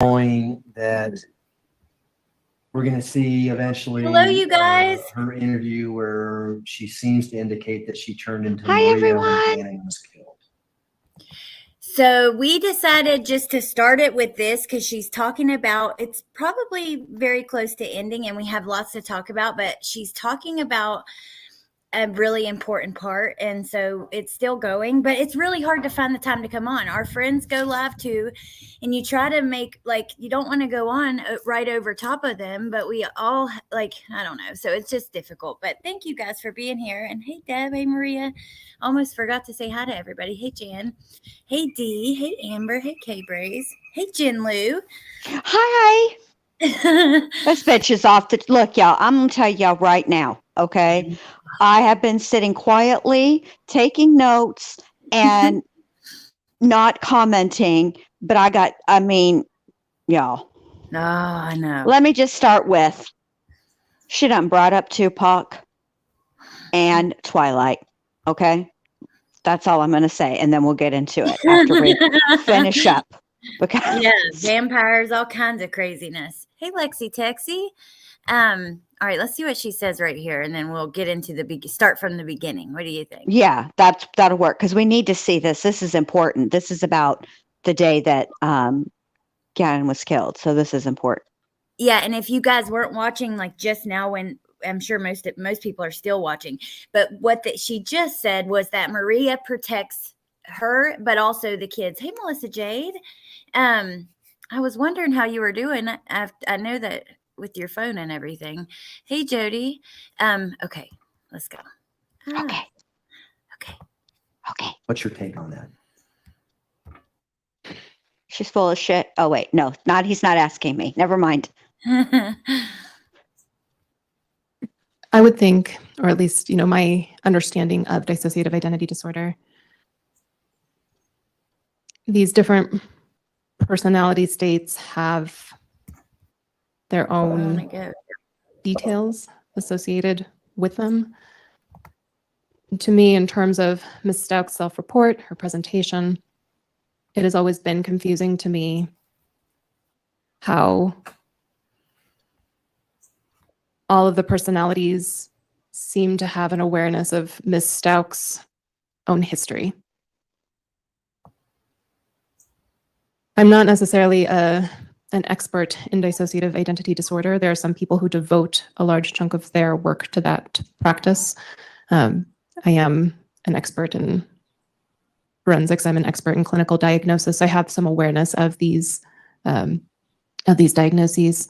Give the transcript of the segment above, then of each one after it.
knowing that we're going to see eventually Hello, you guys. her interview where she seems to indicate that she turned into Hi, Maria everyone. when Gannon was killed. So we decided just to start it with this because she's talking about, it's probably very close to ending and we have lots to talk about, but she's talking about a really important part. And so it's still going, but it's really hard to find the time to come on. Our friends go live too, and you try to make, like, you don't want to go on right over top of them, but we all, like, I don't know. So it's just difficult, but thank you guys for being here. And hey, Deb, hey, Maria, almost forgot to say hi to everybody. Hey, Jan, hey, Dee, hey, Amber, hey, K-Braze, hey, Jen Lou. Hi. This bitch is off the look, y'all. I'm gonna tell y'all right now, okay? I have been sitting quietly, taking notes and not commenting, but y'all. Oh, I know. Let me just start with she done brought up Tupac and Twilight, okay? That's all I'm gonna say, and then we'll get into it after we finish up. Because yeah, vampires, all kinds of craziness. Hey, Lexi Texie. All right, let's see what she says right here, and then we'll get into start from the beginning. What do you think? Yeah, that'll work because we need to see this. This is important. This is about the day that Gannon was killed, so this is important. Yeah, and if you guys weren't watching, like just now, when I'm sure most people are still watching, but what she just said was that Maria protects her, but also the kids. Hey, Melissa Jade. I was wondering how you were doing. I know that with your phone and everything. Hey, Jody. Okay, let's go. Okay. What's your take on that? She's full of shit. Oh, wait, no, he's not asking me. Never mind. I would think, or at least, my understanding of dissociative identity disorder, these different personality states have their own details associated with them. To me, in terms of Ms. Stauch's self-report, her presentation, it has always been confusing to me how all of the personalities seem to have an awareness of Ms. Stauch's own history. I'm not necessarily an expert in dissociative identity disorder. There are some people who devote a large chunk of their work to that practice. I am an expert in forensics. I'm an expert in clinical diagnosis. I have some awareness of these diagnoses.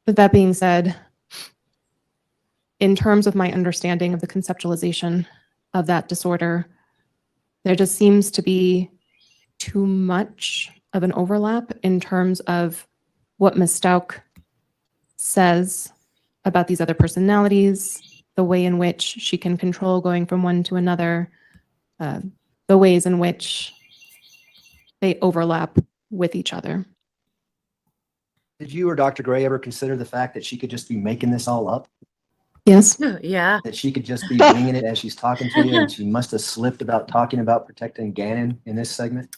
But that being said, in terms of my understanding of the conceptualization of that disorder, there just seems to be too much of an overlap in terms of what Ms. Stauch says about these other personalities, the way in which she can control going from one to another, the ways in which they overlap with each other. Did you or Dr. Gray ever consider the fact that she could just be making this all up? Yes. Yeah. That she could just be winging it as she's talking to you, and she must have slipped about talking about protecting Gannon in this segment?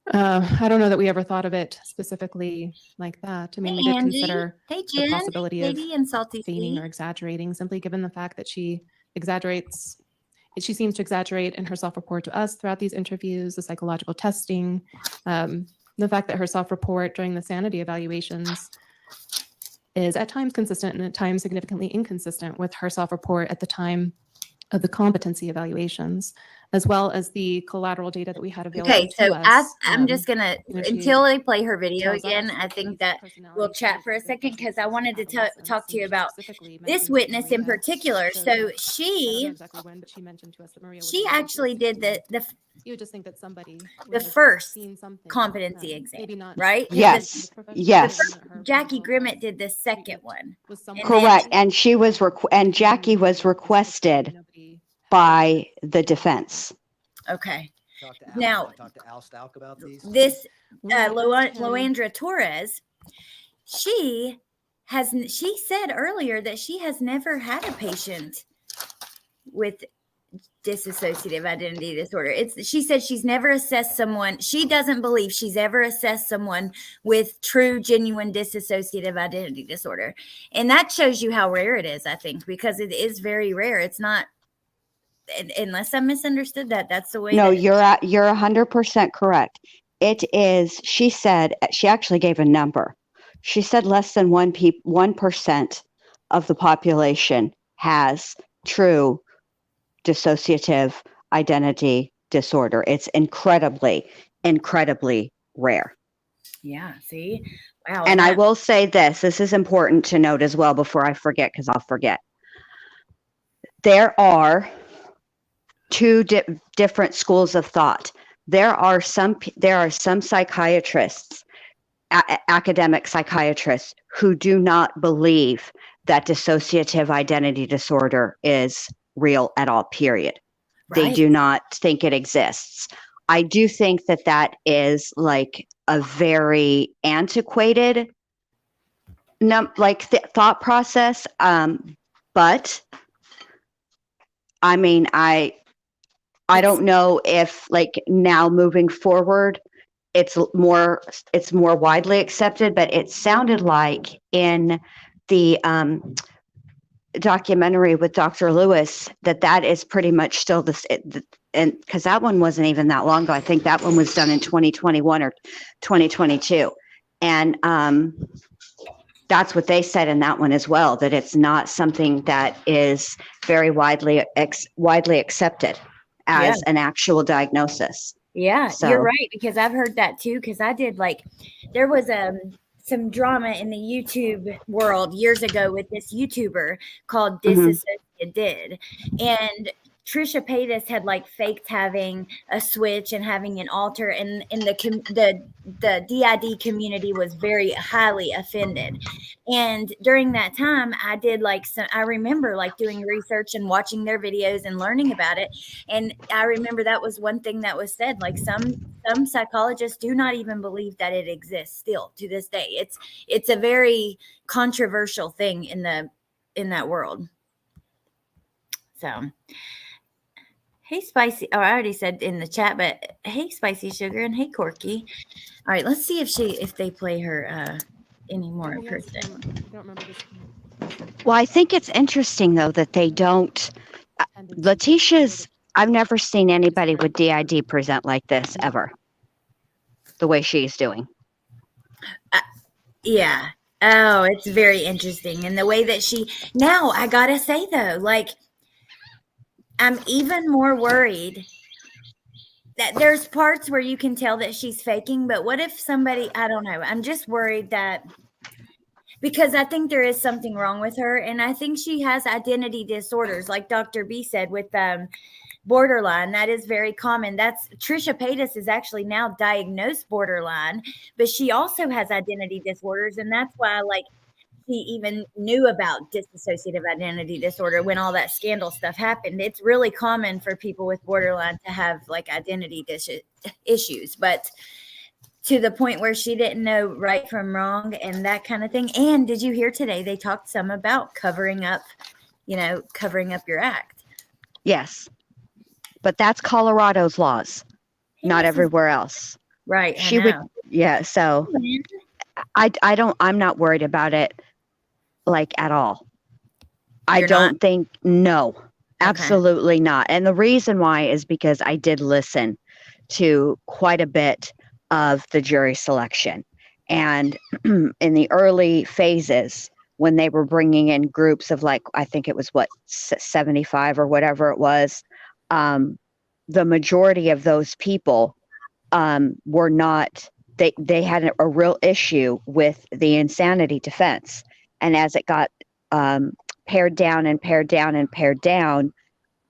I don't know that we ever thought of it specifically like that. I mean, we did consider the possibility of feigning or exaggerating, simply given the fact that she exaggerates. She seems to exaggerate in her self-report to us throughout these interviews, the psychological testing, the fact that her self-report during the sanity evaluations is at times consistent and at times significantly inconsistent with her self-report at the time of the competency evaluations, as well as the collateral data that we had available to us. I'm just going to, until they play her video again, I think that we'll chat for a second because I wanted to talk to you about this witness in particular. So she actually did you just think that somebody the first competency exam, right? Yes. Jackie Grimmett did the second one. Correct. And she was and Jackie was requested by the defense. Okay. Now, this Loandra Torres, she said earlier that she has never had a patient with dissociative identity disorder. She said she's never assessed someone. She doesn't believe she's ever assessed someone with true, genuine dissociative identity disorder. And that shows you how rare it is, I think, because it is very rare. It's not, unless I misunderstood that. That's the way. No, you're 100% correct. It is, she said, she actually gave a number. She said less than 1% of the population has true dissociative identity disorder. It's incredibly, incredibly rare. Yeah, see? Wow. And I will say this is important to note as well before I forget, because I'll forget. There are two different schools of thought. There are some psychiatrists, academic psychiatrists, who do not believe that dissociative identity disorder is real at all, period. Right. They do not think it exists. I do think that is like a very antiquated thought process. But I mean, I don't know if like now moving forward, it's more widely accepted, but it sounded like in the documentary with Dr. Lewis that is pretty much still this, and because that one wasn't even that long ago. I think that one was done in 2021 or 2022, and that's what they said in that one as well, that it's not something that is very widely accepted as an actual diagnosis. Yeah, so you're right, because I've heard that too, because I did there was some drama in the YouTube world years ago with this YouTuber called Dissociated, and Trisha Paytas had faked having a switch and having an altar, and the DID community was very highly offended. And during that time, I did I remember doing research and watching their videos and learning about it. And I remember that was one thing that was said, some psychologists do not even believe that it exists still to this day. It's a very controversial thing in that world. So, hey, Spicy. Oh, I already said in the chat, but hey, Spicy Sugar, and hey, Corky. All right, let's see if they play her any more in person. I don't remember this. Well, I think it's interesting though that they don't. Leticia's. I've never seen anybody with DID present like this ever. The way she's doing. Yeah. Oh, it's very interesting, and the way that she. Now, I gotta say though, I'm even more worried that there's parts where you can tell that she's faking, but what if somebody, I don't know, I'm just worried that, because I think there is something wrong with her, and I think she has identity disorders, like Dr. B said, with borderline. That is very common. Trisha Paytas is actually now diagnosed borderline, but she also has identity disorders, and that's why she even knew about dissociative identity disorder when all that scandal stuff happened. It's really common for people with borderline to have identity issues, but to the point where she didn't know right from wrong and that kind of thing. And did you hear today they talked some about covering up your act? Yes, but that's Colorado's laws, not everywhere else. Right. She would. Yeah. So I'm not worried about it. At all. I don't think, no, absolutely not. And the reason why is because I did listen to quite a bit of the jury selection. And in the early phases, when they were bringing in groups of I think it was 75 or whatever it was, the majority of those people were not, they had a real issue with the insanity defense. And as it got pared down and pared down and pared down,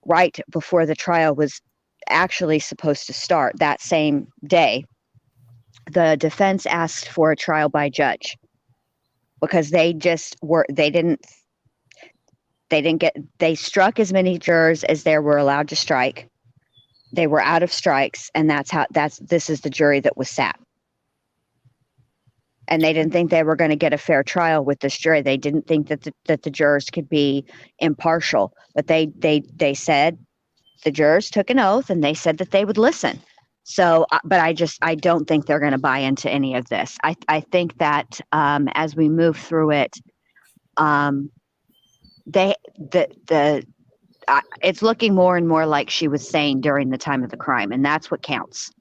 right before the trial was actually supposed to start that same day, the defense asked for a trial by judge because they struck as many jurors as they were allowed to strike. They were out of strikes, and this is the jury that was sat. And they didn't think they were going to get a fair trial with this jury. They didn't think that the jurors could be impartial. But they said the jurors took an oath and they said that they would listen. So, but I don't think they're going to buy into any of this. I think that as we move through it, it's looking more and more like she was sane during the time of the crime, and that's what counts.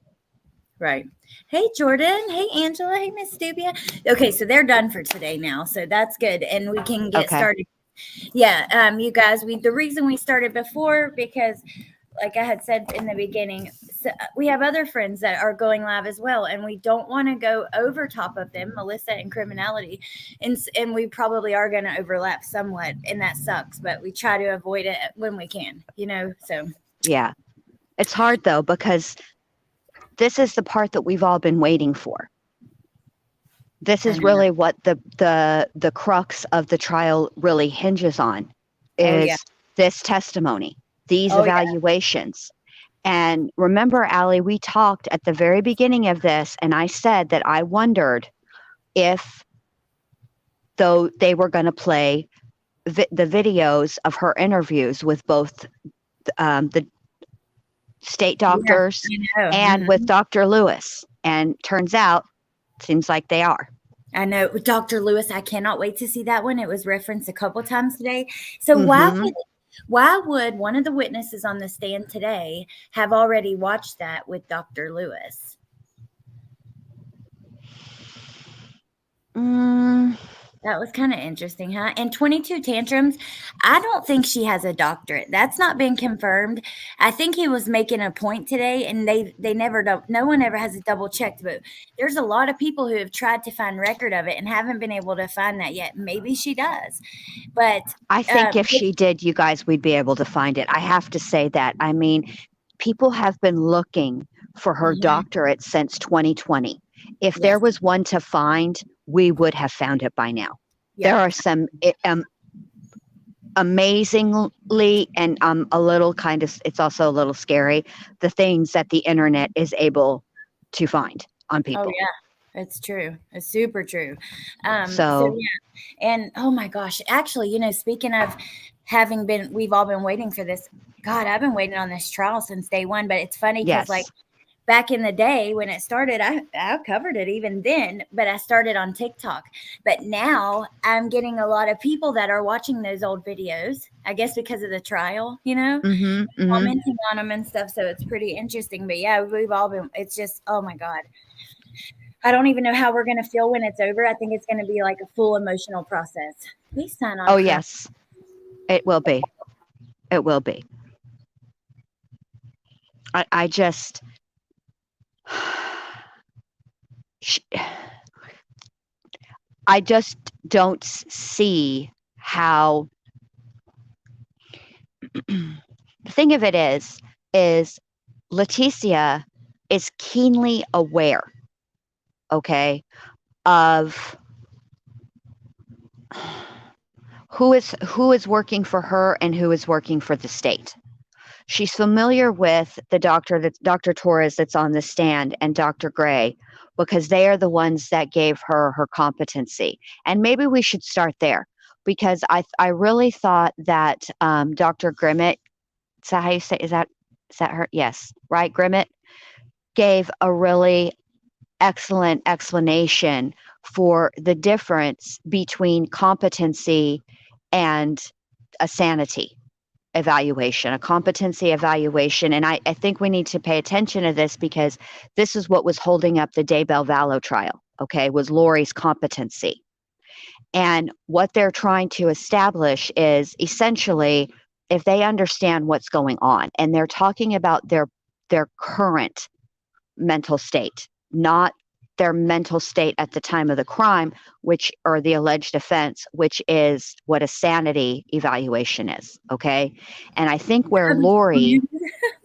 Right. Hey, Jordan. Hey, Angela. Hey, Miss Dubia. Okay, so they're done for today now, so that's good, and we can get started. Yeah, you guys, the reason we started before, because like I had said in the beginning, so we have other friends that are going live as well, and we don't want to go over top of them, Melissa and criminality, and we probably are going to overlap somewhat, and that sucks, but we try to avoid it when we can, so. Yeah. It's hard though, because this is the part that we've all been waiting for. This is really what the crux of the trial really hinges on, is this testimony, these evaluations. And remember, Allie, we talked at the very beginning of this, and I said that I wondered if, though, they were going to play the videos of her interviews with both the state doctors and with Dr. Lewis. And turns out, seems like they are. I know. Dr. Lewis, I cannot wait to see that one. It was referenced a couple times today. So why would one of the witnesses on the stand today have already watched that with Dr. Lewis? That was kind of interesting, huh? And 22 tantrums, I don't think she has a doctorate. That's not been confirmed. I think he was making a point today, and they never, no one ever has it double checked, but there's a lot of people who have tried to find record of it and haven't been able to find that yet. Maybe she does, but I think if she did, you guys, we'd be able to find it. I have to say that. I mean, people have been looking for her doctorate since 2020. If there was one to find, we would have found it by now. There are some amazingly, and a little kind of, it's also a little scary, the things that the internet is able to find on people. Oh, yeah, it's true. It's super true. So yeah. And oh my gosh, actually, speaking of we've all been waiting for this. God, I've been waiting on this trial since day one, but it's funny because back in the day when it started, I covered it even then, but I started on TikTok. But now I'm getting a lot of people that are watching those old videos, I guess because of the trial, commenting on them and stuff. So it's pretty interesting. But yeah, we've all been, it's just, oh my God. I don't even know how we're going to feel when it's over. I think it's going to be like a full emotional process. Please sign on. Oh, yes. It will be. It will be. I just... I just don't see how. The thing of it is Leticia is keenly aware, of who is working for her and who is working for the state. She's familiar with the Dr. Torres that's on the stand and Dr. Gray, because they are the ones that gave her her competency. And maybe we should start there, because I really thought that Dr. Grimmett, is that how you say, is that her? Yes, right, Grimmett gave a really excellent explanation for the difference between competency and a sanity evaluation, a competency evaluation. And I think we need to pay attention to this, because this is what was holding up the Daybell Vallow trial, was Lori's competency. And what they're trying to establish is essentially, if they understand what's going on, and they're talking about their current mental state, not their mental state at the time of the crime, or the alleged offense, which is what a sanity evaluation is. And I think where Lori,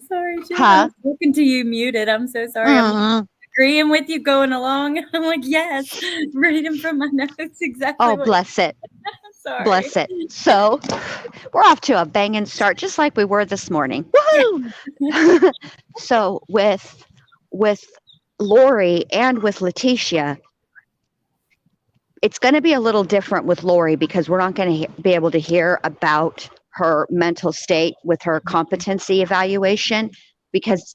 sorry, Jen, I was looking to you muted. I'm so sorry. I'm agreeing with you going along. I'm like, yes, reading from my notes exactly. Oh, bless it. Sorry. Bless it. So we're off to a banging start, just like we were this morning. Woohoo! So with Lori and with Leticia, it's going to be a little different with Lori, because we're not going to be able to hear about her mental state with her competency evaluation because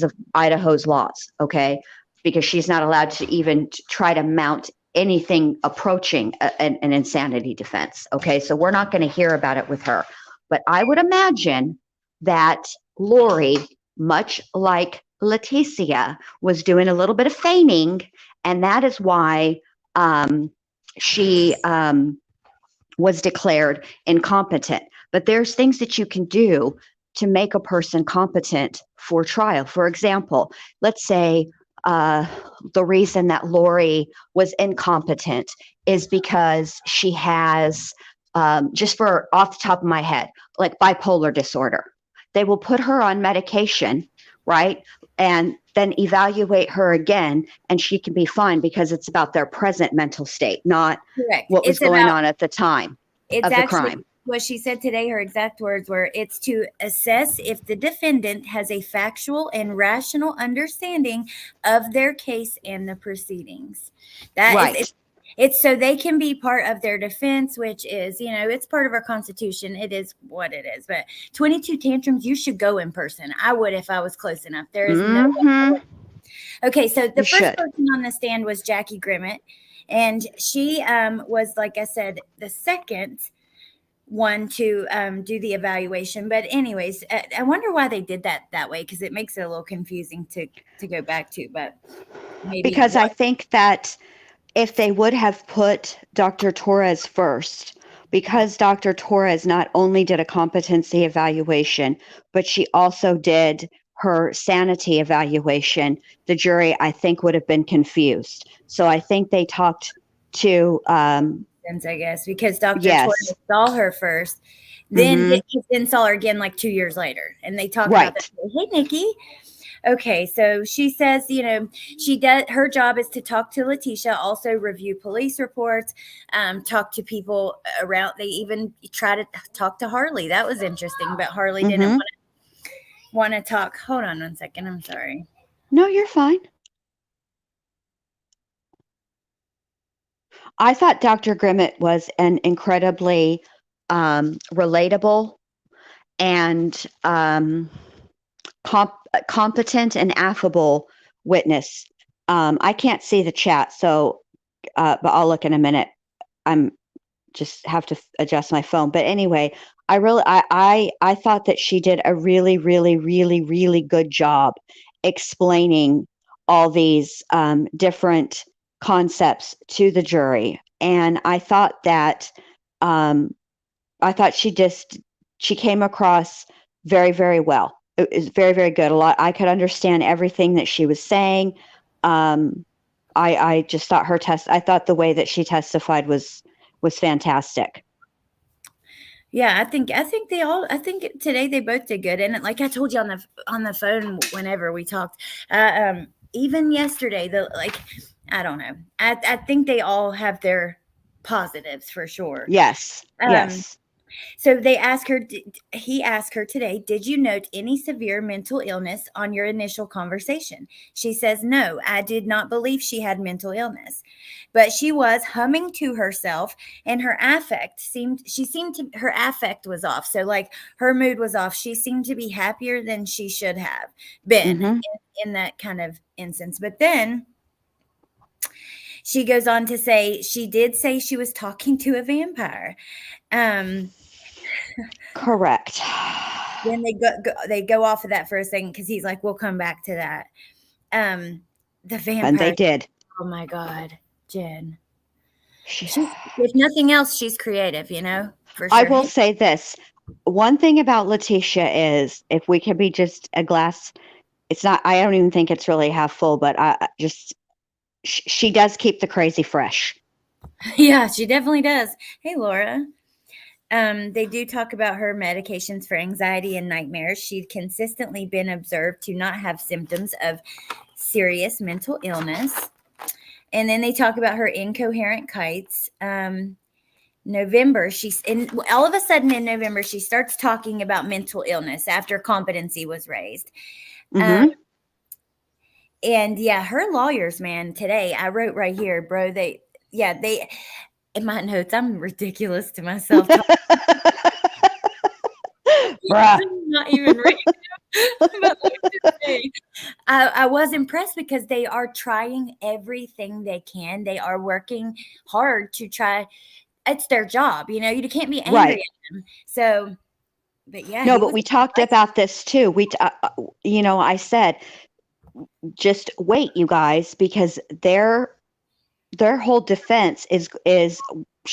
of Idaho's laws, okay? Because she's not allowed to even try to mount anything approaching an insanity defense, okay? So we're not going to hear about it with her. But I would imagine that Lori, much like Letecia, was doing a little bit of feigning, and that is why she was declared incompetent. But there's things that you can do to make a person competent for trial. For example, let's say the reason that Lori was incompetent is because she has, just for off the top of my head, like bipolar disorder. They will put her on medication, right? And then evaluate her again, and she can be fine because it's about their present mental state, not what was going on at the time of the crime. What she said today, her exact words were, it's to assess if the defendant has a factual and rational understanding of their case and the proceedings. That is, it's so they can be part of their defense, which is, it's part of our Constitution. It is what it is. But 22 tantrums, you should go in person. I would if I was close enough. There is no way. Okay, so the first person on the stand was Jackie Grimmett. And she was, like I said, the second one to do the evaluation. But anyways, I wonder why they did that way, because it makes it a little confusing to go back to. But maybe because I think that if they would have put Dr. Torres first, because Dr. Torres not only did a competency evaluation, but she also did her sanity evaluation, the jury, I think, would have been confused. So I think they talked to I guess, because Dr. Torres saw her first, then then saw her again like 2 years later, and they talked about that. Hey, Nikki. Okay, so she says, she does. Her job is to talk to Leticia, also review police reports, talk to people around. They even try to talk to Harley. That was interesting, but Harley didn't want to talk. Hold on 1 second. I'm sorry. No, you're fine. I thought Dr. Grimmett was an incredibly relatable and competent and affable witness. I can't see the chat, so but I'll look in a minute. I'm just have to adjust my phone. But anyway, I thought that she did a really, really, really, really good job explaining all these different concepts to the jury. And I thought that she came across very, very well. It was very, very good. I could understand everything that she was saying. I just thought I thought the way that she testified was fantastic. Yeah, I think today they both did good. And like I told you on the phone whenever we talked, even yesterday, I don't know. I think they all have their positives for sure. Yes. Yes. So he asked her today, did you note any severe mental illness on your initial conversation? She says, no, I did not believe she had mental illness, but she was humming to herself, and her affect was off. So like her mood was off. She seemed to be happier than she should have been in that kind of instance. But then she goes on to say, she did say she was talking to a vampire. Correct. Then they go off of that for a second because he's like, we'll come back to that. The vampire. And they did. Oh my God, Jenn. If nothing else, she's creative, for sure. I will say this. One thing about Leticia is, if we can be just a glass, I don't even think it's really half full, but she does keep the crazy fresh. Yeah, she definitely does. Hey, Laura. They do talk about her medications for anxiety and nightmares. She'd consistently been observed to not have symptoms of serious mental illness. And then they talk about her incoherent kites. November, all of a sudden in November, she starts talking about mental illness after competency was raised. And yeah, her lawyers, man, today, I wrote right here, bro, in my notes, I'm ridiculous to myself. bruh. Not even reading them. I was impressed because they are trying everything they can. They are working hard to try. It's their job, you can't be angry Right. at them. So, but yeah. No, but we talked about this too. I said, just wait, you guys, because their whole defense is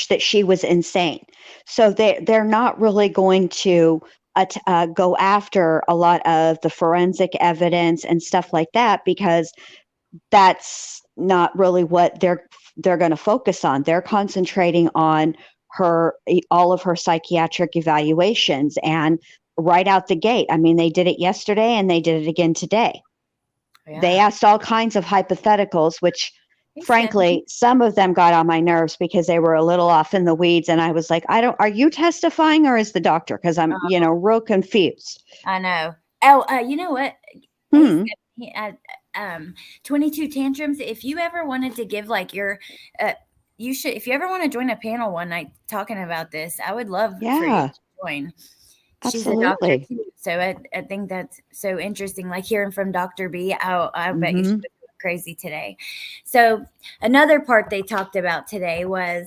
that she was insane. So they're not really going to go after a lot of the forensic evidence and stuff like that, because that's not really what they're going to focus on. They're concentrating on all of her psychiatric evaluations, and right out the gate. I mean, they did it yesterday and they did it again today. Yeah. They asked all kinds of hypotheticals, which frankly, some of them got on my nerves because they were a little off in the weeds. And I was like, are you testifying or is the doctor? Because I'm, real confused. I know. Oh, you know what? 22 tantrums. If you ever wanted to give your, you should, if you ever want to join a panel one night talking about this, I would love for you to join. She's Absolutely. a doctor too. So I think that's so interesting. Like hearing from Dr. B, I bet you she was crazy today. So another part they talked about today was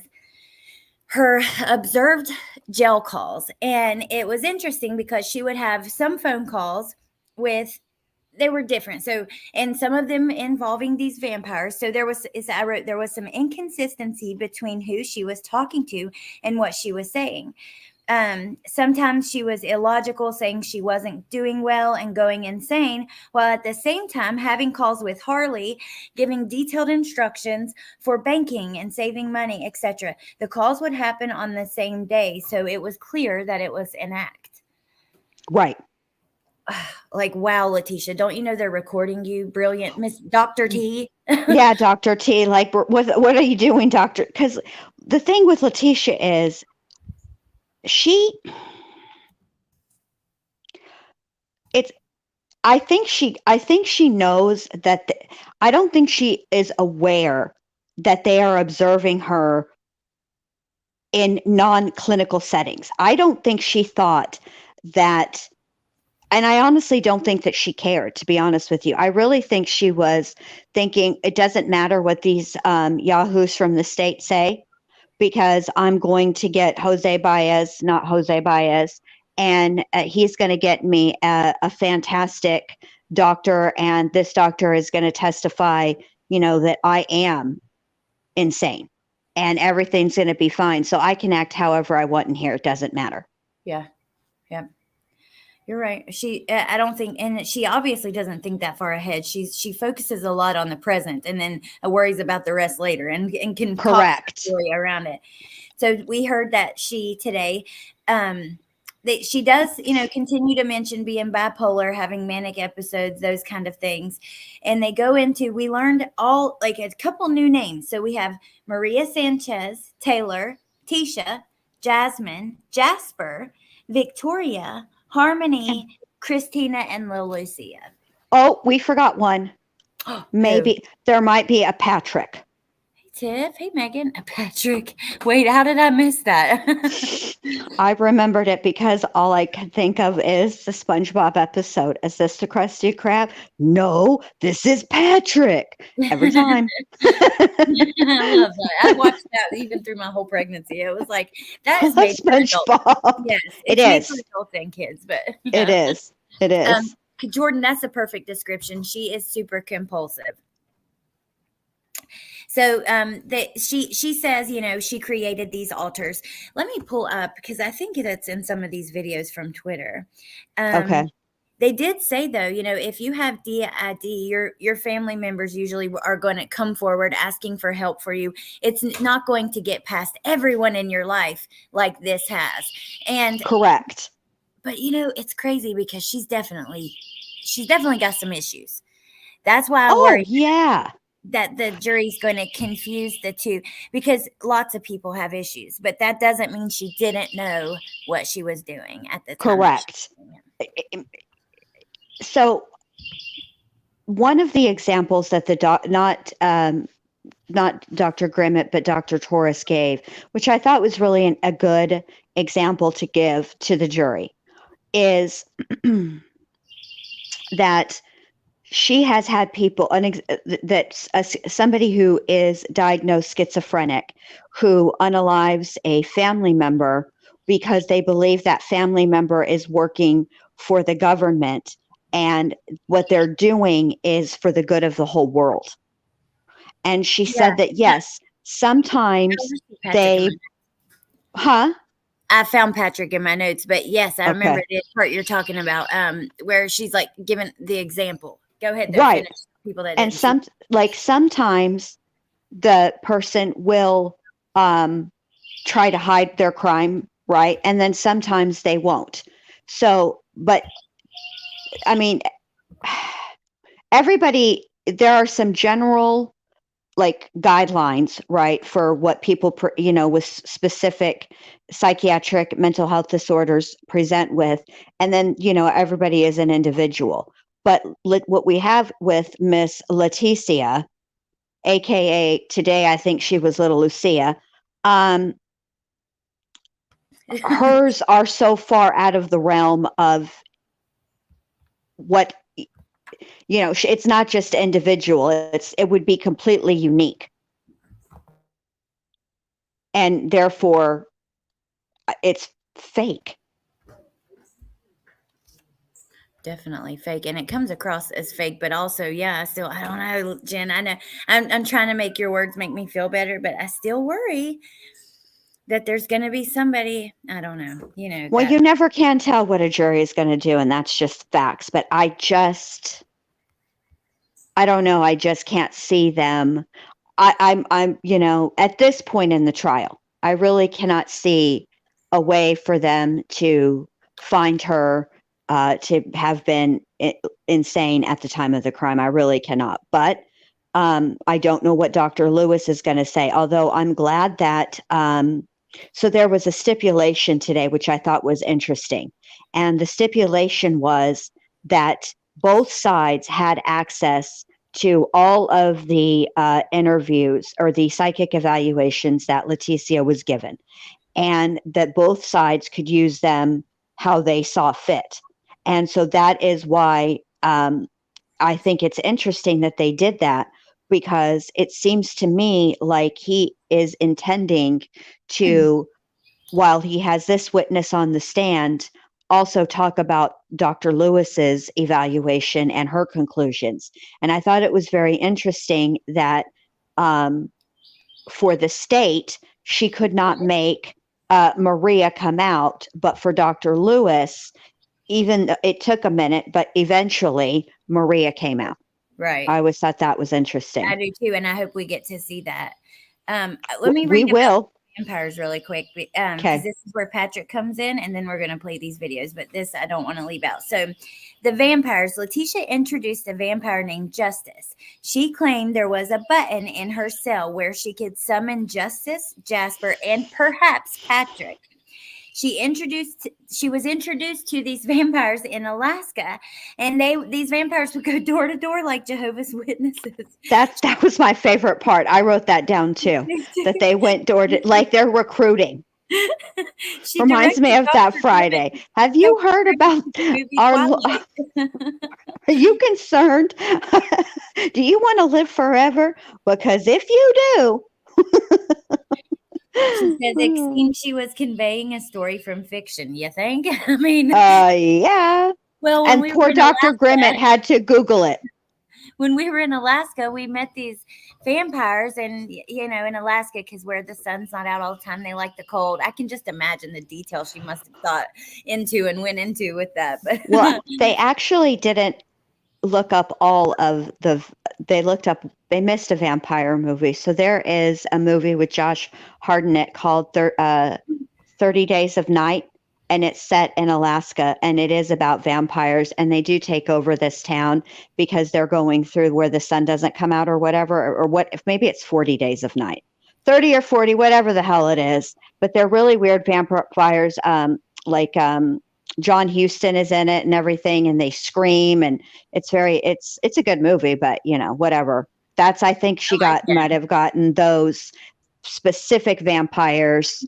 her observed jail calls. And it was interesting because she would have some phone calls they were different. So, and some of them involving these vampires. So there was some inconsistency between who she was talking to and what she was saying. Sometimes she was illogical, saying she wasn't doing well and going insane, while at the same time having calls with Harley, giving detailed instructions for banking and saving money, etc. The calls would happen on the same day, so it was clear that it was an act. Right. Like, wow, Leticia, don't you know they're recording you? Brilliant, Miss Dr. T. Yeah, Dr. T. Like, what are you doing, Doctor? Because the thing with Leticia is, I think she knows that I don't think she is aware that they are observing her in non-clinical settings. I don't think she thought that, and I honestly don't think that she cared, to be honest with you. I really think she was thinking it doesn't matter what these yahoos from the state say, because I'm going to get Jose Baez, not Jose Baez, and he's going to get me a fantastic doctor, and this doctor is going to testify, that I am insane, and everything's going to be fine. So I can act however I want in here. It doesn't matter. Yeah. Yeah. You're right. I don't think, and she obviously doesn't think that far ahead. She focuses a lot on the present and then worries about the rest later and can correct story around it. So we heard that she today, that she does, continue to mention being bipolar, having manic episodes, those kind of things. And they go into, we learned a couple new names. So we have Maria Sanchez, Taylor, Tisha, Jasmine, Jasper, Victoria, Harmony, Christina, and Letecia. Oh, we forgot one. Maybe there might be a Patrick. Hey, Tiff. Hey, Megan. A Patrick. Wait, how did I miss that? I remembered it because all I could think of is the SpongeBob episode. Is this the Krusty Krab? No, this is Patrick. Every time. I love that. I watched that even through my whole pregnancy. It was like, that is made for adults. Yes, it is. Made for adults and kids, but it is. It is. Jordan, that's a perfect description. She is super compulsive. So she says, she created these altars. Let me pull up, because I think that's in some of these videos from Twitter. Okay. They did say, though, if you have DID, your family members usually are going to come forward asking for help for you. It's not going to get past everyone in your life like this has. And correct. But, it's crazy because she's definitely got some issues. That's why I worry. Yeah. That the jury's going to confuse the two, because lots of people have issues, but that doesn't mean she didn't know what she was doing at the time. Correct. So one of the examples that not Dr. Grimmett, but Dr. Torres gave, which I thought was really a good example to give to the jury. is that she has had people, somebody who is diagnosed schizophrenic who unalives a family member because they believe that family member is working for the government and what they're doing is for the good of the whole world. And she said that, yes, sometimes they, I found Patrick in my notes, but yes, I remember the part you're talking about, where she's like giving the example. Go ahead. Right. People that and sometimes the person will try to hide their crime, right? And then sometimes they won't. So, but I mean, everybody, there are some general like guidelines, right, for what people, with specific psychiatric mental health disorders present with. And then, everybody is an individual. But what we have with Miss Leticia, AKA today, I think she was Little Lucia, hers are so far out of the realm of what, it's not just individual, it would be completely unique. And therefore, it's fake. Definitely fake, and it comes across as fake, but also, I don't know, Jen. I know I'm trying to make your words make me feel better, but I still worry that there's going to be somebody, I don't know, Well, you never can tell what a jury is going to do, and that's just facts. But I don't know. I just can't see them. I'm, at this point in the trial, I really cannot see a way for them to find her to have been insane at the time of the crime. I really cannot. But I don't know what Dr. Lewis is going to say, although I'm glad that so there was a stipulation today, which I thought was interesting. And the stipulation was that both sides had access to all of the interviews or the psychic evaluations that Leticia was given, and that both sides could use them how they saw fit. And so that is why I think it's interesting that they did that, because it seems to me like he is intending to, while he has this witness on the stand, also talk about Dr. Lewis's evaluation and her conclusions. And I thought it was very interesting that for the state, she could not make Maria come out, but for Dr. Lewis, even it took a minute, but eventually Maria came out. Right. I always thought that was interesting. I do too, and I hope we get to see that. Let me read about vampires really quick, because this is where Patrick comes in, and then we're going to play these videos, but this I don't want to leave out. So the vampires, Leticia introduced a vampire named Justice. She claimed there was a button in her cell where she could summon Justice, Jasper, and perhaps Patrick. She was introduced to these vampires in Alaska, and these vampires would go door to door like Jehovah's Witnesses. That was my favorite part. I wrote that down too. That they went door to, like they're recruiting. Reminds me of that Friday. Have you heard about our? Are you concerned? Do you want to live forever? Because if you do. She says it seemed she was conveying a story from fiction. You think? I mean, yeah. Well, and poor Dr. Grimmett had to Google it. When we were in Alaska, we met these vampires, and in Alaska, because where the sun's not out all the time, they like the cold. I can just imagine the detail she must have thought into and went into with that. But well, they actually didn't look up all of they missed a vampire movie. So there is a movie with Josh Hartnett called 30 Days of Night, and it's set in Alaska, and it is about vampires, and they do take over this town because they're going through where the sun doesn't come out or whatever, or what if maybe it's 40 Days of Night, 30 or 40, whatever the hell it is. But they're really weird vampires, John Huston is in it and everything, and they scream, and it's a good movie, but whatever. That's, I think she might have gotten those specific vampires.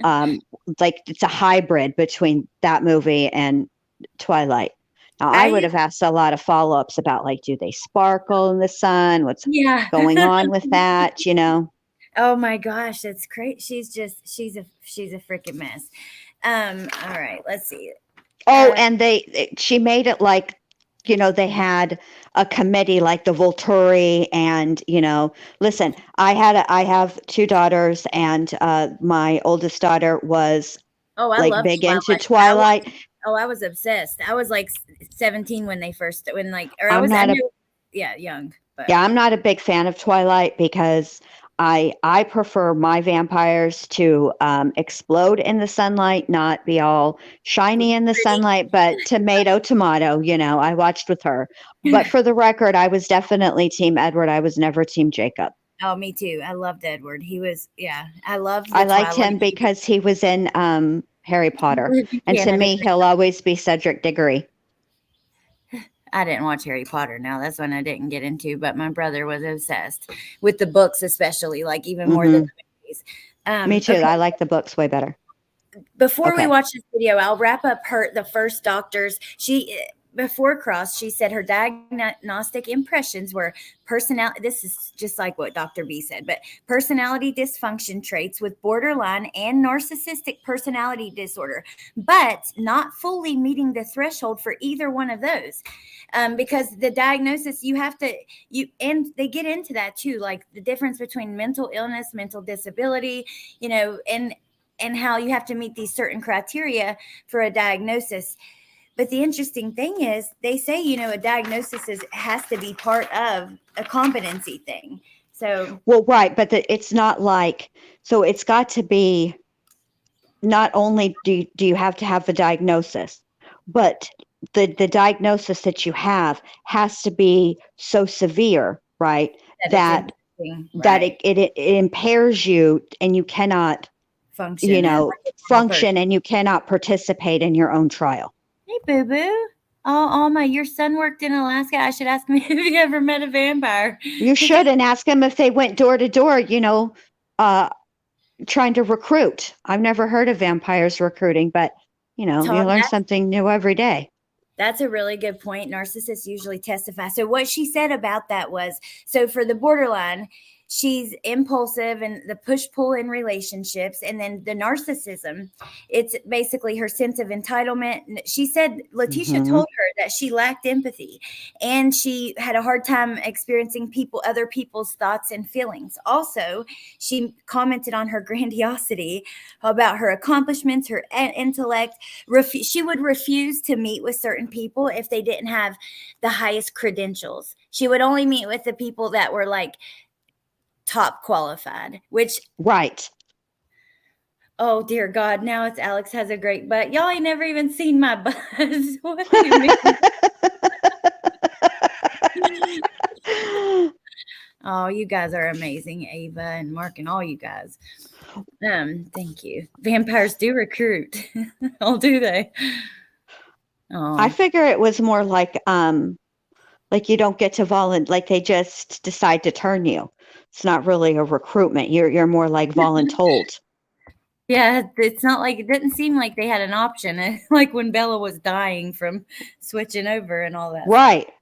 Like it's a hybrid between that movie and Twilight. Now, I would have asked a lot of follow-ups about, like, do they sparkle in the sun? What's going on with that, you know? Oh my gosh, that's great. She's a freaking mess. All right, let's see. Oh, and she made it like, you know, they had a committee like the Volturi, and, you know, listen, I have 2 daughters, and my oldest daughter was like big into Twilight. I was obsessed. I was like 17 when they first, young. But. Yeah, I'm not a big fan of Twilight because I prefer my vampires to explode in the sunlight, not be all shiny in the sunlight, but tomato, you know, I watched with her. But for the record, I was definitely Team Edward. I was never Team Jacob. Oh, me too. I loved Edward. He was, I liked him because he was in Harry Potter. And to me, he'll always be Cedric Diggory. I didn't watch Harry Potter. Now that's one I didn't get into, but my brother was obsessed with the books, especially, like even more than the movies. Me too. Okay. I like the books way better. Before we watch this video, I'll wrap up the first doctors. Before Cross, she said her diagnostic impressions were personality. This is just like what Dr. B said, but personality dysfunction traits with borderline and narcissistic personality disorder, but not fully meeting the threshold for either one of those. Because the diagnosis, and they get into that too, like the difference between mental illness, mental disability, you know, and how you have to meet these certain criteria for a diagnosis. But the interesting thing is they say, you know, a diagnosis has to be part of a competency thing. So, well, right. But it's not like, so it's got to be, not only do you have to have the diagnosis, but the diagnosis that you have has to be so severe, right? That it impairs you and you cannot function, you know, and you cannot participate in your own trial. Hey, boo-boo. Your son worked in Alaska. I should ask him if he ever met a vampire. You should, and ask him if they went door to door, you know, trying to recruit. I've never heard of vampires recruiting, but, you know, you learn something new every day. That's a really good point. Narcissists usually testify. So what she said about that was, so for the borderline, she's impulsive and the push-pull in relationships. And then the narcissism, it's basically her sense of entitlement. She said Leticia told her that she lacked empathy and she had a hard time experiencing other people's thoughts and feelings. Also, she commented on her grandiosity, about her accomplishments, her intellect. She would refuse to meet with certain people if they didn't have the highest credentials. She would only meet with the people that were like top qualified, which oh dear God, now it's Alex has a great butt. Y'all ain't never even seen my butt. What do you mean? Oh, you guys are amazing, Ava and Mark and all you guys. Thank you. Vampires do recruit. Oh, do they? Oh. I figure it was more like you don't get to volunteer, like they just decide to turn you. It's not really a recruitment. You're more like voluntold. Yeah, it's not like, it didn't seem like they had an option. Like when Bella was dying from switching over and all that. Right. Stuff.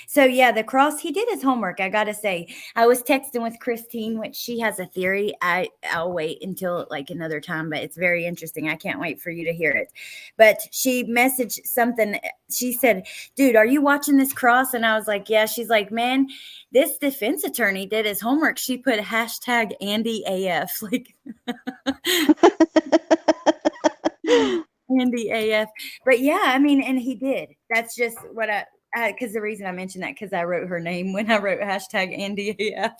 So yeah, the Cross, he did his homework. I got to say, I was texting with Christine, which she has a theory. I'll wait until like another time, but it's very interesting. I can't wait for you to hear it. But she messaged something. She said, dude, are you watching this Cross? And I was like, yeah. She's like, man, this defense attorney did his homework. She put hashtag Andy AF. Like Andy AF. But yeah, I mean, and he did. That's just what because the reason I mentioned that, because I wrote her name when I wrote hashtag Andy AF.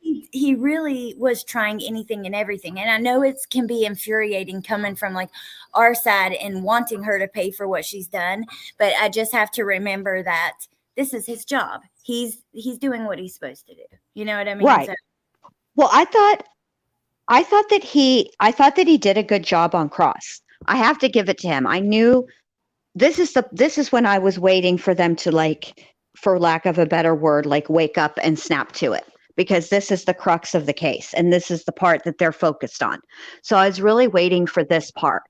He really was trying anything and everything. And I know it can be infuriating coming from like our side and wanting her to pay for what she's done. But I just have to remember that this is his job. He's doing what he's supposed to do. You know what I mean? Right. So, well, I thought that he did a good job on Cross. I have to give it to him. I knew this is when I was waiting for them to, like, for lack of a better word, like wake up and snap to it, because this is the crux of the case. And this is the part that they're focused on. So I was really waiting for this part.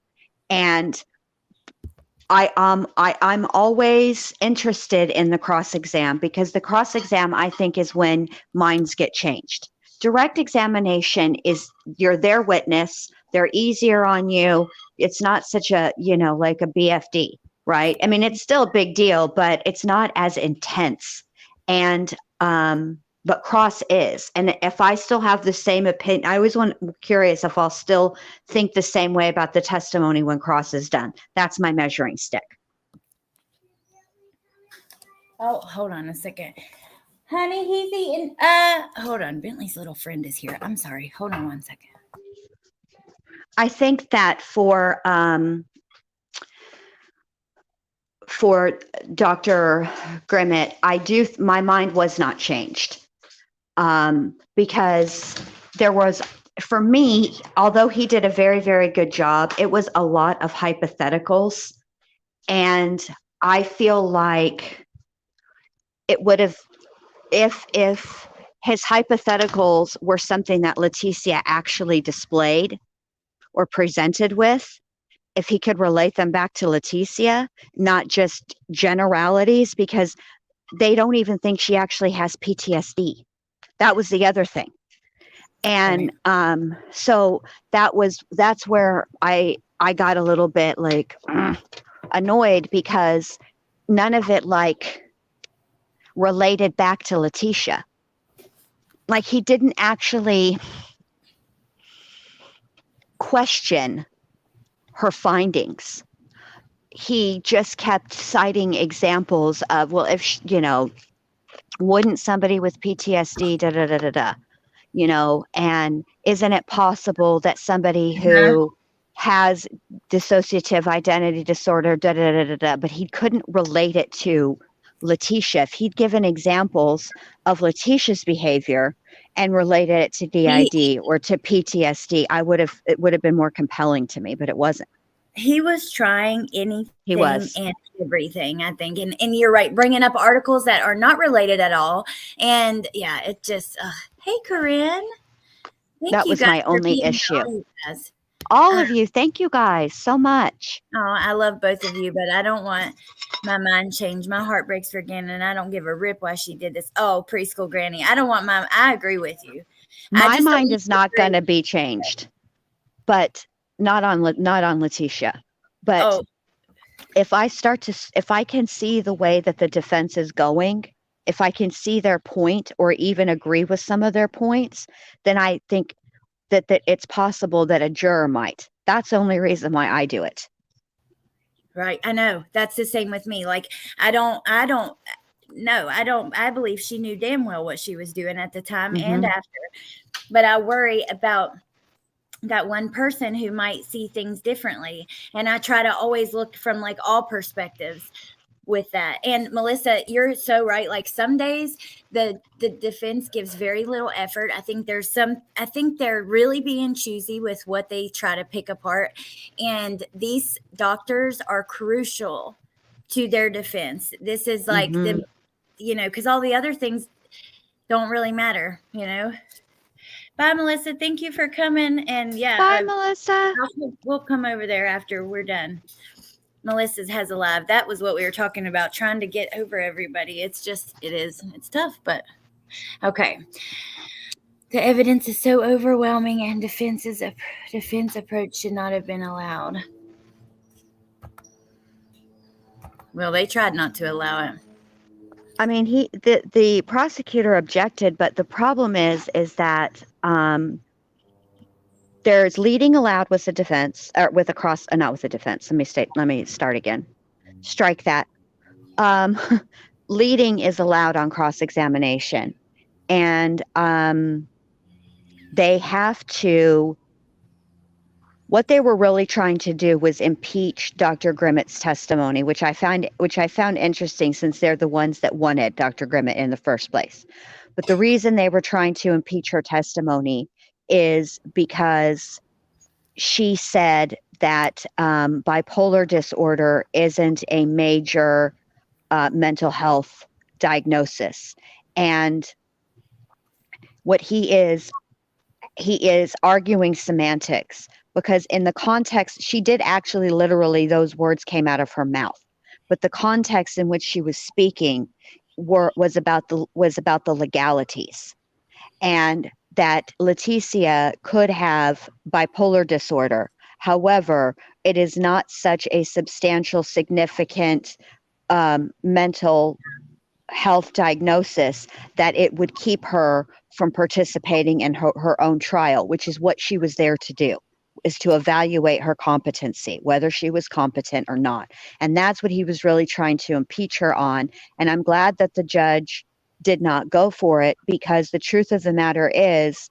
And I'm always interested in the cross exam, because the cross exam, I think, is when minds get changed. Direct examination is you're their witness. They're easier on you. It's not such a, like a BFD, right? I mean, it's still a big deal, but it's not as intense. And, but cross is. And if I still have the same opinion, I always curious if I'll still think the same way about the testimony when cross is done. That's my measuring stick. Oh, hold on a second. Honey, he's eating. Hold on. Bentley's little friend is here. I'm sorry. Hold on 1 second. I think that for Dr. Grimmett, my mind was not changed. Because there was, for me, although he did a very, very good job, it was a lot of hypotheticals. And I feel like it would have, if his hypotheticals were something that Leticia actually displayed or presented with, if he could relate them back to Leticia, not just generalities, because they don't even think she actually has PTSD. That was the other thing. And so that's where I got a little bit like annoyed, because none of it like related back to Leticia. Like he didn't actually question her findings. He just kept citing examples of, well, if, wouldn't somebody with PTSD, and isn't it possible that somebody who has dissociative identity disorder, but he couldn't relate it to Leticia. If he'd given examples of Leticia's behavior and related it to DID or to PTSD, it would have been more compelling to me, but it wasn't. He was trying anything and everything, I think. And you're right, bringing up articles that are not related at all. And yeah, it just, hey, Corinne. That was my only issue. All of you, thank you guys so much. Oh, I love both of you, but I don't want my mind changed. My heart breaks for Gannon, and I don't give a rip why she did this. Oh, preschool granny. I don't want I agree with you. My mind is not going to be changed, but not on Leticia. But if I can see the way that the defense is going, if I can see their point or even agree with some of their points, then I think that it's possible that a juror might. That's the only reason why I do it. Right. I know. That's the same with me. Like, I believe she knew damn well what she was doing at the time and after. But I worry about that one person who might see things differently. And I try to always look from like all perspectives with that. And Melissa, you're so right. Like some days the defense gives very little effort. I think they're really being choosy with what they try to pick apart. And these doctors are crucial to their defense. This is like because all the other things don't really matter, Bye, Melissa. Thank you for coming. And yeah. Bye, Melissa. We'll come over there after we're done. Melissa's has a live. That was what we were talking about, trying to get over everybody. It's tough, but okay. The evidence is so overwhelming and defense approach should not have been allowed. Well, they tried not to allow it. I mean, the prosecutor objected, but the problem is that there's leading allowed with the defense, or with a cross, not with the defense. Let me start again. Strike that. Leading is allowed on cross-examination, and they have to. What they were really trying to do was impeach Dr. Grimmett's testimony, which I found interesting, since they're the ones that wanted Dr. Grimmett in the first place. But the reason they were trying to impeach her testimony is because she said that bipolar disorder isn't a major mental health diagnosis. And what he is arguing semantics, because in the context, she did actually literally, those words came out of her mouth, but the context in which she was speaking was about the legalities, and that Leticia could have bipolar disorder. However, it is not such a substantial, significant mental health diagnosis that it would keep her from participating in her own trial, which is what she was there to do, is to evaluate her competency, whether she was competent or not. And that's what he was really trying to impeach her on. And I'm glad that the judge did not go for it, because the truth of the matter is,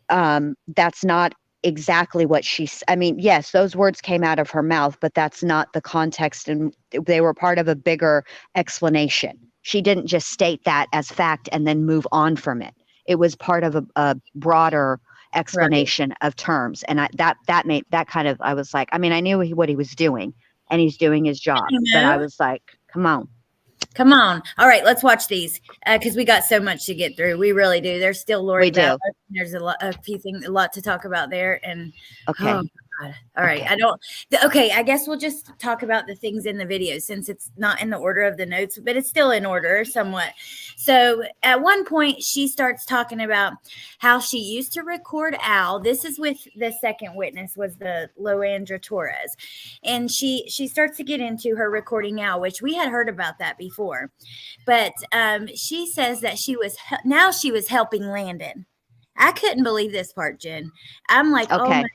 that's not exactly what I mean, yes, those words came out of her mouth, but that's not the context, and they were part of a bigger explanation. She didn't just state that as fact and then move on from it. It was part of a broader explanation of terms. And that made that kind of, I was like, I mean, I knew what he was doing, and he's doing his job, but I was like, come on. All right, let's watch these, because we got so much to get through. We really do. There's still Lori Vallow. There's a lot to talk about there. And okay. Oh, God. All right. I guess we'll just talk about the things in the video, since it's not in the order of the notes, but it's still in order somewhat. So at one point, she starts talking about how she used to record Al. This is with the second witness, was the Loandra Torres. And she starts to get into her recording Al, which we had heard about that before. But she says that she was helping Landon. I couldn't believe this part, Jen. I'm like, okay. Oh my God.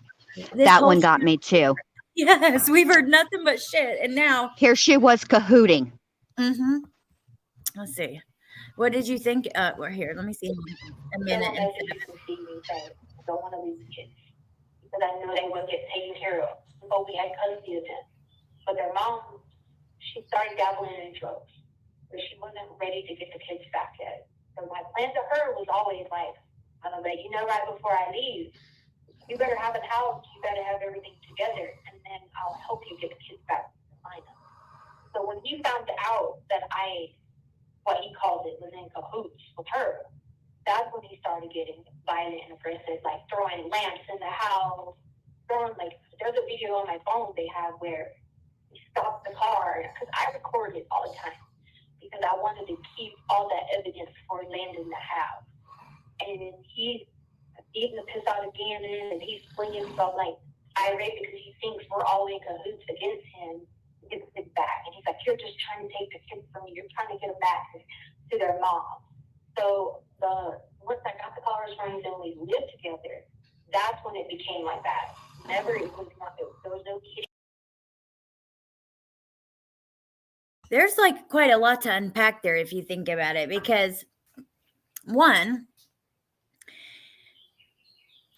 That one got me too. Yes, we've heard nothing but shit, and now here she was cahooting. Mm-hmm. Let's see. What did you think? We're here. Let me see. A minute. Don't want to lose kids because I know they will get taken care of. But we had custody of them. But their mom, she started dabbling in drugs, but she wasn't ready to get the kids back yet. So my plan to her was always like, I'm gonna let you know right before I leave. You better have a house. You better have everything together, and then I'll help you get the kids back to China. So when he found out that what he called it, was in cahoots with her, that's when he started getting violent and aggressive, like throwing lamps in the house, there's a video on my phone they have where he stopped the car, because I record it all the time, because I wanted to keep all that evidence for Landon to have. And he's eating the piss out of Gannon, and he's flinging stuff like irate because he thinks we're all in cahoots against him to get the kids back. And he's like, you're just trying to take the kids from me. You're trying to get them back to their mom. So once I got the Colorado and we lived together, that's when it became like that. There was no kidding. There's like quite a lot to unpack there if you think about it, because one,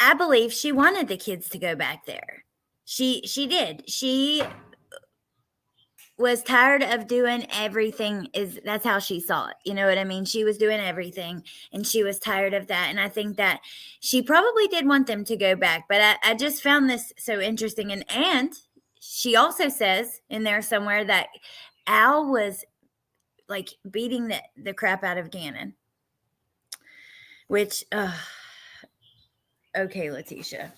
I believe she wanted the kids to go back there. She did. She was tired of doing everything. That's how she saw it. You know what I mean? She was doing everything, and she was tired of that. And I think that she probably did want them to go back. But I just found this so interesting. And she also says in there somewhere that Al was like beating the crap out of Gannon, which, okay, Leticia.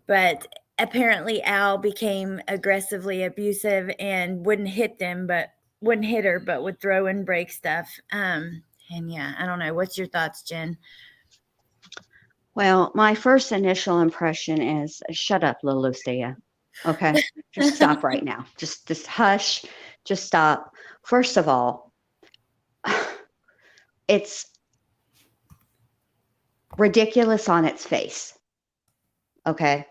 But apparently Al became aggressively abusive and wouldn't hit her, but would throw and break stuff. And yeah, I don't know. What's your thoughts, Jen? Well, my first initial impression is, shut up, little Lucia. Okay, just stop right now. Just hush. Just stop. First of all, it's ridiculous on its face. Okay.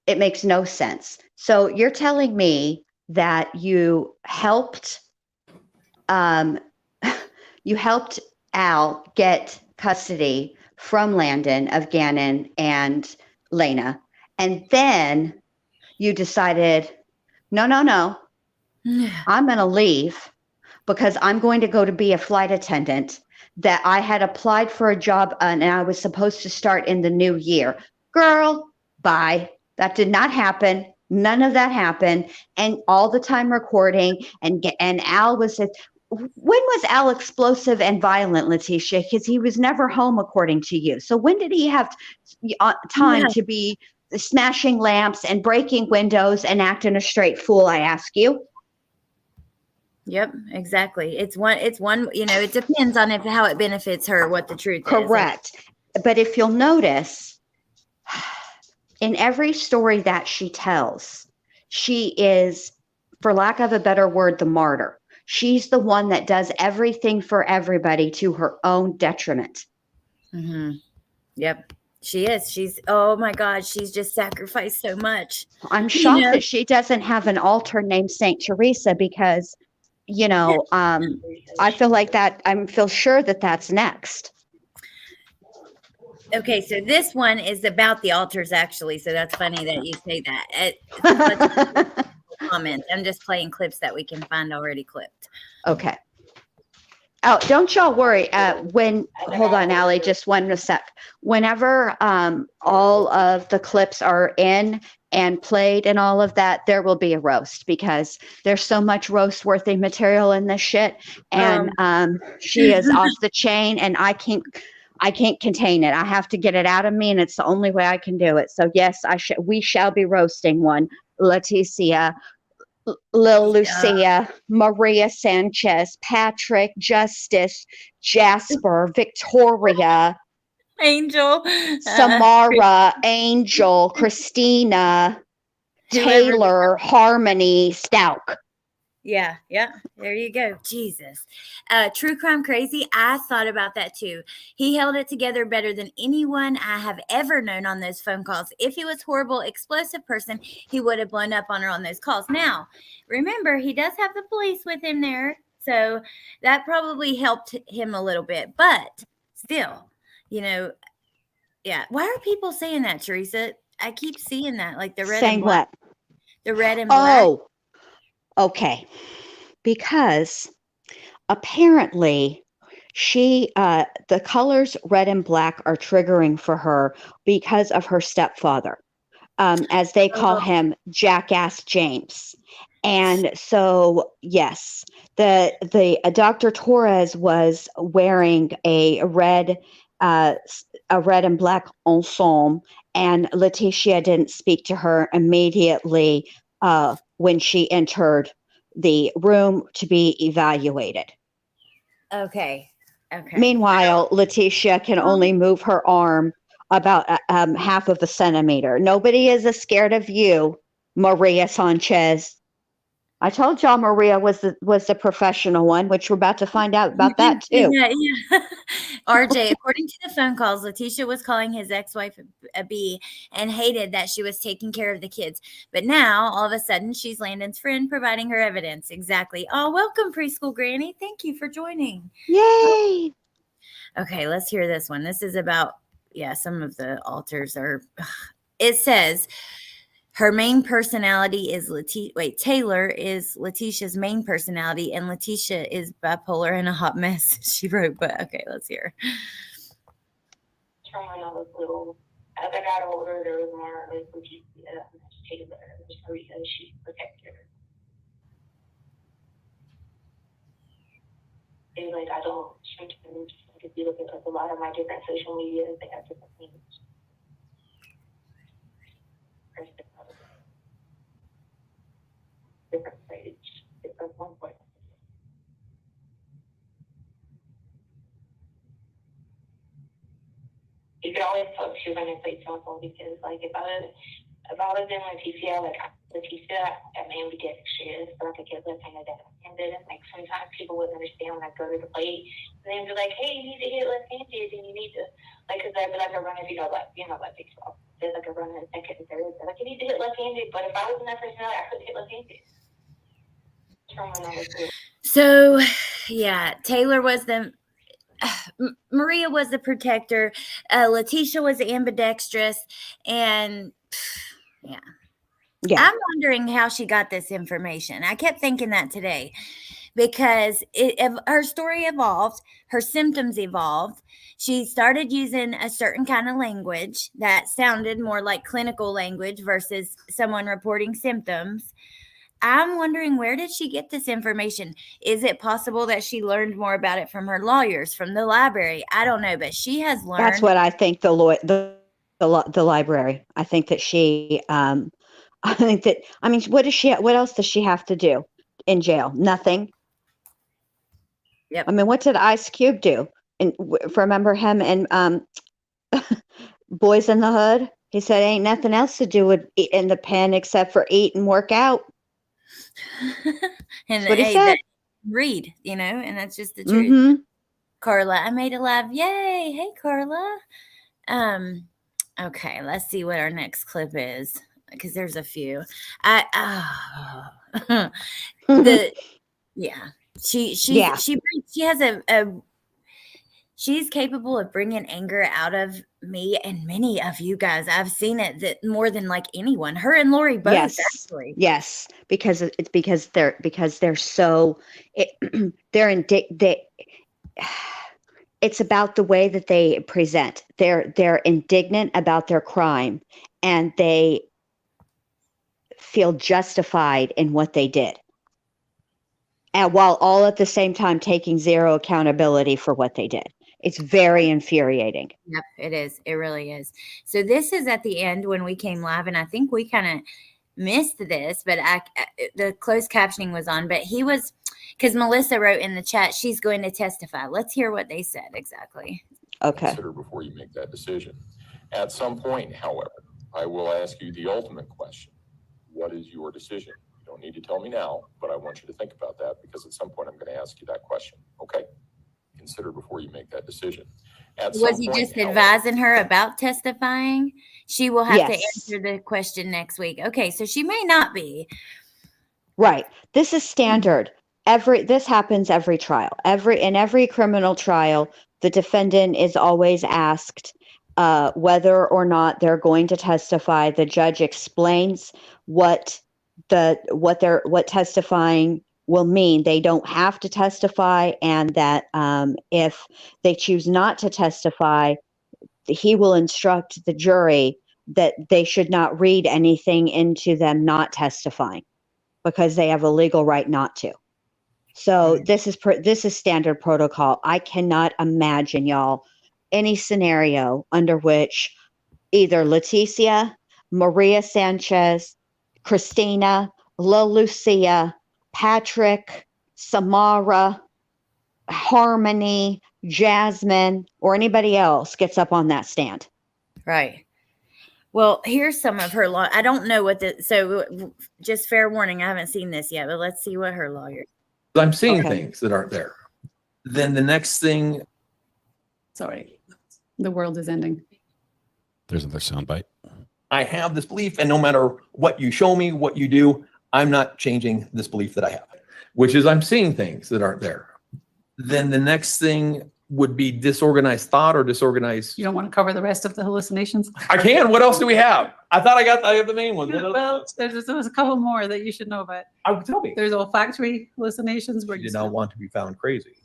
It makes no sense. So you're telling me that you helped Al get custody from Landon of Gannon and Lena, and then you decided, no, I'm going to leave because I'm going to go to be a flight attendant, that I had applied for a job and I was supposed to start in the new year. Girl, bye. That did not happen. None of that happened. And all the time recording, and Al was, when was Al explosive and violent, Leticia? Because he was never home, according to you. So when did he have time to be smashing lamps and breaking windows and acting a straight fool, I ask you? Yep, exactly. It's one, it depends on how it benefits her, what the truth is. Correct. But if you'll notice, in every story that she tells, she is, for lack of a better word, the martyr. She's the one that does everything for everybody to her own detriment. Mm-hmm. Yep, she is. Oh my God, she's just sacrificed so much. I'm shocked that she doesn't have an altar named Saint Teresa, because, I feel like that, I feel sure that that's next. Okay, so this one is about the altars, actually. So that's funny that you say that. Comments. I'm just playing clips that we can find already clipped. Okay. Oh, don't y'all worry. Hold on, Allie, just one sec. Whenever all of the clips are in and played and all of that, there will be a roast, because there's so much roast-worthy material in this shit. And she is off the chain, and I can't contain it. I have to get it out of me, and it's the only way I can do it. So yes, we shall be roasting one. Leticia, Lil Lucia, Maria Sanchez, Patrick, Justice, Jasper, Victoria, Angel, Samara, Angel, Christina, Taylor, Harmony, Stauch. Yeah. There you go. Jesus. True Crime Crazy. I thought about that too. He held it together better than anyone I have ever known on those phone calls. If he was horrible, explosive person, he would have blown up on her on those calls. Now, remember, he does have the police with him there. So that probably helped him a little bit. But still, yeah. Why are people saying that, Teresa? I keep seeing that, like the red and black. What? The red and black. Oh, okay. Because apparently the colors red and black are triggering for her because of her stepfather, as they call him, Jackass James. And so, yes, the Dr. Torres was wearing a red and black ensemble, and Leticia didn't speak to her immediately when she entered the room to be evaluated. Okay. Meanwhile, Leticia can only move her arm about half of a centimeter. Nobody is scared of you, Maria Sanchez. I told y'all Maria was the professional one, which we're about to find out about that too. Yeah. RJ, according to the phone calls, Leticia was calling his ex-wife a B and hated that she was taking care of the kids. But now, all of a sudden, she's Landon's friend, providing her evidence. Exactly. Oh, welcome, preschool granny. Thank you for joining. Yay! Okay, let's hear this one. This is about, some of the altars are. It says her main personality is Taylor is Leticia's main personality, and Leticia is bipolar and a hot mess, she wrote. But okay, let's hear. From when I was little, as I got older, there was more like Leticia, Taylor, Maria, she's protector. And like I don't sometimes if you look at like a lot of my different social media, they have different things. Different page, different one point. You could always tell she was on your plate telephone, because like if I was in Leticia, like Leticia, that man would be dexterous, but like I get left-handed left-handed, and like sometimes people wouldn't understand when I go to the plate, and they'd be like, hey, you need to hit left-handed, and you need to like, because I'd be like a runner, left baseball. There's like a runner in second and third, like you need to hit left-handed, but if I was in that personality, I couldn't hit left-handed. So, Taylor was Maria was the protector. Leticia was ambidextrous, and I'm wondering how she got this information. I kept thinking that today, because her story evolved, her symptoms evolved. She started using a certain kind of language that sounded more like clinical language versus someone reporting symptoms. I'm wondering, where did she get this information? Is it possible that she learned more about it from her lawyers, from the library? I don't know, but she has learned. That's what I think the the library. I think that I think that, I mean, what else does she have to do in jail? Nothing. Yep. I mean, what did Ice Cube do? And remember him and Boys in the Hood? He said, ain't nothing else to do with in the pen except for eat and work out. And that's what he said. Read, and that's just the Mm-hmm. truth. Carla, I made it live. Yay. Hey, Carla. Okay, let's see what our next clip is, because there's a few. She's capable of bringing anger out of me and many of you guys. I've seen it that more than like anyone. Her and Lori both, actually. Yes, because they're so it's about the way that they present. They're indignant about their crime, and they feel justified in what they did, and while all at the same time taking zero accountability for what they did. It's very infuriating. Yep, it is. It really is. So this is at the end when we came live, and I think we kind of missed this, but the closed captioning was on, but he was, because Melissa wrote in the chat, she's going to testify. Let's hear what they said exactly. Okay. Consider before you make that decision. At some point, however, I will ask you the ultimate question. What is your decision? You don't need to tell me now, but I want you to think about that, because at some point I'm going to ask you that question. Okay? Consider before you make that decision. Was he just advising her about testifying? She will have to answer the question next week. Okay, so she may not be. Right. This is standard. This happens every trial. In every criminal trial, the defendant is always asked whether or not they're going to testify. The judge explains what testifying will mean. They don't have to testify, and that if they choose not to testify, he will instruct the jury that they should not read anything into them not testifying, because they have a legal right not to. So this is standard protocol. I cannot imagine, y'all, any scenario under which either Leticia, Maria Sanchez, Christina, Lucia, Patrick, Samara, Harmony, Jasmine, or anybody else gets up on that stand. Right. Well, here's some of her law. I don't know so just fair warning, I haven't seen this yet, but let's see what her lawyer. I'm seeing things that aren't there. Then the next thing. Sorry, the world is ending. There's another soundbite. I have this belief, and no matter what you show me, what you do, I'm not changing this belief that I have, which is I'm seeing things that aren't there. Then the next thing would be disorganized thought or disorganized. You don't want to cover the rest of the hallucinations? I can. What else do we have? I thought I have the main one. Well, there's a couple more that you should know about. Tell me. There's olfactory hallucinations where She did not want to be found crazy.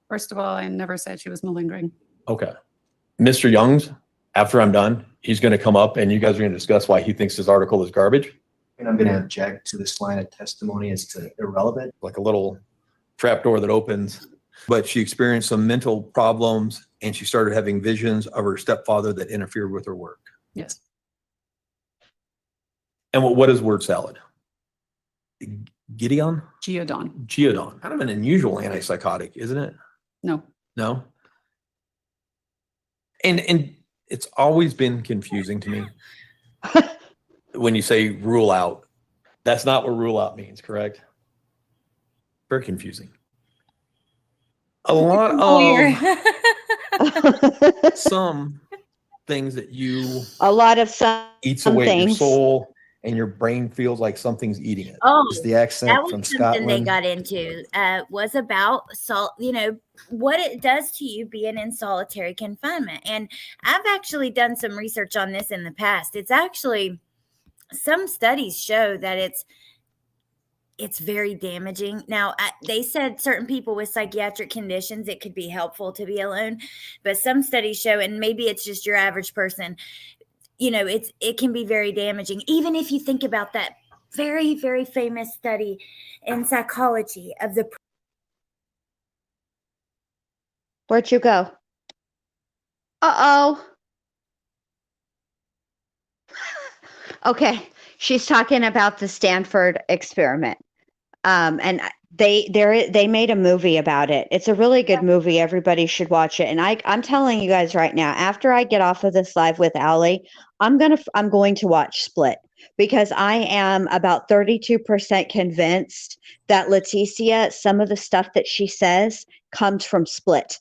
First of all, I never said she was malingering. Okay. Mr. Young's, after I'm done, he's going to come up and you guys are going to discuss why he thinks his article is garbage. And I'm going to object to this line of testimony as to irrelevant. Like a little trapdoor that opens. But she experienced some mental problems and she started having visions of her stepfather that interfered with her work. Yes. And what is word salad? Gideon? Geodon. Geodon. Kind of an unusual antipsychotic, isn't it? No. No? And it's always been confusing to me when you say rule out. That's not what rule out means, correct? Very confusing. A lot of some things that you eats away at your soul and your brain feels like something's eating it. Oh, is the accent that was from something Scotland. They got into was about what it does to you being in solitary confinement. And I've actually done some research on this in the past. It's actually, some studies show that it's very damaging. Now, they said certain people with psychiatric conditions, it could be helpful to be alone, but some studies show, and maybe it's just your average person, it can be very damaging. Even if you think about that very, very famous study in psychology of the. Where'd you go? Uh-oh. Okay, she's talking about the Stanford experiment. And they made a movie about it. It's a really good movie. Everybody should watch it. And I'm telling you guys right now, after I get off of this live with Allie, I'm going to watch Split, because I am about 32% convinced that Leticia, some of the stuff that she says comes from Split.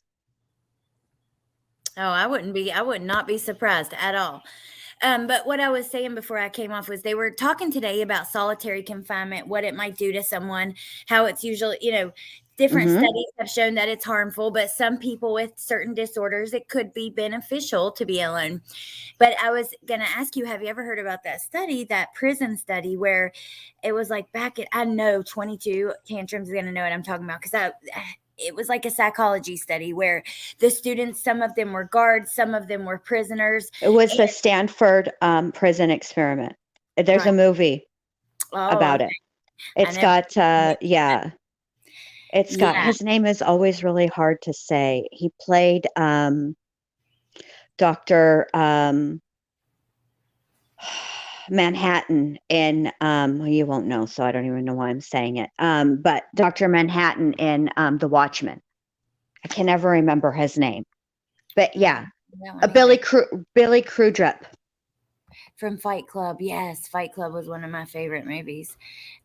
Oh, I would not be surprised at all. But what I was saying before I came off was they were talking today about solitary confinement, what it might do to someone, how it's usually, different studies have shown that it's harmful, but some people with certain disorders, it could be beneficial to be alone. But I was going to ask you, have you ever heard about that study, that prison study, where it was like I know 22 Tantrums is going to know what I'm talking about, because it was like a psychology study where the students, some of them were guards, some of them were prisoners. It was the Stanford prison experiment. There's a movie about it. It's got, it's got, his name is always really hard to say. He played Dr. Manhattan in, you won't know, so I don't even know why I'm saying it. But Dr. Manhattan in The Watchmen. I can never remember his name. But yeah, Billy Crudup. From Fight Club. Yes, Fight Club was one of my favorite movies.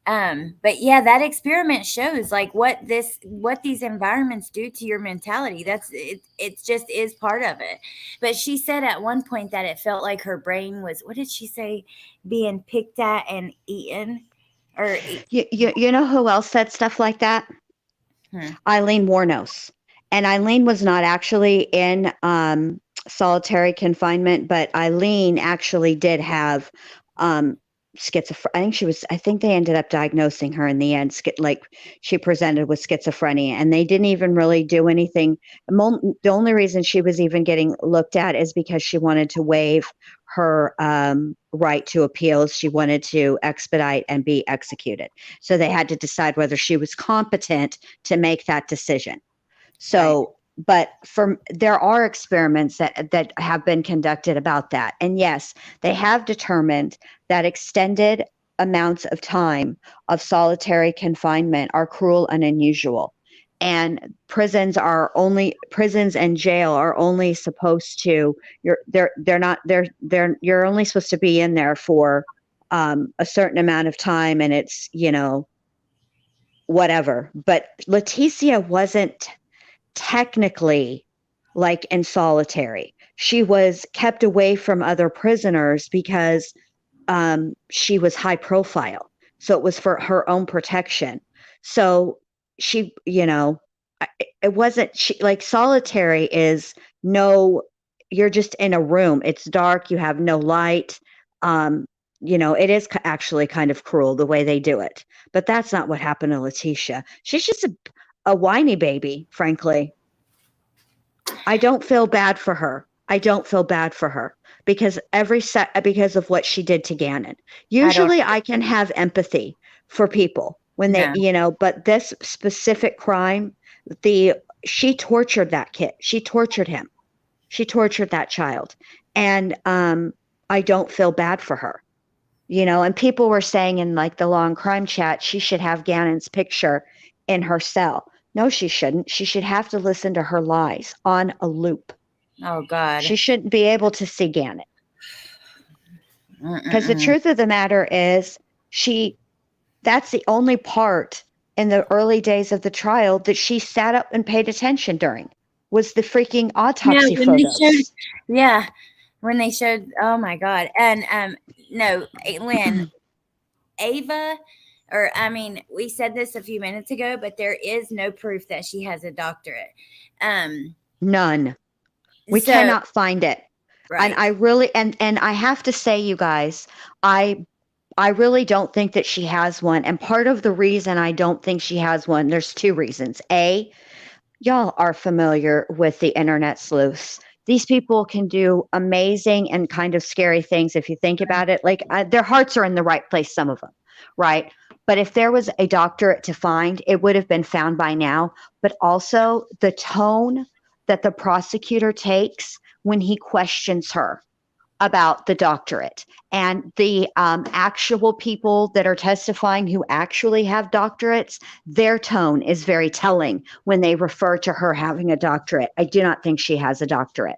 But yeah, that experiment shows like what these environments do to your mentality. It just is part of it. But she said at one point that it felt like her brain was, what did she say, being picked at and eaten? Or you know who else said stuff like that? Eileen Wuornos. And Eileen was not actually in solitary confinement, but Eileen actually did have schizophrenia. I think they ended up diagnosing her in the end. Like, she presented with schizophrenia, and they didn't even really do anything. The only reason she was even getting looked at is because she wanted to waive her right to appeals. She wanted to expedite and be executed. So they had to decide whether she was competent to make that decision. So, but there are experiments that have been conducted about that. And yes, they have determined that extended amounts of time of solitary confinement are cruel and unusual. And prisons and jail are only supposed to, you're only supposed to be in there for a certain amount of time, and it's, whatever. But Leticia wasn't technically like in solitary. She was kept away from other prisoners because she was high profile. So it was for her own protection. So she, it wasn't like solitary is you're just in a room. It's dark. You have no light. It is actually kind of cruel the way they do it, but that's not what happened to Leticia. She's just a whiny baby, frankly. I don't feel bad for her. Because because of what she did to Gannon. Usually I can have empathy for people when they, but this specific crime, she tortured that kid. She tortured him. She tortured that child. And I don't feel bad for her. And people were saying in like the long crime chat, she should have Gannon's picture in her cell. No, she shouldn't. She should have to listen to her lies on a loop. Oh, God. She shouldn't be able to see Gannon. Because the truth of the matter is, that's the only part in the early days of the trial that she sat up and paid attention during, was the freaking autopsy photos. When they showed, oh my God. And no, Lynn, Ava, we said this a few minutes ago, but there is no proof that she has a doctorate. None. We cannot find it. Right. And I really, and I have to say, you guys, I really don't think that she has one. And part of the reason I don't think she has one, there's two reasons. A, y'all are familiar with the internet sleuths. These people can do amazing and kind of scary things if you think about it. Like their hearts are in the right place, some of them, right? But if there was a doctorate to find, it would have been found by now. But also the tone that the prosecutor takes when he questions her about the doctorate. And the actual people that are testifying who actually have doctorates, their tone is very telling when they refer to her having a doctorate. I do not think she has a doctorate.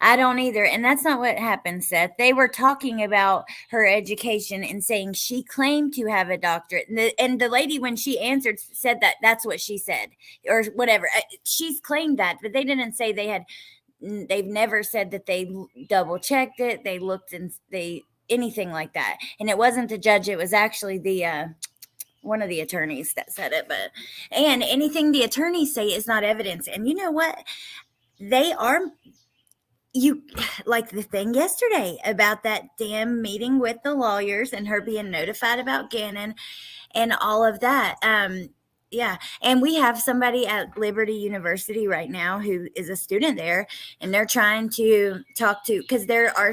I don't either. And that's not what happened, Seth. They were talking about her education and saying she claimed to have a doctorate. And the lady, when she answered, said that that's what she said or whatever. She's claimed that, but they didn't say they've never said that they double checked it. They looked and anything like that. And it wasn't the judge. It was actually the, one of the attorneys that said it, and anything the attorneys say is not evidence. And you know what? You like the thing yesterday about that damn meeting with the lawyers and her being notified about Gannon and all of that. Yeah. And we have somebody at Liberty University right now who is a student there, and they're trying to talk to, because there are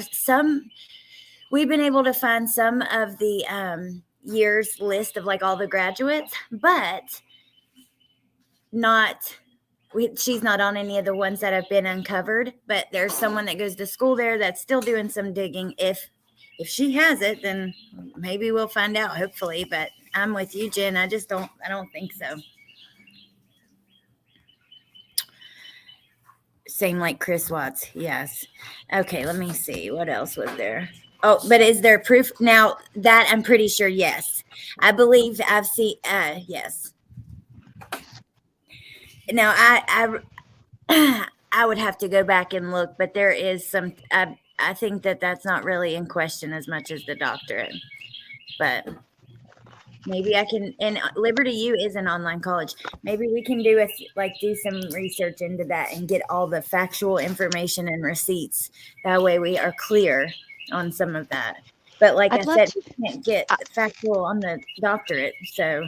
we've been able to find some of the years list of like all the graduates, but she's not on any of the ones that have been uncovered, but there's someone that goes to school there that's still doing some digging. If she has it, then maybe we'll find out, hopefully. But I'm with you, Jen. I don't think so. Same like Chris Watts. Yes. Okay, let me see. What else was there? Oh, but is there proof? Now that I'm pretty sure, yes. I believe I've seen, yes. Now, I would have to go back and look, but there is some, I think that's not really in question as much as the doctorate. But maybe I can, and Liberty U is an online college. Maybe we can do some research into that and get all the factual information and receipts. That way we are clear on some of that. But like I said, we can't get factual on the doctorate. So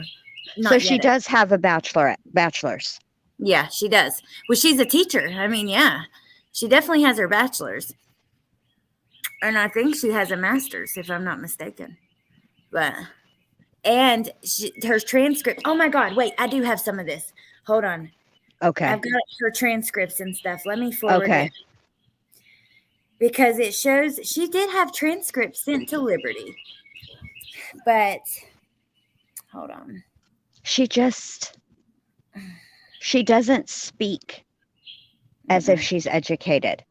she does have a bachelor's. Yeah, she does. Well, she's a teacher. I mean, yeah, she definitely has her bachelor's. And I think she has a master's, if I'm not mistaken. And her transcript. Oh, my God. Wait, I do have some of this. Hold on. Okay. I've got her transcripts and stuff. Let me forward it. Because it shows she did have transcripts sent to Liberty. But, hold on. She doesn't speak as if she's educated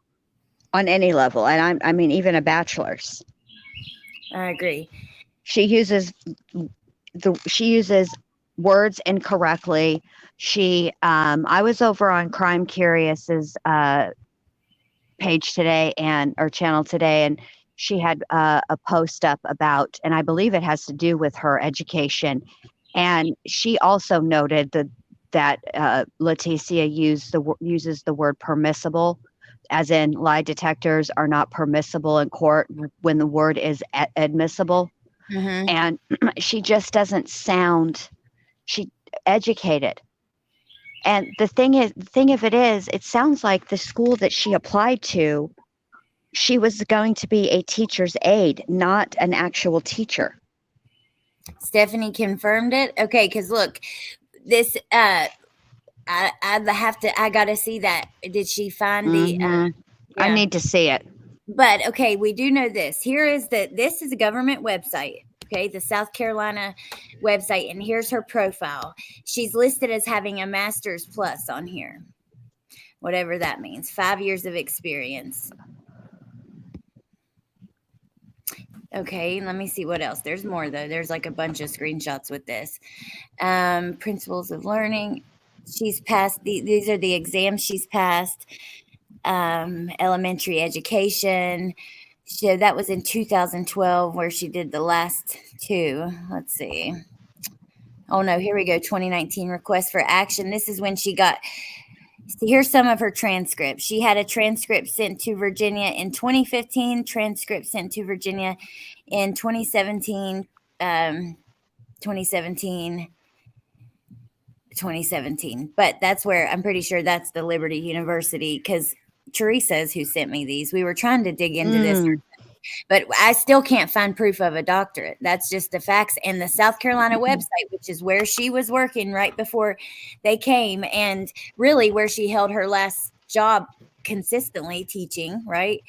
on any level. And I mean, even a bachelor's. I agree. She uses words incorrectly. I was over on Crime Curious's page today or channel today, and she had a post up about, and I believe it has to do with her education. And she also noted that Leticia uses the word permissible, as in lie detectors are not permissible in court when the word is admissible. Mm-hmm. And she just doesn't sound educated. And the thing of it is, it sounds like the school that she applied to, she was going to be a teacher's aide, not an actual teacher. Stephanie confirmed it. Okay, because look, this I gotta see that. Did she find the I need to see it. But okay, we do know this. This is a government website. Okay, the South Carolina website, and here's her profile. She's listed as having a master's plus on here. Whatever that means. 5 years of experience. Okay, let me see what else. There's more though. There's like a bunch of screenshots with this. Principles of learning. She's passed. These are the exams she's passed. Elementary education. So that was in 2012 where she did the last two. Let's see. Oh no, here we go. 2019 request for action. This is when she got. Here's some of her transcripts. She had a transcript sent to Virginia in 2015, transcript sent to Virginia in 2017, 2017. But that's where I'm pretty sure that's the Liberty University, because Teresa's who sent me these. We were trying to dig into this, but I still can't find proof of a doctorate. That's just the facts. And the South Carolina website, which is where she was working right before they came, and really where she held her last job consistently teaching, right?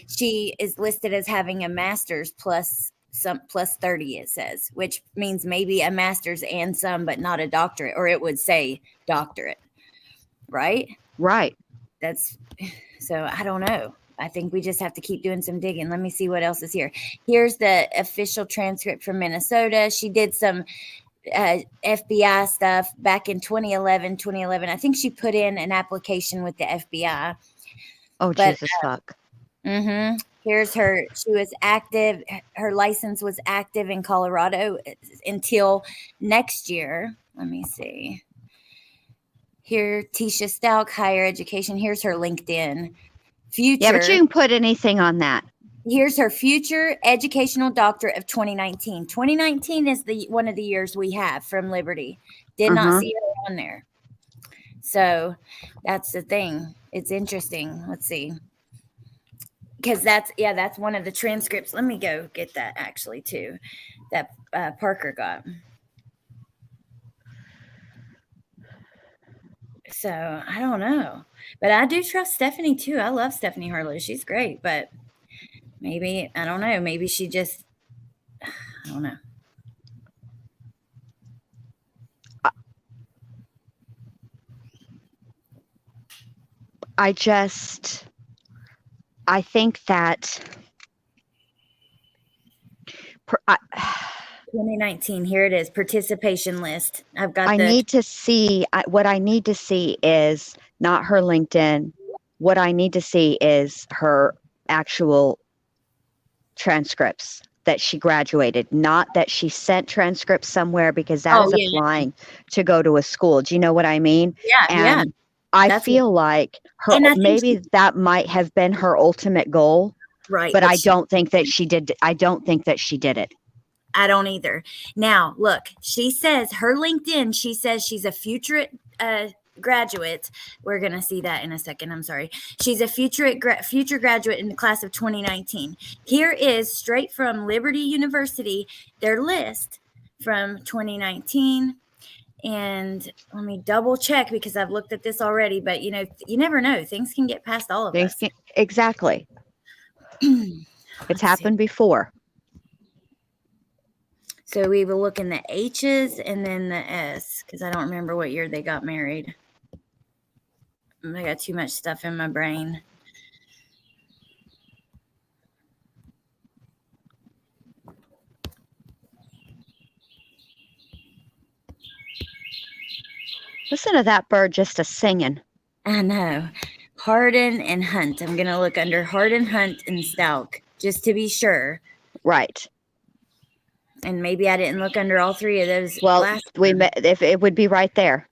She is listed as having a master's plus 30, it says, which means maybe a master's and some, but not a doctorate, or it would say doctorate, right? Right. That's so I don't know. I think we just have to keep doing some digging. Let me see what else is here. Here's the official transcript from Minnesota. She did some FBI stuff back in 2011. I think she put in an application with the FBI. Oh, but, Jesus fuck. Here's her. She was active. Her license was active in Colorado until next year. Let me see. Here, Tisha Stauch, higher education. Here's her LinkedIn. Future. Yeah, but you can put anything on that. Here's her future educational doctorate of 2019. 2019 is one of the years we have from Liberty. Did not see her on there. So that's the thing. It's interesting. Let's see. Because that's one of the transcripts. Let me go get that actually too. That Parker got. So I don't know. But I do trust Stephanie too. I love Stephanie Harlow. She's great. But maybe, I don't know. Maybe she just, I don't know. I think that 2019, here it is, participation list. I've got what I need to see is not her LinkedIn. What I need to see is her actual transcripts that she graduated, not that she sent transcripts somewhere, because that is applying to go to a school. Do you know what I mean? Yeah. I feel like that might have been her ultimate goal. Right. But I don't think that she did. I don't think that she did it. I don't either. Now, look, she says her LinkedIn, she says she's a future graduate. We're going to see that in a second. I'm sorry. She's a future graduate in the class of 2019. Here is straight from Liberty University, their list from 2019. And let me double check because I've looked at this already, but you never know. Things can get past all of us. Exactly. It's happened before. So we will look in the H's and then the S, because I don't remember what year they got married. I got too much stuff in my brain. Listen to that bird just singing. I know. Hardin and Hunt. I'm going to look under Hardin, Hunt, and Stauch, just to be sure. Right. And maybe I didn't look under all three of those. Well, if it would be right there.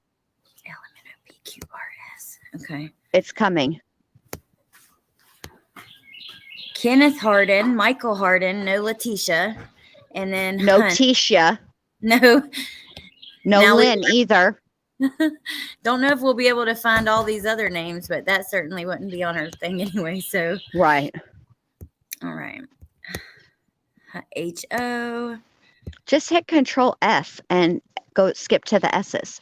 LMNOPQRS. Okay. It's coming. Kenneth Hardin, Michael Hardin, no Leticia, and then no Hunt. Tisha. No Lynn either. Don't know if we'll be able to find all these other names, but that certainly wouldn't be on her thing anyway. So right. All right. H-O. Just hit Control F and go skip to the S's.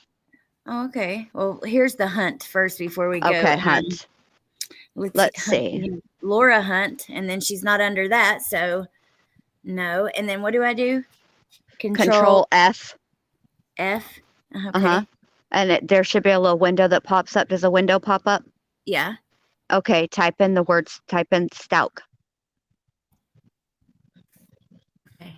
Oh, okay. Well, here's the Hunt first before we go. Okay, Hunt. Let's see. Laura Hunt, and then she's not under that, so no. And then what do I do? Control F. F. Okay. And there should be a little window that pops up. Does a window pop up? Yeah. Okay, type in Stauch. Okay.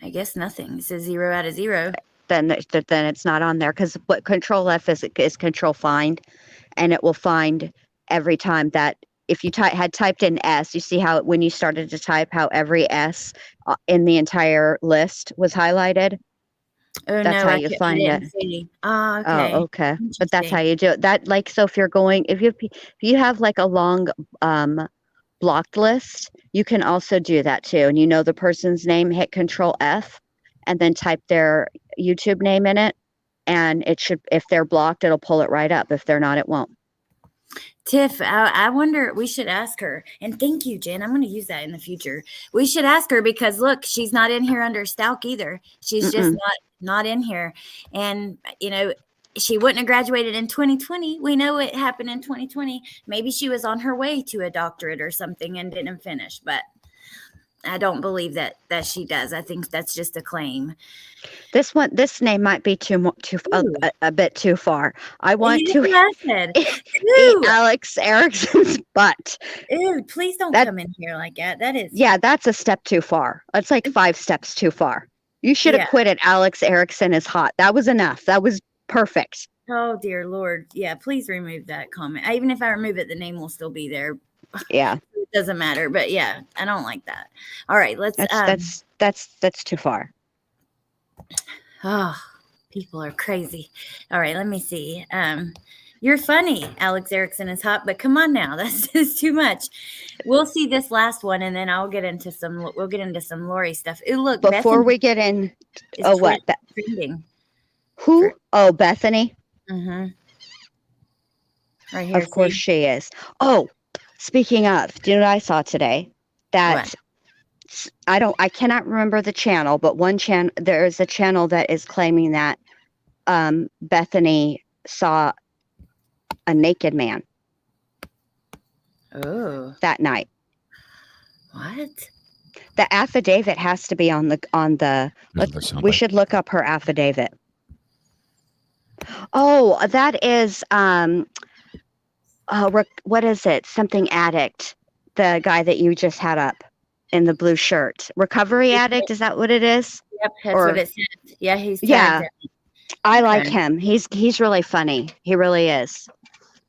I guess nothing. It says 0 out of 0. Then it's not on there, because what Control F is Control Find, and it will find every time that if you had typed in S, you see how when you started to type, how every S in the entire list was highlighted. Oh, that's how you find it. Oh, okay. Oh, okay. But that's how you do it. That, like, so if you're going, if you have like a long blocked list, you can also do that too. And the person's name, hit Control F, and then type their YouTube name in it. And it should, if they're blocked, it'll pull it right up. If they're not, it won't. Tiff, I wonder, we should ask her. And thank you, Jen. I'm going to use that in the future. We should ask her because, look, she's not in here under Stauch either. She's just not in here. And, she wouldn't have graduated in 2020. We know it happened in 2020. Maybe she was on her way to a doctorate or something and didn't finish, but I don't believe that she does. I think that's just a claim. This name might be a bit too far. I want to eat Alex Erickson's butt. Ew, please don't come in here like that. That is. Yeah, that's a step too far. That's like 5 steps too far. You should have quit it. Alex Erickson is hot. That was enough. That was perfect. Oh, dear Lord. Yeah, please remove that comment. Even if I remove it, the name will still be there. Yeah. It doesn't matter. But yeah, I don't like that. All right, let's. That's too far. Oh, people are crazy. All right, let me see. You're funny. Alex Erickson is hot, but come on now. That's just too much. We'll see this last one, and then we'll get into some Lori stuff. Ooh, look. Before we get in, what? Trending. Who? Oh, Bethany. Mm-hmm. Right here. Of course she is. Oh, speaking of, do you know what I saw today? That what? I cannot remember the channel, but there is a channel that is claiming that Bethany saw a naked man. Oh. That night. What? The affidavit has to be on the we should look up her affidavit. Oh, that is what is it? Something addict. The guy that you just had up in the blue shirt. Recovery addict, is that what it is? Yep, that's what it says. Yeah, he's I like him. He's really funny. He really is.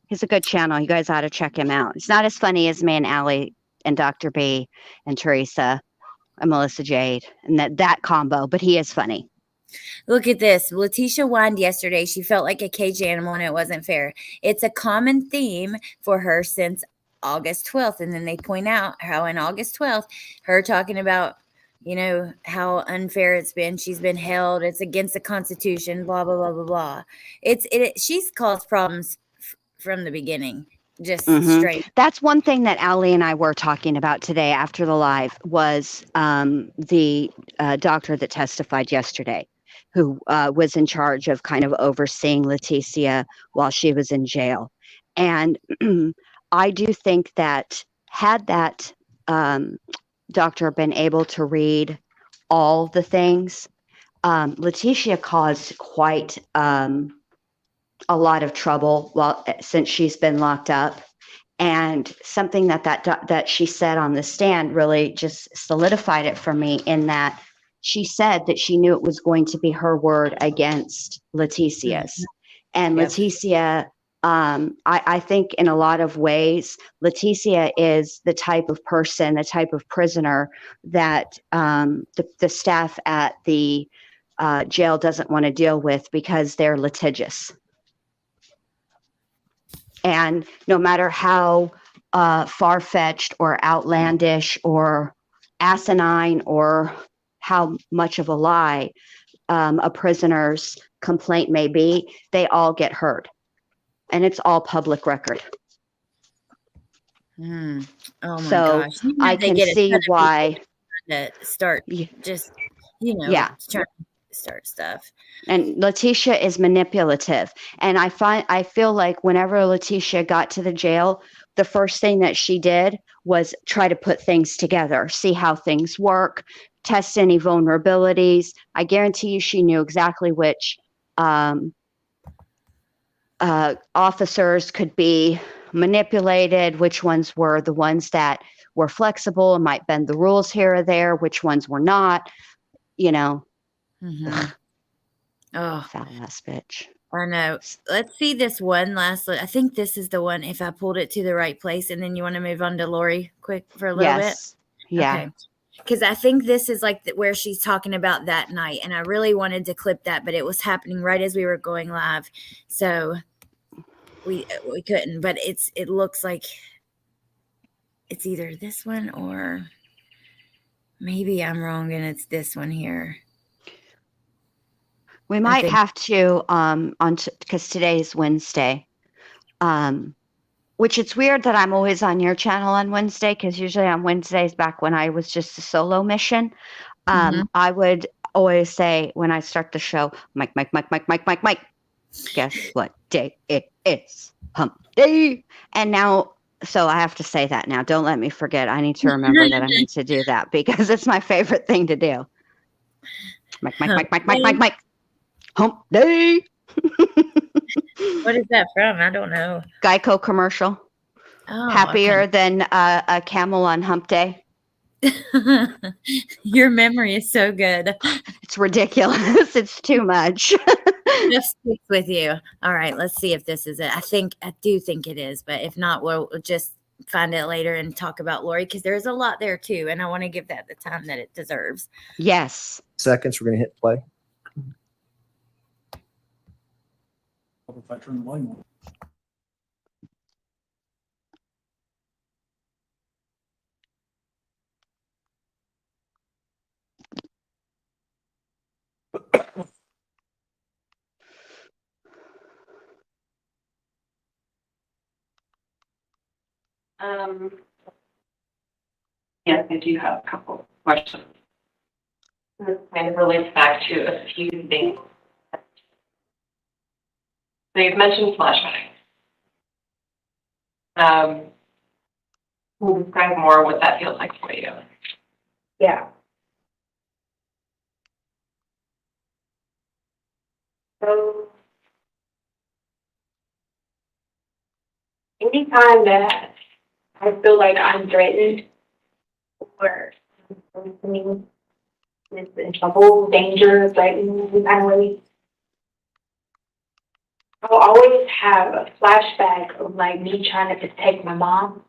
He's a good channel. You guys ought to check him out. It's not as funny as me and Allie and Dr. B and Teresa and Melissa Jade and that combo, but he is funny. Look at this. Leticia whined yesterday. She felt like a caged animal and it wasn't fair. It's a common theme for her since August 12th. And then they point out how in August 12th, her talking about, how unfair it's been. She's been held. It's against the Constitution, blah, blah, blah, blah, blah. She's caused problems from the beginning, just straight. That's one thing that Allie and I were talking about today after the live was the doctor that testified yesterday, who was in charge of kind of overseeing Leticia while she was in jail. And I do think that had that doctor been able to read all the things, Leticia caused quite a lot of trouble since she's been locked up. And something that she said on the stand really just solidified it for me, in that she said that she knew it was going to be her word against Leticia's. And Leticia, I think in a lot of ways, Leticia is the type of person, the type of prisoner that the staff at the jail doesn't want to deal with because they're litigious. And no matter how far-fetched or outlandish or asinine or how much of a lie a prisoner's complaint may be, they all get heard. And it's all public record. Oh my so gosh. I can see why. To start just, trying to start stuff. And Leticia is manipulative. And I feel like whenever Leticia got to the jail, the first thing that she did was try to put things together, see how things work, test any vulnerabilities. I guarantee you she knew exactly which officers could be manipulated, which ones were the ones that were flexible and might bend the rules here or there, which ones were not, Oh, foul ass bitch. I know. Let's see this one last. I think this is the one, if I pulled it to the right place, and then you want to move on to Lori quick for a little bit? Yeah. Okay. Because I think this is like where she's talking about that night, and I really wanted to clip that, but it was happening right as we were going live, so we couldn't. But it looks like it's either this one or maybe I'm wrong and it's this one here. We might have to because today's Wednesday, which it's weird that I'm always on your channel on Wednesday, because usually on Wednesdays, back when I was just a solo mission, I would always say when I start the show, Mike, Mike, Mike, Mike, Mike, Mike, Mike. Guess what day it is? Hump day. And now, so I have to say that now. Don't let me forget. I need to remember that I need to do that because it's my favorite thing to do. Mike. Hump day. What is that from? I don't know. Geico commercial. Oh, Happier than a camel on hump day. Your memory is so good. It's ridiculous. It's too much. Just sticks with you. All right, let's see if this is it. I do think it is, but if not, we'll just find it later and talk about Lori because there's a lot there too, and I want to give that the time that it deserves. Yes. Seconds, we're going to hit play. Yes, I do have a couple of questions. This kind of relates back to a few things. So you've mentioned flashbacks. Can you describe more what that feels like for you? Yeah. So anytime that I feel like I'm threatened or something is in trouble, danger, threatened, any kind of way, I'll always have a flashback of like me trying to protect my mom.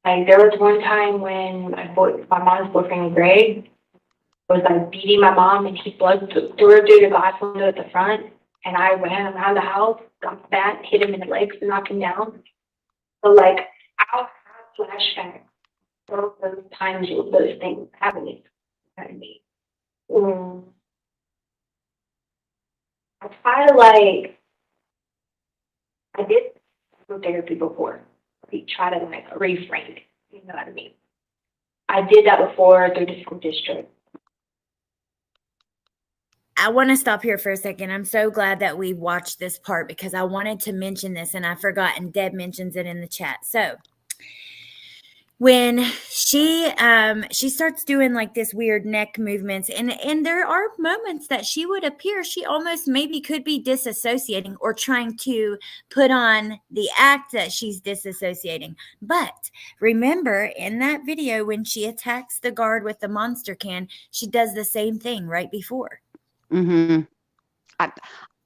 Like there was one time when my mom's boyfriend Greg was like beating my mom and he plugged threw her through the glass window at the front, and I ran around the house, got the bat, hit him in the legs and knocked him down. So like I'll have flashbacks of those times with those things happening to me. I try to like I did therapy before. We try to like reframe it. You know what I mean? I did that before through the school district. I want to stop here for a second. I'm so glad that we watched this part because I wanted to mention this and I forgot, and Deb mentions it in the chat. So when she starts doing like this weird neck movements, and there are moments that she would appear, she almost maybe could be disassociating or trying to put on the act that she's disassociating. But remember in that video when she attacks the guard with the monster can, she does the same thing right before. Mm-hmm.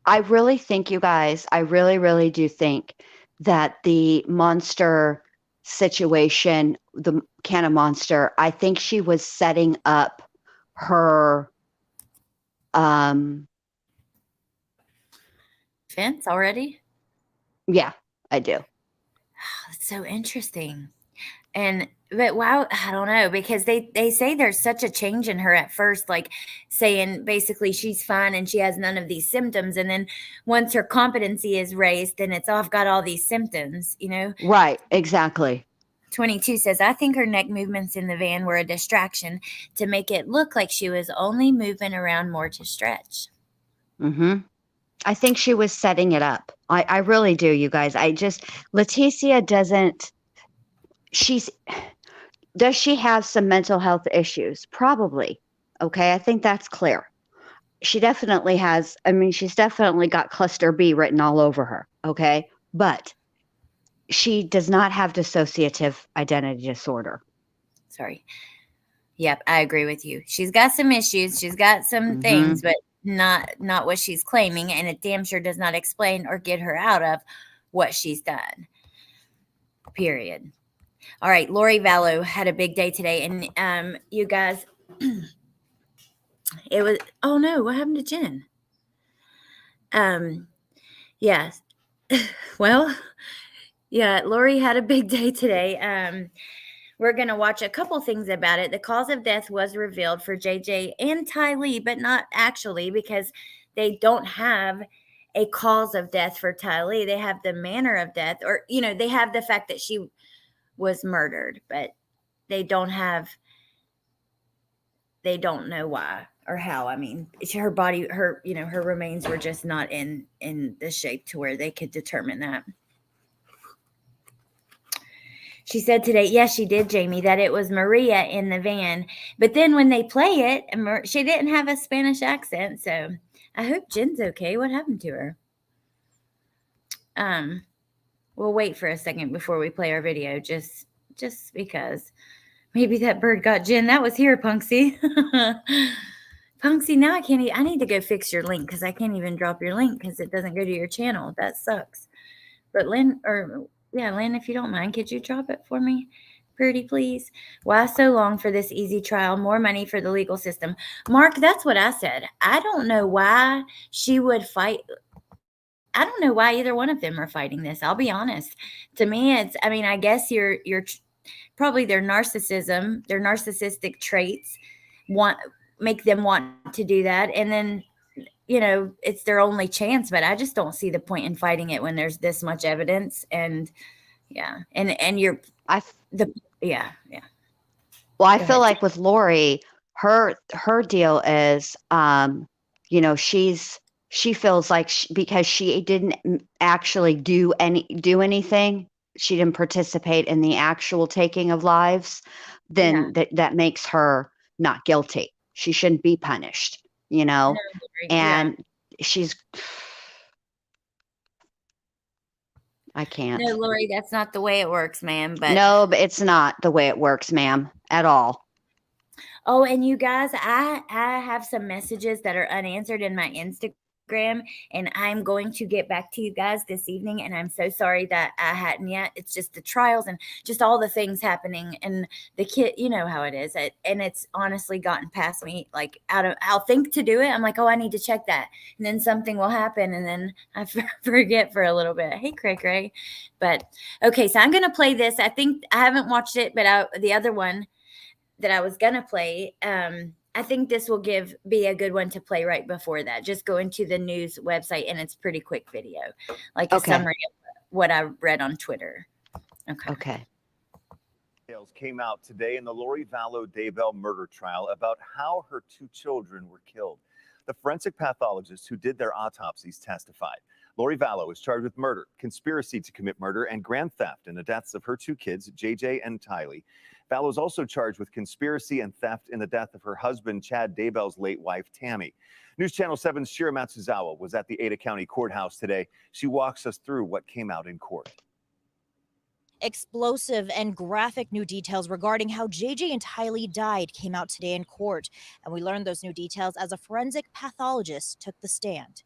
I really think, you guys, I really, really do think that the monster situation, the can of monster, I think she was setting up her fence already. Yeah, I do. It's so interesting. But wow, I don't know, because they say there's such a change in her at first, like saying basically she's fine and she has none of these symptoms. And then once her competency is raised, then it's, oh, I've got all these symptoms, you know? Right, exactly. 22 says, I think her neck movements in the van were a distraction to make it look like she was only moving around more to stretch. Mm-hmm. I think she was setting it up. I really do, you guys. Leticia doesn't, does she have some mental health issues? Probably. Okay. I think that's clear. She definitely has. I mean, she's definitely got cluster B written all over her. Okay. But she does not have dissociative identity disorder. Sorry. Yep. I agree with you. She's got some issues. She's got some things, but not what she's claiming. And it damn sure does not explain or get her out of what she's done. Period. All right, Lori Vallow had a big day today, and you guys, it was, oh no, what happened to Jenn? Yes, well, yeah, Lori had a big day today. We're going to watch a couple things about it. The cause of death was revealed for JJ and Ty Lee, but not actually, because they don't have a cause of death for Ty Lee. They have the manner of death, or, you know, they have the fact that she was murdered, but they don't know why. or how. I mean, her body, her her remains were just not in the shape to where they could determine that. She said today, yes, she did, Jamie, that it was Maria in the van. But then when they play it, she didn't have a Spanish accent. So I hope Jenn's okay. What happened to her? We'll wait for a second before we play our video, just because maybe that bird got Jenn. That was here, Punksy. Punksy, now I can't. I need to go fix your link because I can't even drop your link because it doesn't go to your channel. That sucks. But Lynn, if you don't mind, could you drop it for me? Pretty please. Why so long for this easy trial? More money for the legal system. Mark, that's what I said. I don't know why she would fight. I don't know why either one of them are fighting this. I'll be honest. To me, I guess you're probably their narcissism, their narcissistic traits make them want to do that. And then, it's their only chance, but I just don't see the point in fighting it when there's this much evidence. And yeah. And Well, I feel like with Lori, her deal is, she feels like because she didn't actually do anything, she didn't participate in the actual taking of lives, then that makes her not guilty. She shouldn't be punished, and she's, I can't. No, Lori, that's not the way it works, ma'am. But no, but it's not the way it works, ma'am, at all. Oh, and you guys, I have some messages that are unanswered in my Instagram, and I'm going to get back to you guys this evening. And I'm so sorry that I hadn't yet. It's just the trials and just all the things happening, and the kid, you know how it is. And it's honestly gotten past me. Like I'll think to do it. I'm like, oh, I need to check that, and then something will happen, and then I forget for a little bit. Hey, Cray. But okay, so I'm gonna play this. I think I haven't watched it, but the other one that I was gonna play. I think this will be a good one to play right before that. Just go into the news website, and it's pretty quick video, like a summary of what I read on Twitter. Okay. Details came out today in the Lori Vallow Daybell murder trial about how her 2 children were killed. The forensic pathologists who did their autopsies testified. Lori Vallow is charged with murder, conspiracy to commit murder, and grand theft in the deaths of her 2 kids, JJ and Tylee. Vallow is also charged with conspiracy and theft in the death of her husband, Chad Daybell's late wife, Tammy. News Channel 7's Shira Matsuzawa was at the Ada County Courthouse today. She walks us through what came out in court. Explosive and graphic new details regarding how JJ and Tylee died came out today in court, and we learned those new details as a forensic pathologist took the stand.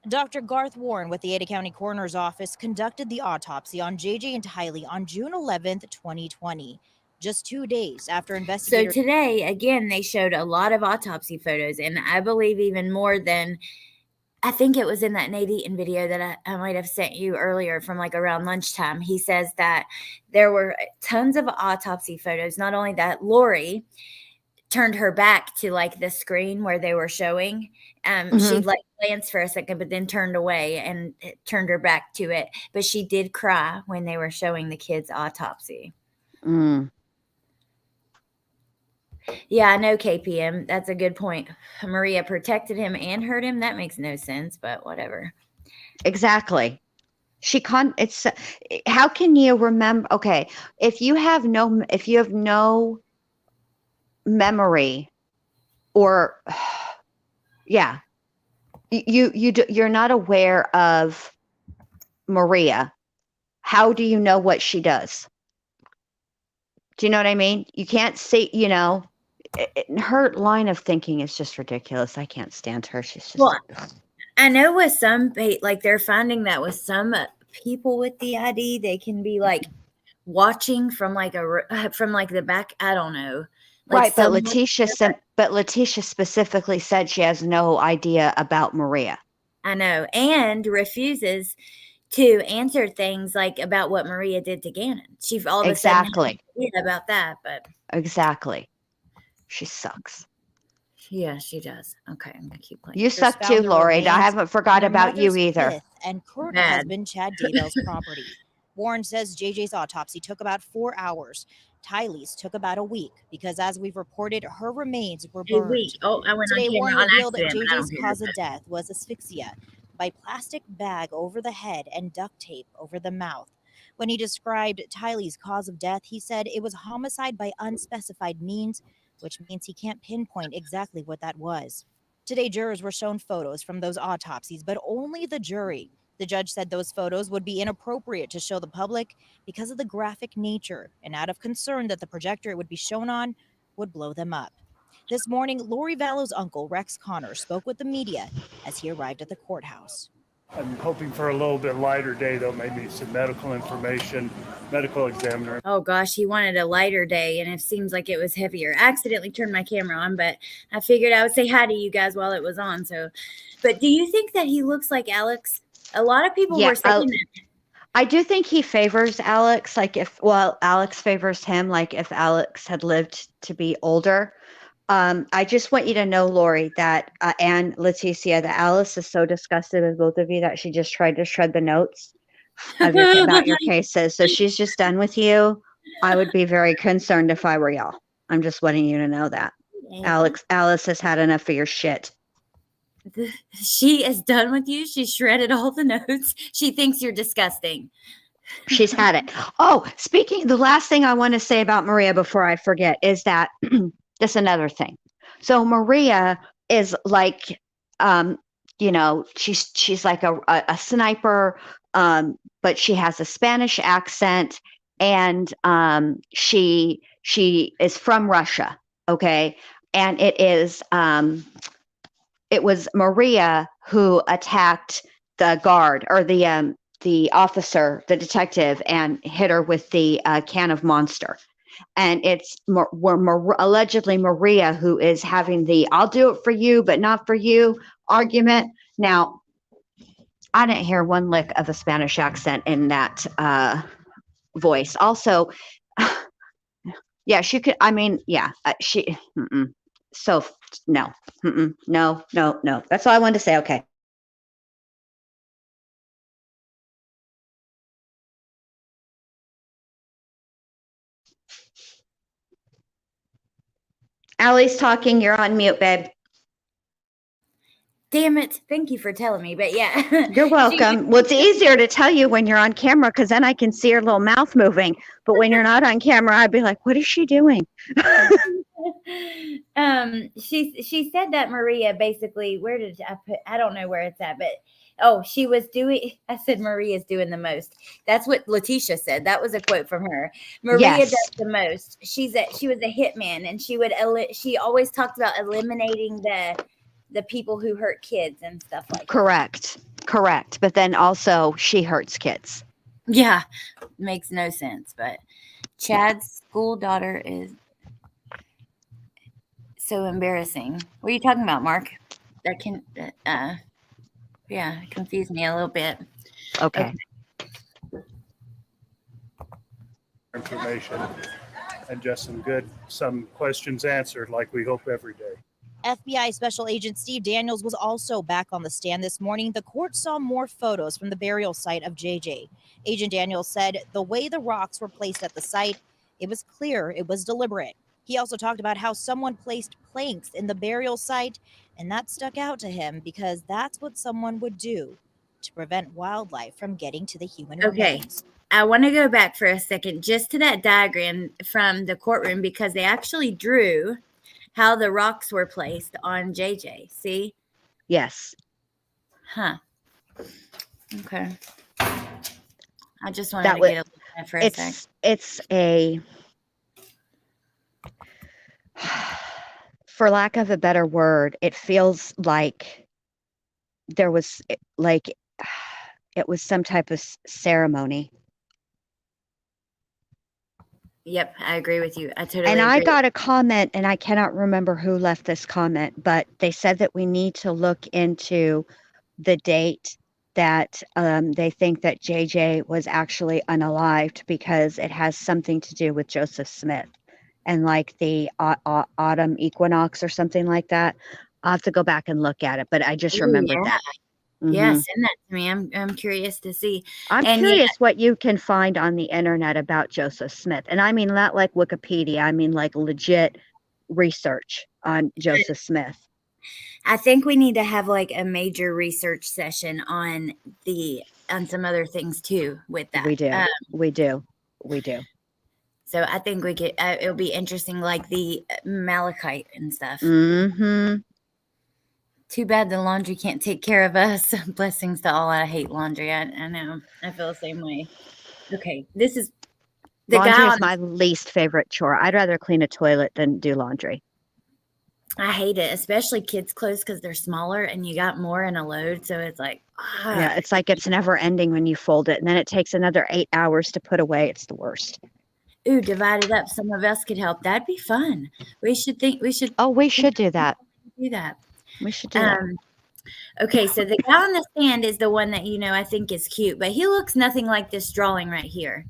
Dr. Garth Warren with the Ada County Coroner's Office conducted the autopsy on JJ and Tylee on June 11th, 2020. Just 2 days after investigators. So today, again, they showed a lot of autopsy photos, and I believe even more than, I think it was in that Nate Eaton video that I might have sent you earlier from like around lunchtime. He says that there were tons of autopsy photos. Not only that, Lori turned her back to like the screen where they were showing. She like glanced for a second, but then turned away and turned her back to it. But she did cry when they were showing the kids' autopsy. Yeah, I know, KPM. That's a good point. Maria protected him and hurt him. That makes no sense, but whatever. Exactly. It's how can you remember? Okay, if you have no memory, or you're not aware of Maria, how do you know what she does? Do you know what I mean? You can't see, her line of thinking is just ridiculous. I can't stand her. She's just. Well, I know with some, like they're finding that with some people with the ID, they can be like watching from like the back. I don't know. Like right, but Leticia specifically said she has no idea about Maria. I know, and refuses to answer things like about what Maria did to Gannon. She all of a sudden had no idea about that, but exactly, she sucks. Yeah, she does. Okay, I'm gonna keep playing. You suck too, Lori. I haven't forgot about you either. And current husband Chad Daybell's property. Warren says JJ's autopsy took about 4 hours. Tylee's took about a week because, as we've reported, her remains were A burned. week. Oh, I went Today, on camera Warren on revealed that accident. But I JJ's don't care. cause of death was asphyxia by plastic bag over the head and duct tape over the mouth. When he described Tylee's cause of death, he said it was homicide by unspecified means, which means he can't pinpoint exactly what that was. Today, jurors were shown photos from those autopsies, but only the jury. The judge said those photos would be inappropriate to show the public because of the graphic nature and out of concern that the projector it would be shown on would blow them up. This morning, Lori Vallow's uncle, Rex Connor, spoke with the media as he arrived at the courthouse. I'm hoping for a little bit lighter day, though, maybe some medical information, medical examiner. Oh gosh, he wanted a lighter day, and it seems like it was heavier. I accidentally turned my camera on, but I figured I would say hi to you guys while it was on. So, but do you think that he looks like Alex? A lot of people were saying that. I do think he favors Alex. Like Alex favors him. Like if Alex had lived to be older. I just want you to know, Lori, that and Leticia, that Alice is so disgusted with both of you that she just tried to shred the notes about your cases. So she's just done with you. I would be very concerned if I were y'all. I'm just wanting you to know that. Alice has had enough of your shit. She is done with you. She shredded all the notes. She thinks you're disgusting. She's had it. Oh, the last thing I want to say about Maria before I forget is that that's another thing. So Maria is like, she's like a sniper, but she has a Spanish accent, and she is from Russia. Okay. And it was Maria who attacked the guard or the officer, the detective, and hit her with the can of Monster. And it's allegedly Maria who is having the "I'll do it for you, but not for you" argument. Now, I didn't hear one lick of a Spanish accent in that voice. Also, yeah, she could. I mean, yeah, she. So no, no. That's all I wanted to say. Okay. Allie's talking. You're on mute, babe. Damn it. Thank you for telling me. But yeah. You're welcome. Well, it's easier to tell you when you're on camera because then I can see her little mouth moving. But when you're not on camera, I'd be like, what is she doing? She said that Maria basically, where did I put, I don't know where it's at, but she was doing, I said Maria's doing the most. That's what Leticia said. That was a quote from her. Maria does the most. She was a hitman, and she always talked about eliminating the people who hurt kids and stuff like that. Correct. But then also she hurts kids. Yeah. Makes no sense. But Chad's school daughter is so embarrassing. What are you talking about, Mark? That can, confuse me a little bit. Okay. Information and just some questions answered like we hope every day. FBI Special Agent Steve Daniels was also back on the stand this morning. The court saw more photos from the burial site of JJ. Agent Daniels said the way the rocks were placed at the site, it was clear it was deliberate. He also talked about how someone placed planks in the burial site, and that stuck out to him because that's what someone would do to prevent wildlife from getting to the human remains. I want to go back for a second just to that diagram from the courtroom because they actually drew how the rocks were placed on JJ. See? Yes. Huh. Okay. I just wanted to get a look at it for a sec. It's a, for lack of a better word, it feels like there was it was some type of ceremony. Yep, I agree with you. I totally agree. And I got a comment, and I cannot remember who left this comment, but they said that we need to look into the date that they think that JJ was actually unalived because it has something to do with Joseph Smith and like the autumn equinox or something like that. I'll have to go back and look at it, but I just remembered that. Yeah, send that to me. I'm curious to see. I'm And curious what you can find on the internet about Joseph Smith. And I mean, not like Wikipedia, I mean like legit research on Joseph Smith. I think we need to have like a major research session on some other things too with that. We do. So I think we could, it'll be interesting, like the malachite and stuff. Too bad the laundry can't take care of us. Blessings to all. I hate laundry. I know. I feel the same way. Okay. This is laundry is my least favorite chore. I'd rather clean a toilet than do laundry. I hate it, especially kids' clothes because they're smaller and you got more in a load. So it's like, yeah, it's like it's never ending when you fold it. And then it takes another 8 hours to put away. It's the worst. Ooh, divide it up. Some of us could help. That'd be fun. We should do that. We should do that. We should do that. Okay, so the guy on the stand is the one that, I think is cute, but he looks nothing like this drawing right here.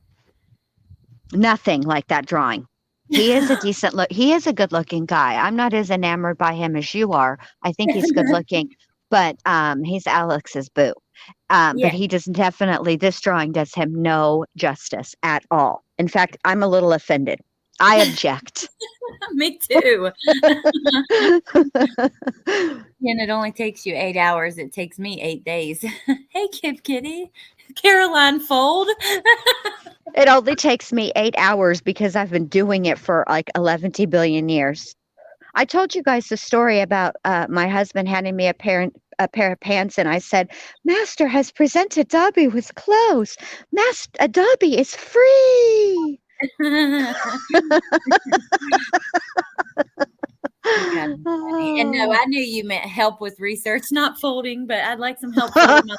Nothing like that drawing. He is a decent look. He is a good looking guy. I'm not as enamored by him as you are. I think he's good looking, but he's Alex's boo. But he does definitely, this drawing does him no justice at all. In fact, I'm a little offended. I object. Me too. And it only takes you 8 hours. It takes me 8 days. Hey, Kitty. Caroline Fold. It only takes me 8 hours because I've been doing it for like 11 billion years. I told you guys the story about my husband handing me a pair of pants, and I said, "Master has presented Dobby with clothes. Dobby is free." And no, I knew you meant help with research, not folding, but I'd like some help folding my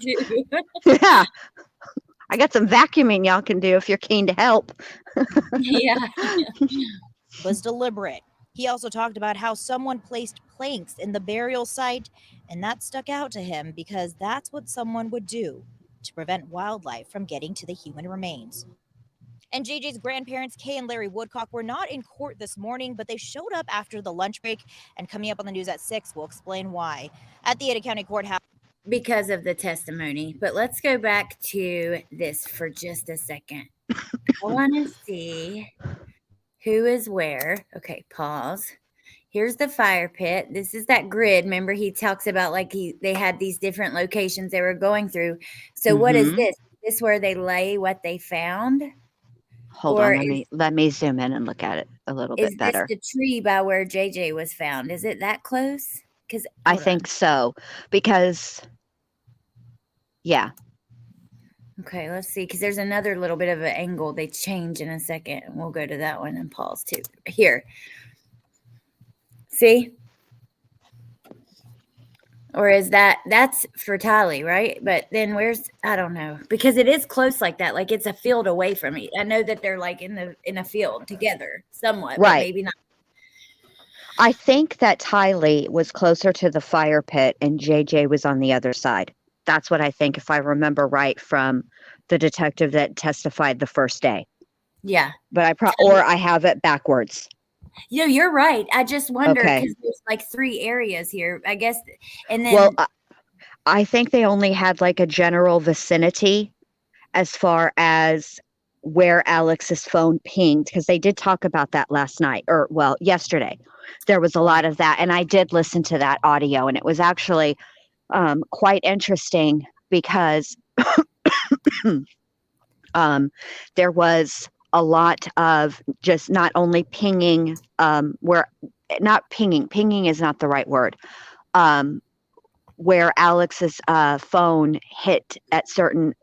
too. Yeah. I got some vacuuming y'all can do if you're keen to help. Yeah. Was deliberate. He also talked about how someone placed planks in the burial site, and that stuck out to him because that's what someone would do to prevent wildlife from getting to the human remains. And JJ's grandparents, Kay and Larry Woodcock, were not in court this morning, but they showed up after the lunch break, and coming up on the news at 6, we'll explain why. At the Ada County Courthouse. Because of the testimony. But let's go back to this for just a second. I want to see who is where. Okay, pause. Here's the fire pit. This is that grid. Remember, he talks about like they had these different locations they were going through. So what is this? Is this where they lay what they found? Hold on, let me zoom in and look at it a little bit better. Is this the tree by where JJ was found? Is it that close? Because I think so. Because, yeah. Okay, let's see. Because there's another little bit of an angle they change in a second. And we'll go to that one and pause too. Here. See? Or is that's for Tylee, right? But then I don't know. Because it is close like that. Like it's a field away from me. I know that they're like in a field together somewhat. Right. But maybe not. I think that Tylee was closer to the fire pit and JJ was on the other side. That's what I think, if I remember right from the detective that testified the first day. Yeah. But I have it backwards. You're right. I just wonder because there's like 3 areas here, I guess. And then, well, I think they only had like a general vicinity as far as where Alex's phone pinged, because they did talk about that last night, or well, yesterday. There was a lot of that, and I did listen to that audio, and it was actually quite interesting because there was a lot of just not only pinging, pinging is not the right word, where Alex's phone hit at certain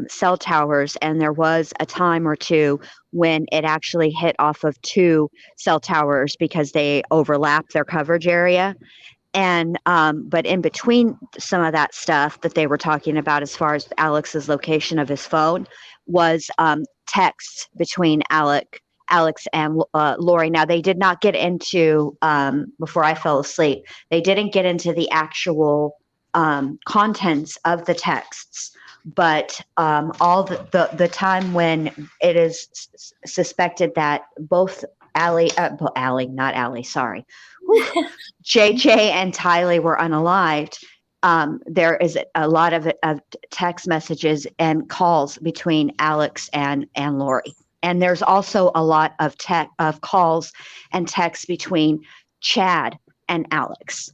cell towers, and there was a time or two when it actually hit off of 2 cell towers because they overlap their coverage area. And but in between some of that stuff that they were talking about as far as Alex's location of his phone was texts between Alex and Lori. Now, they did not get into, before I fell asleep, they didn't get into the actual contents of the texts, but all the time when it is suspected that both JJ and Tylee were unalived, there is a lot of text messages and calls between Alex and Lori. And there's also a lot of calls and texts between Chad and Alex.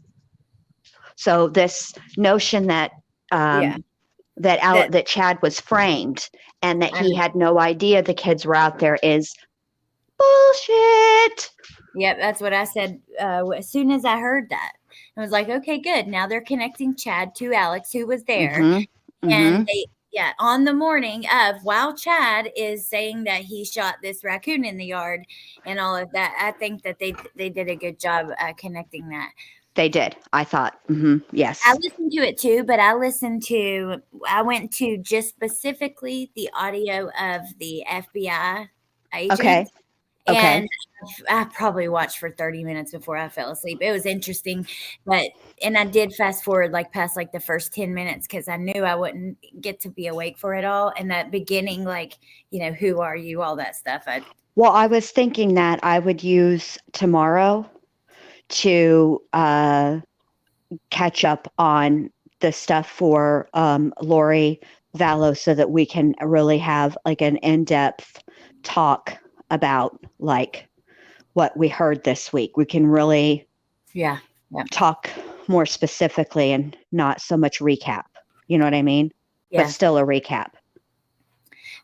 So this notion that that Chad was framed and that he had no idea the kids were out there is bullshit. Yep, that's what I said as soon as I heard that. I was like, okay, good. Now they're connecting Chad to Alex, who was there. And they, on the morning of, while Chad is saying that he shot this raccoon in the yard and all of that, I think that they did a good job connecting that. They did. I thought, yes. I listened to it too, but I went to just specifically the audio of the FBI agent. Okay. And I probably watched for 30 minutes before I fell asleep. It was interesting, and I did fast forward past the first 10 minutes because I knew I wouldn't get to be awake for it all. And that beginning, who are you, all that stuff. Well, I was thinking that I would use tomorrow to catch up on the stuff for Lori Vallow so that we can really have an in-depth talk about what we heard this week. We can really talk more specifically and not so much recap. You know what I mean? Yeah. But still a recap.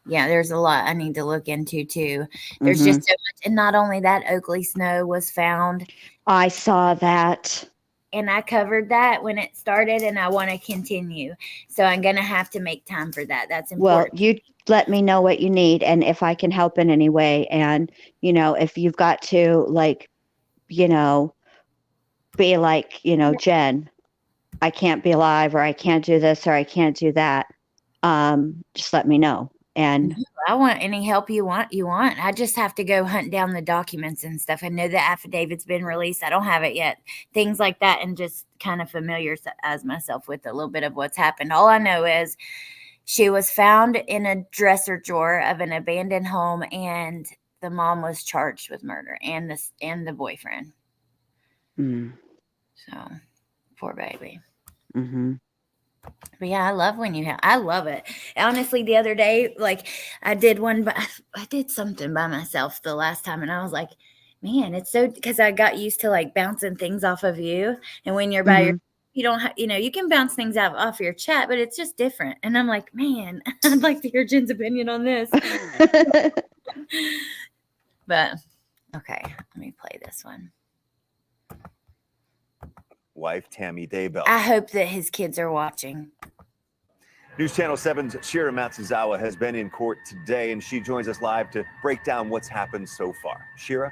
Yeah, there's a lot I need to look into too. There's just so much. And not only that, Oakley Snow was found. I saw that. And I covered that when it started, and I want to continue. So I'm going to have to make time for that. That's important. Well, you let me know what you need and if I can help in any way. And, if you've got to be Jenn, I can't be live, or I can't do this, or I can't do that. Just let me know. And I want any help you want. I just have to go hunt down the documents and stuff. I know the affidavit's been released. I don't have it yet. Things like that, and just kind of familiarize myself with a little bit of what's happened. All I know is she was found in a dresser drawer of an abandoned home, and the mom was charged with murder, and the boyfriend. So, poor baby. But yeah, I love I love it. Honestly, the other day, I did something by myself the last time, and I was like, man, it's so, because I got used to bouncing things off of you. And when you're by you don't have, you can bounce things off your chat, but it's just different. And I'm like, man, I'd like to hear Jen's opinion on this. But okay, let me play this one. Wife Tammy Daybell. I hope that his kids are watching. News Channel 7's Shira Matsuzawa has been in court today, and she joins us live to break down what's happened so far. Shira?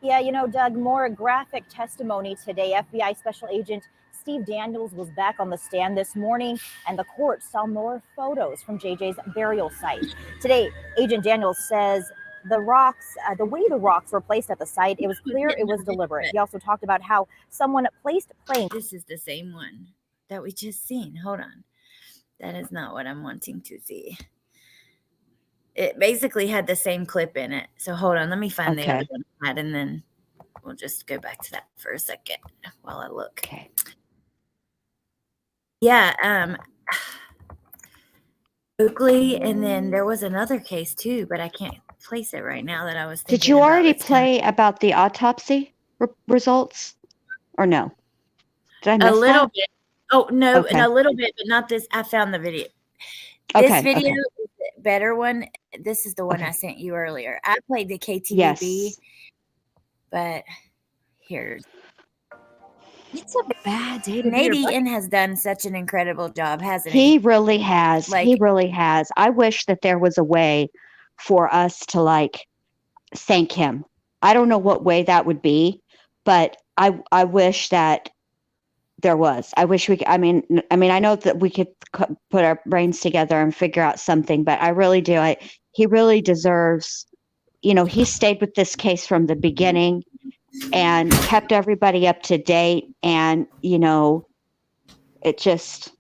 Yeah, Doug, more graphic testimony today. FBI Special Agent Steve Daniels was back on the stand this morning, and the court saw more photos from JJ's burial site. Today, Agent Daniels says the way the rocks were placed at the site, it was clear it was deliberate. He also talked about how someone placed planes. This is the same one that we just seen. Hold on. That is not what I'm wanting to see. It basically had the same clip in it. So hold on. Let me find the other one, and then we'll just go back to that for a second while I look. Okay. Yeah. Oakley, and then there was another case too, but I can't place it right now that I was thinking. Did you already play about the autopsy results, or no? Did I miss a little that? bit? Oh no, and a little bit, but not this. I found the video. This video is the better one. This is the one I sent you earlier. I played the KTVB, but here's. It's a bad day to Nadine has done such an incredible job, hasn't he? He really has. He really has. I wish that there was a way for us to thank him. I don't know what way that would be, but I wish that there was. I wish we. I mean, I know that we could put our brains together and figure out something, but I really do. He really deserves. He stayed with this case from the beginning and kept everybody up to date. And it just.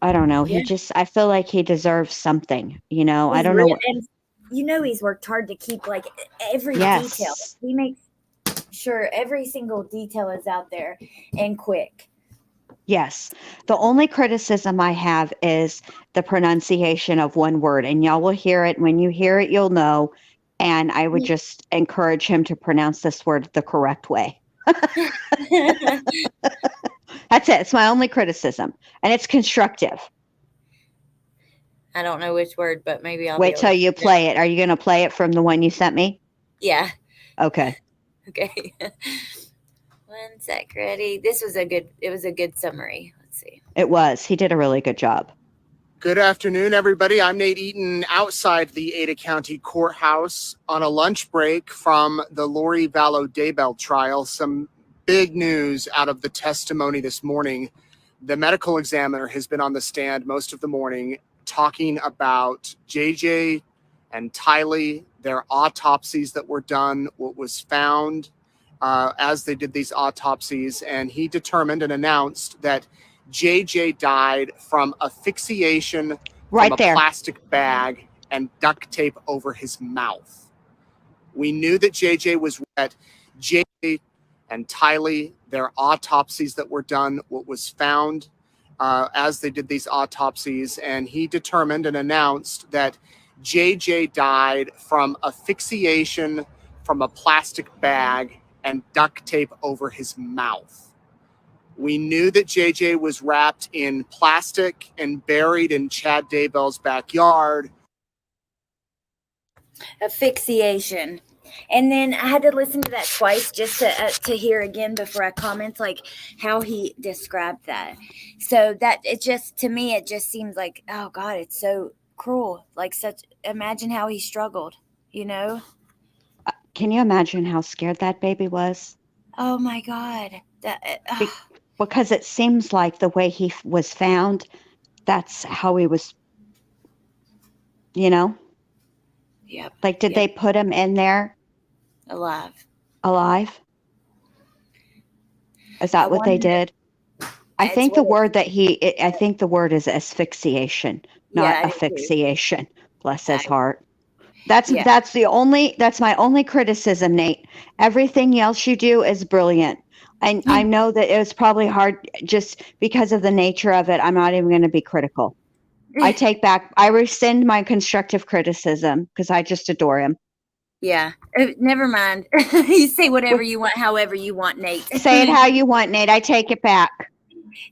I don't know. Yeah. I feel like he deserves something. I don't know. And he's worked hard to keep every detail. He makes sure every single detail is out there and quick. Yes. The only criticism I have is the pronunciation of one word, and y'all will hear it. When you hear it, you'll know. And I would just encourage him to pronounce this word the correct way. That's it. It's my only criticism, and it's constructive. I don't know which word, but maybe I'll wait till you play it. Are you going to play it from the one you sent me? Yeah. Okay. Okay. One sec. Ready? It was a good summary. Let's see. It was. He did a really good job. Good afternoon, everybody. I'm Nate Eaton outside the Ada County Courthouse on a lunch break from the Lori Vallow Daybell trial. Some big news out of the testimony this morning. The medical examiner has been on the stand most of the morning talking about JJ and Tylee, their autopsies that were done, what was found as they did these autopsies. And he determined and announced that JJ died from asphyxiation from a plastic bag and duct tape over his mouth. We knew that JJ was wet. JJ and Tylee, their autopsies that were done, what was found as they did these autopsies. And he determined and announced that JJ died from asphyxiation from a plastic bag and duct tape over his mouth. We knew that JJ was wrapped in plastic and buried in Chad Daybell's backyard. Asphyxiation. And then I had to listen to that twice just to hear again before I comment, like how he described that. So that it just, to me, it just seems like, oh God, it's so cruel. Like imagine how he struggled, you know? Can you imagine how scared that baby was? Oh my God. Because it seems like the way he was found, that's how he was, you know? Yep. Like, did they put him in there? Alive. Is that what they did? I think the word is asphyxiation, not asphyxiation. Bless his heart. That's my only criticism, Nate. Everything else you do is brilliant. And I know that it was probably hard just because of the nature of it. I'm not even going to be critical. I rescind my constructive criticism because I just adore him. Yeah. Never mind. You say whatever you want, however you want, Nate. Say it how you want, Nate. I take it back.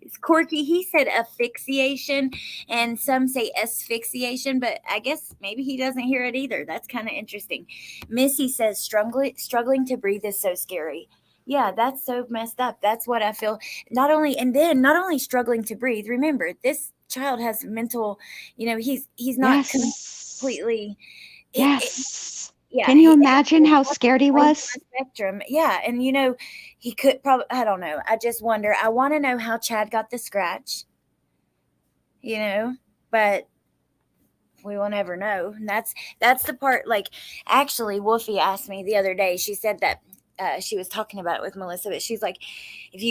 It's quirky. He said asphyxiation and some say asphyxiation, but I guess maybe he doesn't hear it either. That's kind of interesting. Missy says struggling to breathe is so scary. Yeah, that's so messed up. That's what I feel. Not only struggling to breathe. Remember, this child has mental, he's not completely. Yes. Yeah. Can you imagine how scared he was? Spectrum. Yeah. And, he could probably, I don't know. I just wonder. I want to know how Chad got the scratch, but we will never know. And that's the part, like, actually, Wolfie asked me the other day, she said that she was talking about it with Melissa, but she's like, if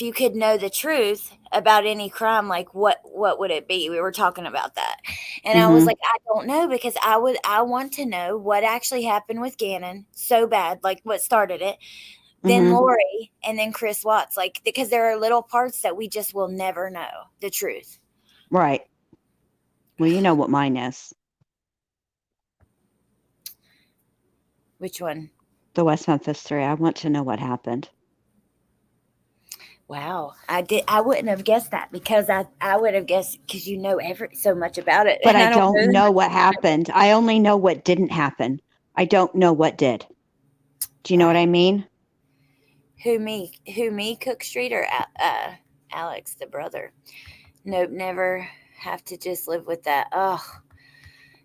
you could know the truth about any crime, like what would it be? We were talking about that. And I was like, I don't know, because I want to know what actually happened with Gannon so bad, like what started it, then Lori, and then Chris Watts, like, because there are little parts that we just will never know the truth. Right. Well, you know what mine is. Which one? The West Memphis 3. I want to know what happened. Wow. I wouldn't have guessed that, because I would have guessed, because so much about it. But I don't know what happened. I only know what didn't happen. I don't know what did. Do you know what I mean? Who me, Cook Street, or Alex, the brother? Nope, never have to just live with that. Oh,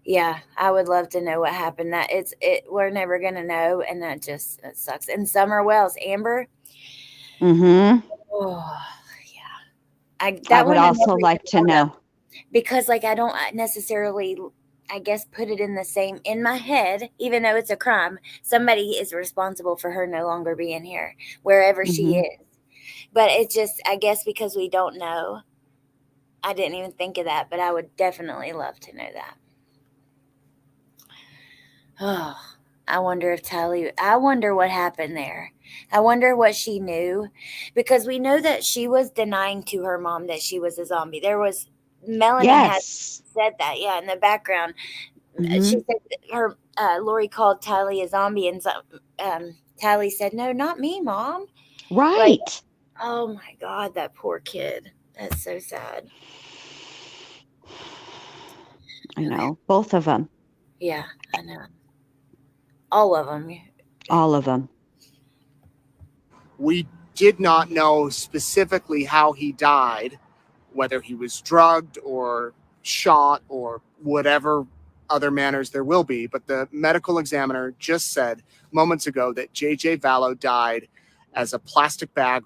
yeah, I would love to know what happened. We're never gonna know, and that sucks. And Summer Wells, Amber. Oh, yeah. I would also like to know, because, like, I don't necessarily, I guess, put it in my head, even though it's a crime. Somebody is responsible for her no longer being here, wherever she is. But it's just, I guess, because we don't know. I didn't even think of that, but I would definitely love to know that. Oh, I wonder what happened there. I wonder what she knew, because we know that she was denying to her mom that she was a zombie. There was Melanie had said that, in the background. She said her Lori called Tylee a zombie, and Tylee said, "No, not me, Mom." Right. Like, oh my God, that poor kid. That's so sad. I know. Both of them. Yeah, I know. All of them. All of them. We did not know specifically how he died, whether he was drugged or shot or whatever other manners there will be. But the medical examiner just said moments ago that J.J. Vallow died as a plastic bag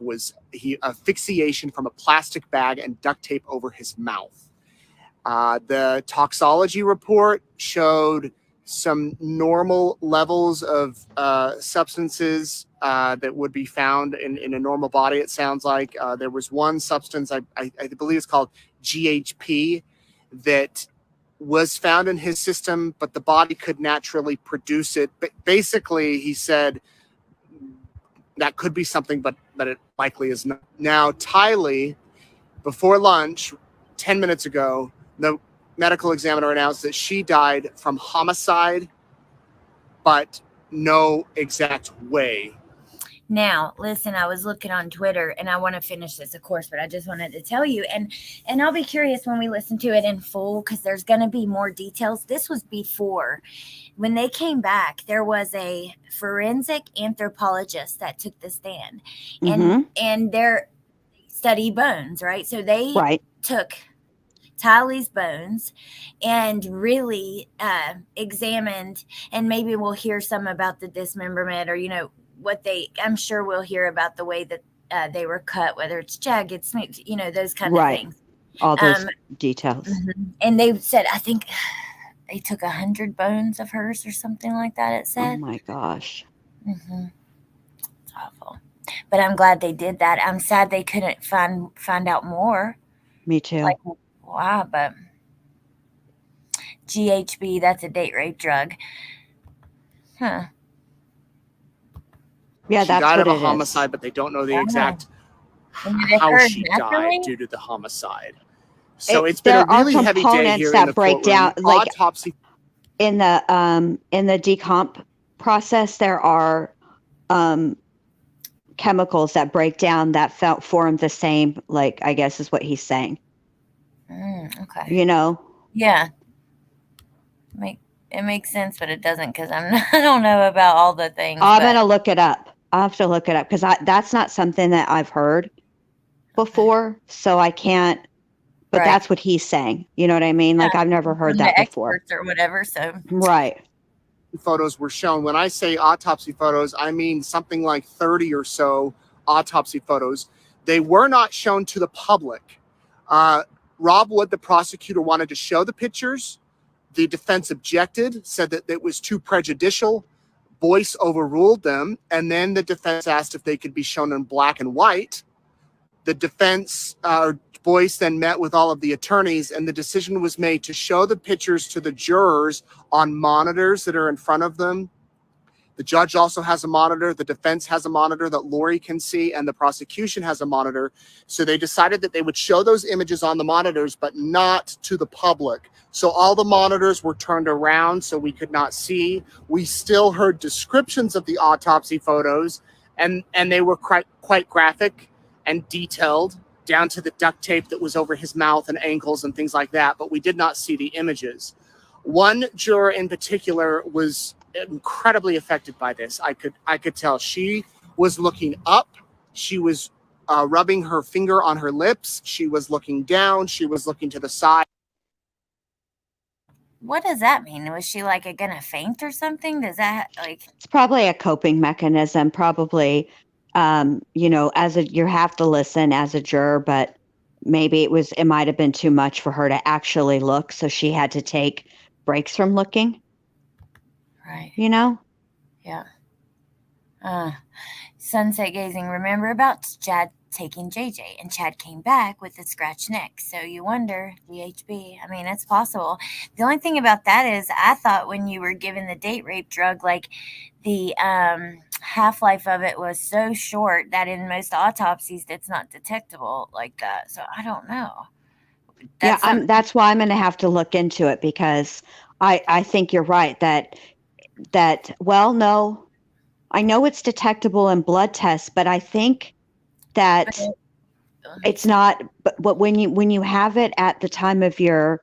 asphyxiation from a plastic bag and duct tape over his mouth. The toxology report showed some normal levels of substances that would be found in a normal body. It sounds like there was one substance, I believe it's called GHP, that was found in his system, but the body could naturally produce it. But basically, he said that could be something, but it likely is not. Now, Tylee, before lunch, 10 minutes ago, the medical examiner announced that she died from homicide, but no exact way. Now, listen, I was looking on Twitter, and I want to finish this, of course, but I just wanted to tell you, and I'll be curious when we listen to it in full, because there's going to be more details. This was before. When they came back, there was a forensic anthropologist that took the stand, and they're study bones, right? So they took Tylee's bones and really examined, and maybe we'll hear some about the dismemberment, or I'm sure we'll hear about the way that they were cut, whether it's jagged, smooth, those kind of things. All those details. And they said, I think they took 100 bones of hers or something like that, it said. Oh my gosh. It's awful. But I'm glad they did that. I'm sad they couldn't find out more. Me too. Like, wow, but GHB, that's a date rape drug. Huh. Yeah, she that's died what of a it homicide, is. but they don't know the exact how she died due to the homicide. So it's been there a really are heavy day components here that in the break courtroom. down, like Autopsy in the decomp process. There are chemicals that break down that form the same. Like, I guess is what he's saying. Okay. Yeah. It makes sense, but it doesn't, because I don't know about all the things. I'm gonna look it up. I'll have to look it up, because that's not something that I've heard before, so I can't. But that's what he's saying. You know what I mean? Like, I've never heard that before. Experts or whatever. So photos were shown. When I say autopsy photos, I mean something like 30 or so autopsy photos. They were not shown to the public. Rob Wood, the prosecutor, wanted to show the pictures. The defense objected, said that it was too prejudicial. Boyce overruled them, and then the defense asked if they could be shown in black and white. The defense, Boyce, then met with all of the attorneys, and the decision was made to show the pictures to the jurors on monitors that are in front of them. The judge also has a monitor. The defense has a monitor that Lori can see, and the prosecution has a monitor. So they decided that they would show those images on the monitors, but not to the public. So all the monitors were turned around so we could not see. We still heard descriptions of the autopsy photos, and they were quite graphic and detailed, down to the duct tape that was over his mouth and ankles and things like that, but we did not see the images. One juror in particular was incredibly affected by this. I could tell. She was looking up. She was rubbing her finger on her lips. She was looking down. She was looking to the side. What does that mean? Was she gonna faint or something? Does that It's probably a coping mechanism. Probably, you have to listen as a juror, but maybe it might have been too much for her to actually look, so she had to take breaks from looking. Right. Yeah. Sunset gazing. Remember about taking JJ, and Chad came back with a scratched neck. So you wonder, GHB. I mean, it's possible. The only thing about that is I thought when you were given the date rape drug, like the half-life of it was so short that in most autopsies it's not detectable like that. So I don't know. That's why I'm going to have to look into it, because I think you're right well, no, I know it's detectable in blood tests, but I think that it's not. But when you have it at the time of your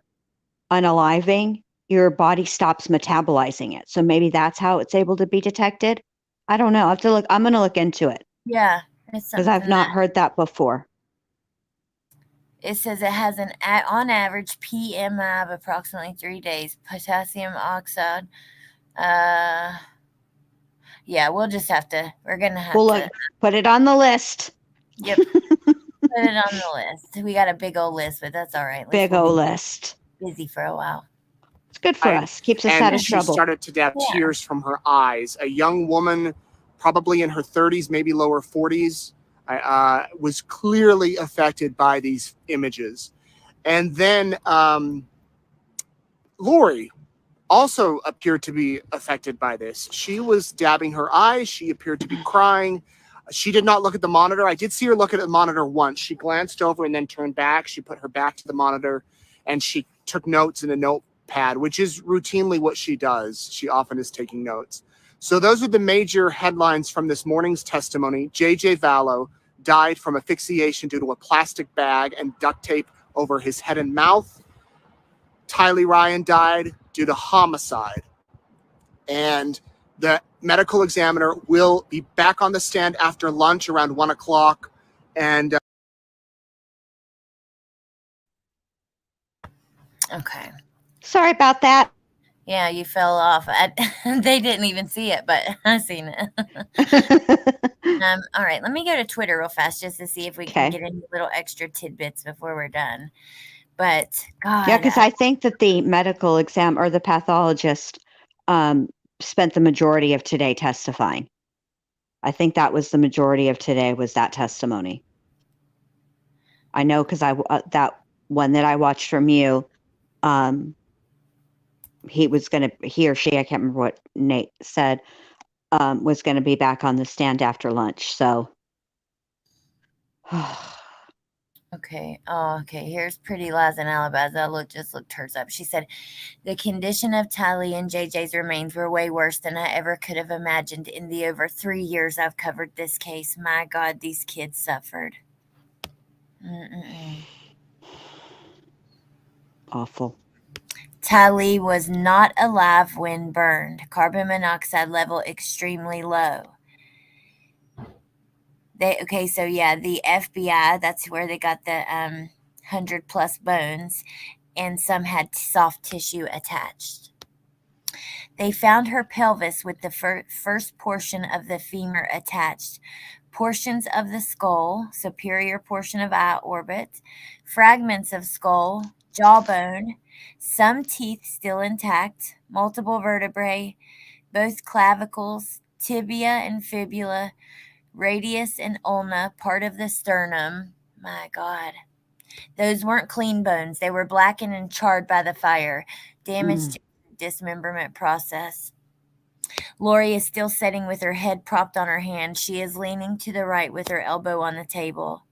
unaliving, your body stops metabolizing it. So maybe that's how it's able to be detected. I don't know. I have to look. I'm going to look into it. Yeah, because I've not heard that before. It says it has on average PMI of approximately 3 days. Potassium oxide. Yeah, we'll just have to. We're gonna have to put it on the list. Yep, put it on the list. We got a big old list, but that's all right. Big old list. Busy for a while. It's good for us. Keeps us out of trouble. She started to have tears from her eyes. A young woman, probably in her 30s, maybe lower 40s, was clearly affected by these images. And then Lori also appeared to be affected by this. She was dabbing her eyes. She appeared to be crying. She did not look at the monitor. I did see her look at the monitor once. She glanced over and then turned back. She put her back to the monitor and she took notes in a notepad, which is routinely what she does. She often is taking notes. So those are the major headlines from this morning's testimony. J.J. Vallow died from asphyxiation due to a plastic bag and duct tape over his head and mouth. Tylee Ryan died due to homicide. And the medical examiner will be back on the stand after lunch around 1 o'clock. And okay. Sorry about that. Yeah, you fell off. They didn't even see it, but I seen it. All right, let me go to Twitter real fast just to see if we can get any little extra tidbits before we're done. But God, yeah, because I think that the medical exam or the pathologist spent the majority of today testifying. I think that was the majority of today was that testimony. I know because that one that I watched from you, he or she, I can't remember what Nate said, was going to be back on the stand after lunch. So. Okay. Oh, okay. Here's Pretty Lies and Alibis. I just looked hers up. She said, the condition of Tylee and JJ's remains were way worse than I ever could have imagined in the over 3 years I've covered this case. My God, these kids suffered. Awful. Tylee was not alive when burned. Carbon monoxide level extremely low. The FBI, that's where they got the 100+ bones, and some had soft tissue attached. They found her pelvis with the first portion of the femur attached, portions of the skull, superior portion of eye orbit, fragments of skull, jawbone, some teeth still intact, multiple vertebrae, both clavicles, tibia and fibula, radius and ulna, part of the sternum. My God. Those weren't clean bones. They were blackened and charred by the fire. Damage to the dismemberment process. Lori is still sitting with her head propped on her hand. She is leaning to the right with her elbow on the table.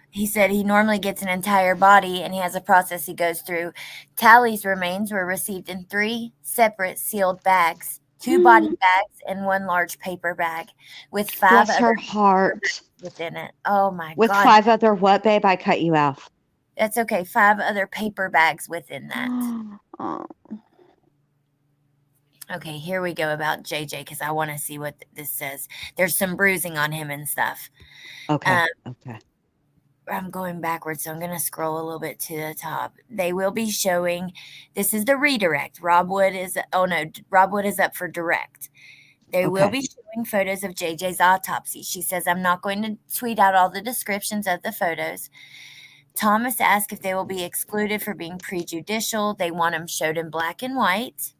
He said he normally gets an entire body and he has a process he goes through. Tylee's remains were received in 3 separate sealed bags, 2 body bags and 1 large paper bag with 5 Bless her heart within it. Oh my God. With 5 other what, babe? I cut you off. That's okay. 5 other paper bags within that. Oh. Okay, here we go about JJ because I want to see what this says. There's some bruising on him and stuff. Okay. I'm going backwards, so I'm going to scroll a little bit to the top. They will be showing, this is the redirect. Rob Wood is up for direct. They will be showing photos of JJ's autopsy. She says, I'm not going to tweet out all the descriptions of the photos. Thomas asked if they will be excluded for being prejudicial. They want them showed in black and white.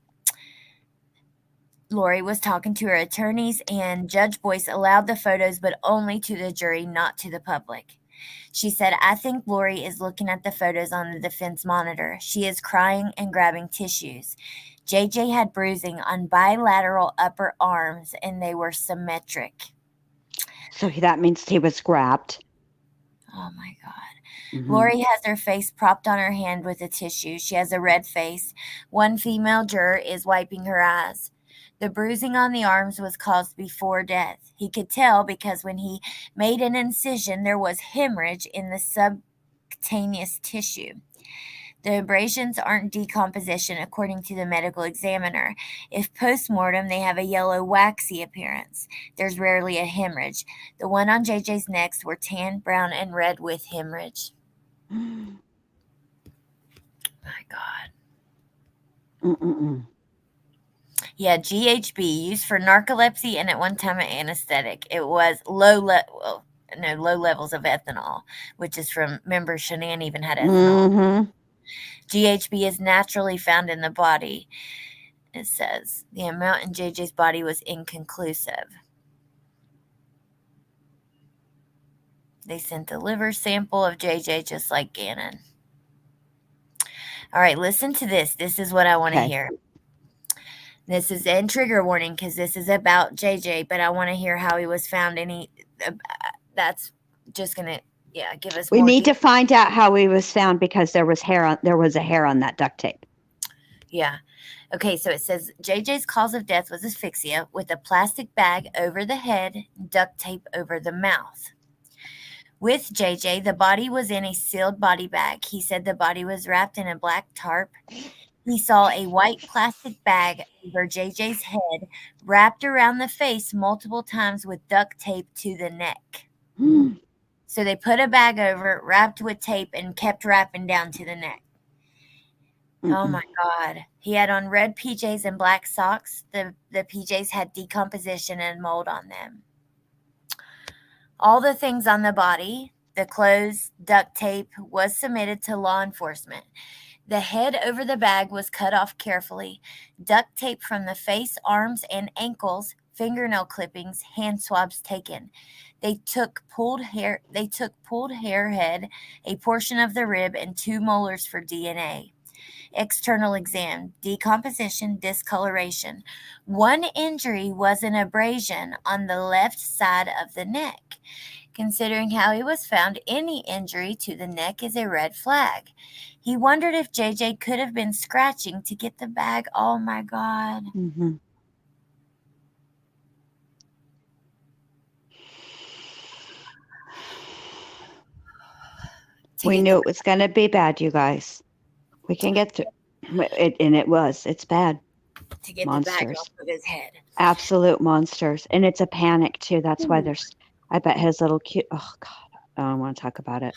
Lori was talking to her attorneys, and Judge Boyce allowed the photos, but only to the jury, not to the public. She said, I think Lori is looking at the photos on the defense monitor. She is crying and grabbing tissues. JJ had bruising on bilateral upper arms, and they were symmetric. So that means he was grabbed. Oh, my God. Lori has her face propped on her hand with a tissue. She has a red face. One female juror is wiping her eyes. The bruising on the arms was caused before death. He could tell because when he made an incision, there was hemorrhage in the subcutaneous tissue. The abrasions aren't decomposition, according to the medical examiner. If post-mortem, they have a yellow, waxy appearance. There's rarely a hemorrhage. The one on JJ's neck were tan, brown, and red with hemorrhage. My God. Yeah, GHB, used for narcolepsy and at one time an anesthetic. It was low levels of ethanol, which is from, remember, Shanann even had ethanol. GHB is naturally found in the body. It says the amount in JJ's body was inconclusive. They sent the liver sample of JJ just like Gannon. All right, listen to this. This is what I want to hear. This is in trigger warning because this is about JJ, but I want to hear how he was found. That's just going to, give us. We need to find out how he was found because there was a hair on that duct tape. Yeah. Okay, so it says JJ's cause of death was asphyxia with a plastic bag over the head, duct tape over the mouth. With JJ, the body was in a sealed body bag. He said the body was wrapped in a black tarp. He saw a white plastic bag over JJ's head, wrapped around the face multiple times with duct tape to the neck. So they put a bag over it, wrapped with tape, and kept wrapping down to the neck. Oh, my God. He had on red PJs and black socks. The PJs had decomposition and mold on them. All the things on the body, the clothes, duct tape, was submitted to law enforcement. The head over the bag was cut off carefully. Duct tape from the face, arms, and ankles, fingernail clippings, hand swabs taken. They took pulled hair head, a portion of the rib, and 2 molars for DNA. External exam, decomposition, discoloration. One injury was an abrasion on the left side of the neck. Considering how he was found, any injury to the neck is a red flag. He wondered if JJ could have been scratching to get the bag. Oh, my God. We knew it was going to be bad, you guys. We can get through it, and it's bad. To get monsters. The bag off of his head. Absolute monsters. And it's a panic, too. That's why I bet his little cute, oh, God, I don't want to talk about it.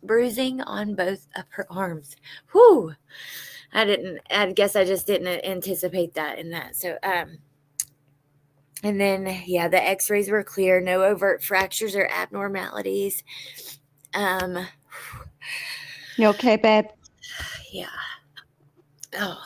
Bruising on both upper arms. Whew. I guess I just didn't anticipate that in that. So, and then, the x-rays were clear. No overt fractures or abnormalities. You okay, babe? Yeah. Oh,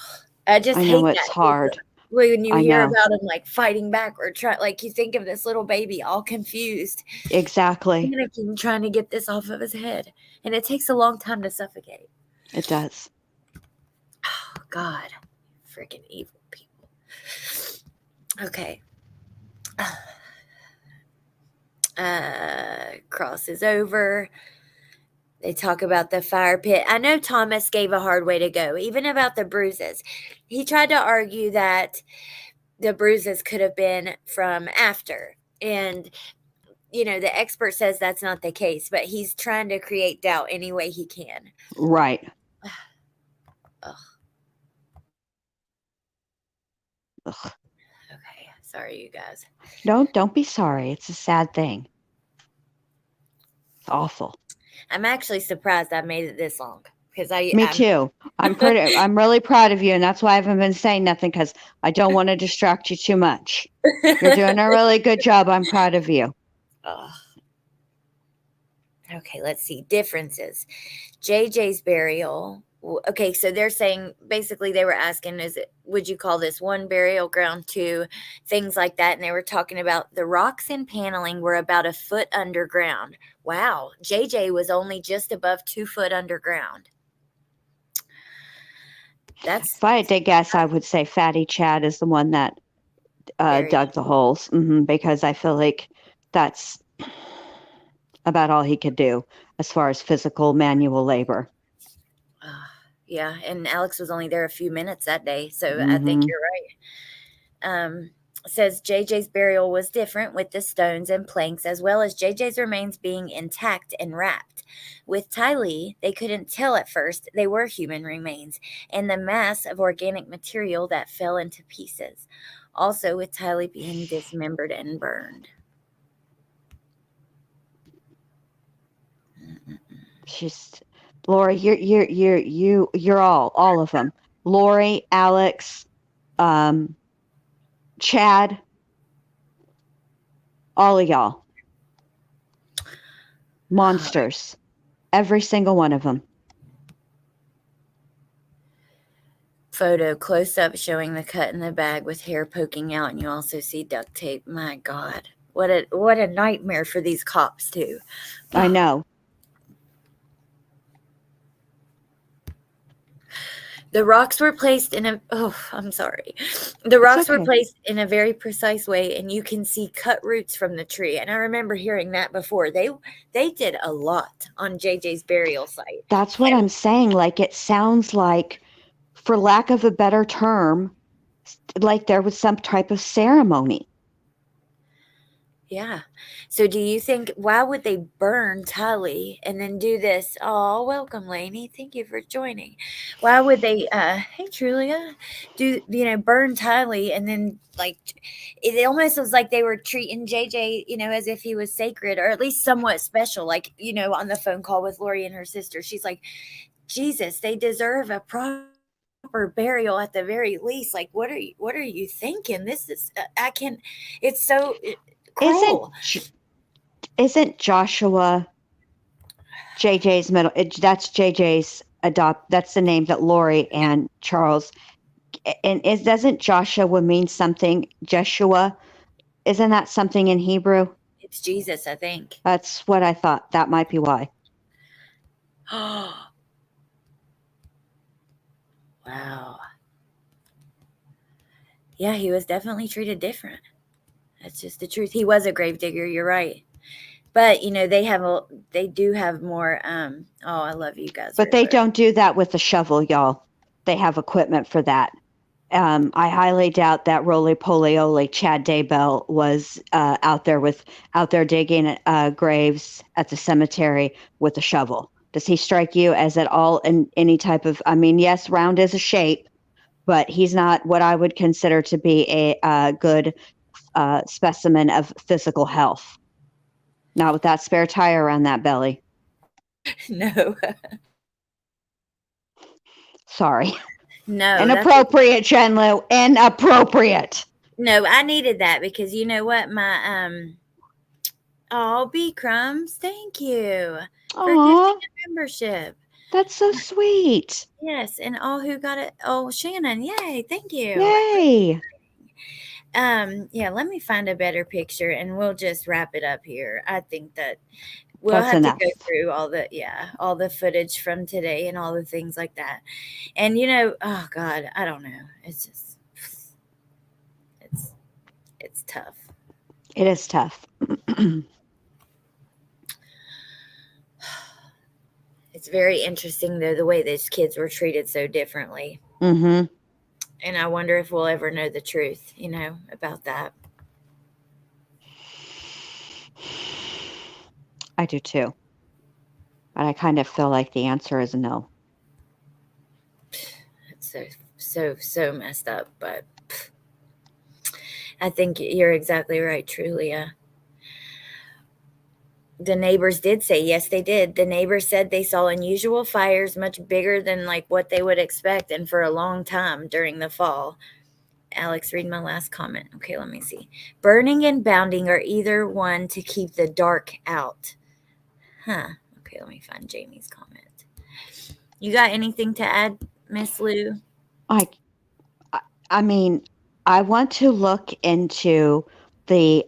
I just hate know it's that. hard. When you hear know. about him like fighting back or you think of this little baby all confused. Exactly. Trying to get this off of his head. And it takes a long time to suffocate. It does. Oh, God. Freaking evil people. Okay. Cross is over. They talk about the fire pit. I know Thomas gave a hard way to go, even about the bruises. He tried to argue that the bruises could have been from after. And, the expert says that's not the case, but he's trying to create doubt any way he can. Right. Ugh. Okay. Sorry, you guys. No, don't be sorry. It's a sad thing. It's awful. I'm actually surprised I made it this long because Me too. I'm really proud of you, and that's why I haven't been saying nothing because I don't want to distract you too much. You're doing a really good job. I'm proud of you. Okay, let's see. Differences. JJ's burial. Okay, so they're saying basically they were asking, would you call this one burial ground, two, things like that? And they were talking about the rocks and paneling were about a foot underground. Wow, JJ was only just above 2 foot underground. If I had to guess, I would say Fatty Chad is the one that dug the holes, because I feel like that's about all he could do as far as physical manual labor. Yeah, and Alex was only there a few minutes that day, so I think you're right. Says JJ's burial was different with the stones and planks, as well as JJ's remains being intact and wrapped. With Tylee, they couldn't tell at first they were human remains and the mass of organic material that fell into pieces. Also, with Tylee being dismembered and burned. She's Lori. You're all of them. Lori, Alex, Chad, all of y'all. Monsters. Every single one of them. Photo close up showing the cut in the bag with hair poking out, and you also see duct tape. My God, what a nightmare for these cops too. I know. The rocks were placed in a The rocks were placed in a very precise way, and you can see cut roots from the tree. And I remember hearing that before. They did a lot on JJ's burial site. That's what I'm saying. Like, it sounds like, for lack of a better term, like there was some type of ceremony. Yeah. So do you think, why would they burn Tylee and then do this? Oh, welcome, Lainey. Thank you for joining. Why would they, hey, Trulia, burn Tylee and then, like, it almost was like they were treating JJ, as if he was sacred or at least somewhat special. Like, on the phone call with Lori and her sister, she's like, Jesus, they deserve a proper burial at the very least. Like, what are you thinking? This is, it's so cruel. Isn't Joshua JJ's middle? That's JJ's that's the name that Lori and Charles. And doesn't Joshua mean something? Jeshua, isn't that something in Hebrew? It's Jesus, I think. That's what I thought. That might be why. Wow. Yeah, he was definitely treated different. That's just the truth. He was a gravedigger. You're right. But, they do have more. I love you guys. But they don't do that with a shovel, y'all. They have equipment for that. I highly doubt that roly-poly-oly Chad Daybell was out there digging graves at the cemetery with a shovel. Does he strike you as at all in any type of, yes, round is a shape, but he's not what I would consider to be a good specimen of physical health. Not with that spare tire around that belly. No. Sorry. No. Inappropriate, Jenlu. Inappropriate. No, I needed that because you know what? My B Crumbs, thank you for gifting a membership. That's so sweet. Yes, and all who got it. Oh, Shannon, yay! Thank you. Yay. Yeah, let me find a better picture and we'll just wrap it up here. I think that we'll have to go through all the footage from today and all the things like that. And oh God, I don't know. It's just, it's tough. It is tough. It's very interesting though, the way these kids were treated so differently. Mm-hmm. And I wonder if we'll ever know the truth, about that. I do too. But I kind of feel like the answer is no. It's so messed up, but I think you're exactly right, Trulia. The neighbors did say, yes, they did. The neighbors said they saw unusual fires much bigger than like what they would expect and for a long time during the fall. Alex, read my last comment. Okay, let me see. Burning and bounding are either one to keep the dark out. Huh. Okay, let me find Jamie's comment. You got anything to add, Miss Lou? I mean, I want to look into the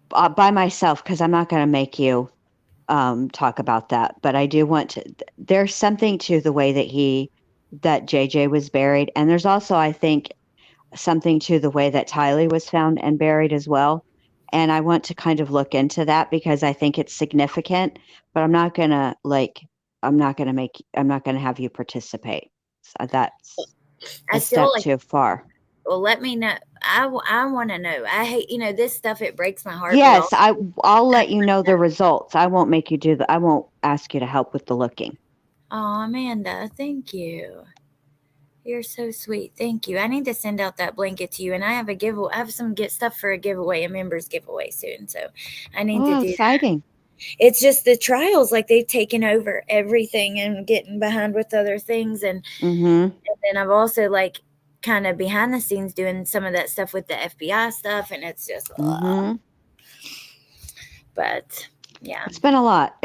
by myself, because I'm not going to make you talk about that. But I do want to. There's something to the way that JJ was buried, and there's also, I think, something to the way that Tylee was found and buried as well. And I want to kind of look into that because I think it's significant. But I'm not gonna have you participate. So that's a step too far. Well, let me know. I want to know. I hate, this stuff. It breaks my heart. Yes, I'll let you know the results. I won't make you I won't ask you to help with the looking. Oh, Amanda, thank you. You're so sweet. Thank you. I need to send out that blanket to you, and I have a giveaway. I have some stuff for a giveaway, a members giveaway soon. So I need to do exciting. That. It's just the trials, like they've taken over everything and getting behind with other things, and then I've also kind of behind the scenes doing some of that stuff with the FBI stuff, and it's just. But yeah, it's been a lot.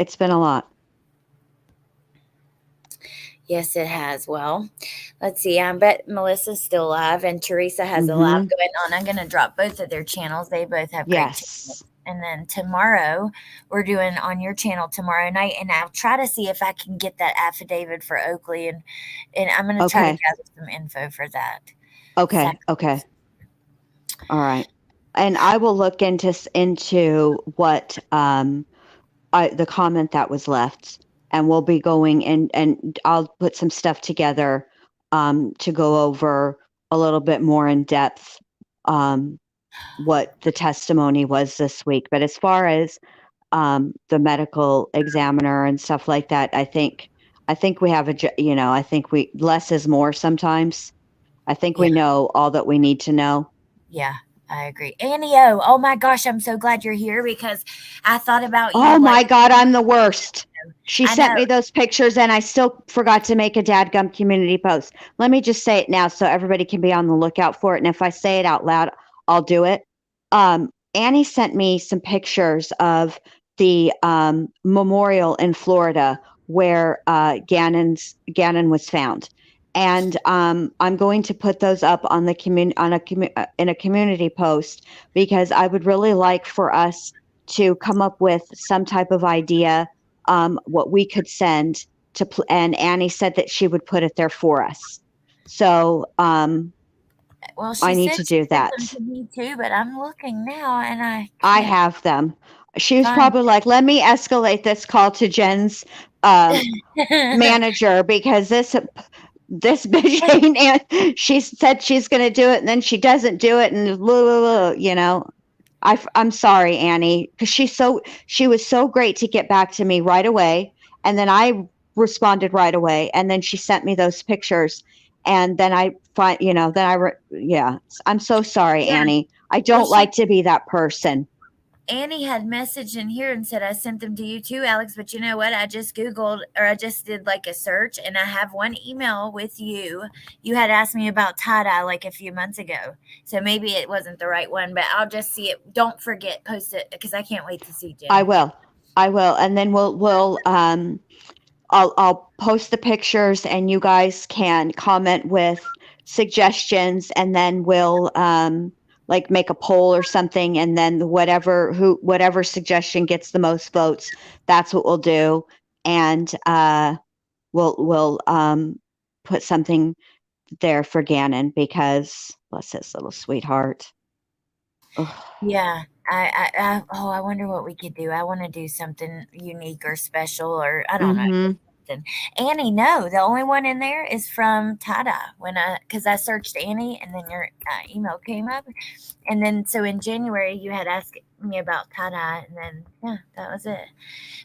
Yes, it has. Well, let's see. I bet Melissa's still live, and Teresa has a live going on. I'm going to drop both of their channels. They both have great channels. And then tomorrow, we're doing on your channel tomorrow night, and I'll try to see if I can get that affidavit for Oakley, and I'm going to try to gather some info for that. Okay. All right. And I will look into what the comment that was left. And we'll be going and I'll put some stuff together to go over a little bit more in depth what the testimony was this week. But as far as the medical examiner and stuff like that, I think we have I think less is more sometimes. I think we know all that we need to know. Yeah. I agree. Annie, oh my gosh, I'm so glad you're here because I thought about you. Oh my God, I'm the worst. She sent me those pictures and I still forgot to make a dadgum community post. Let me just say it now so everybody can be on the lookout for it. And if I say it out loud, I'll do it. Annie sent me some pictures of the memorial in Florida where Gannon was found. And I'm going to put those up on the in a community post because I would really like for us to come up with some type of idea what we could send to. And Annie said that she would put it there for us. So well, I need to do that. To me too, but I'm looking now, and I have them. She was probably like, "Let me escalate this call to Jenn's manager because this bitch ain't, and she said she's going to do it and then she doesn't do it. And I'm sorry, Annie, because she was so great to get back to me right away. And then I responded right away. And then she sent me those pictures. And then I'm so sorry, Annie. I don't like to be that person. Annie had messaged in here and said, I sent them to you too, Alex. But you know what? I just Googled or I just did a search and I have one email with you. You had asked me about tie-dye a few months ago. So maybe it wasn't the right one, but I'll just see it. Don't forget, post it because I can't wait to see Jenn. I will. And then I'll post the pictures and you guys can comment with suggestions and then we'll make a poll or something, and then whatever suggestion gets the most votes, that's what we'll do, and we'll put something there for Gannon because bless his little sweetheart. Ugh. Yeah, I wonder what we could do. I want to do something unique or special, or I don't know. Annie, no, the only one in there is from tie-dye because I searched Annie and then your email came up, and then so in January you had asked me about tie-dye, and then that was it.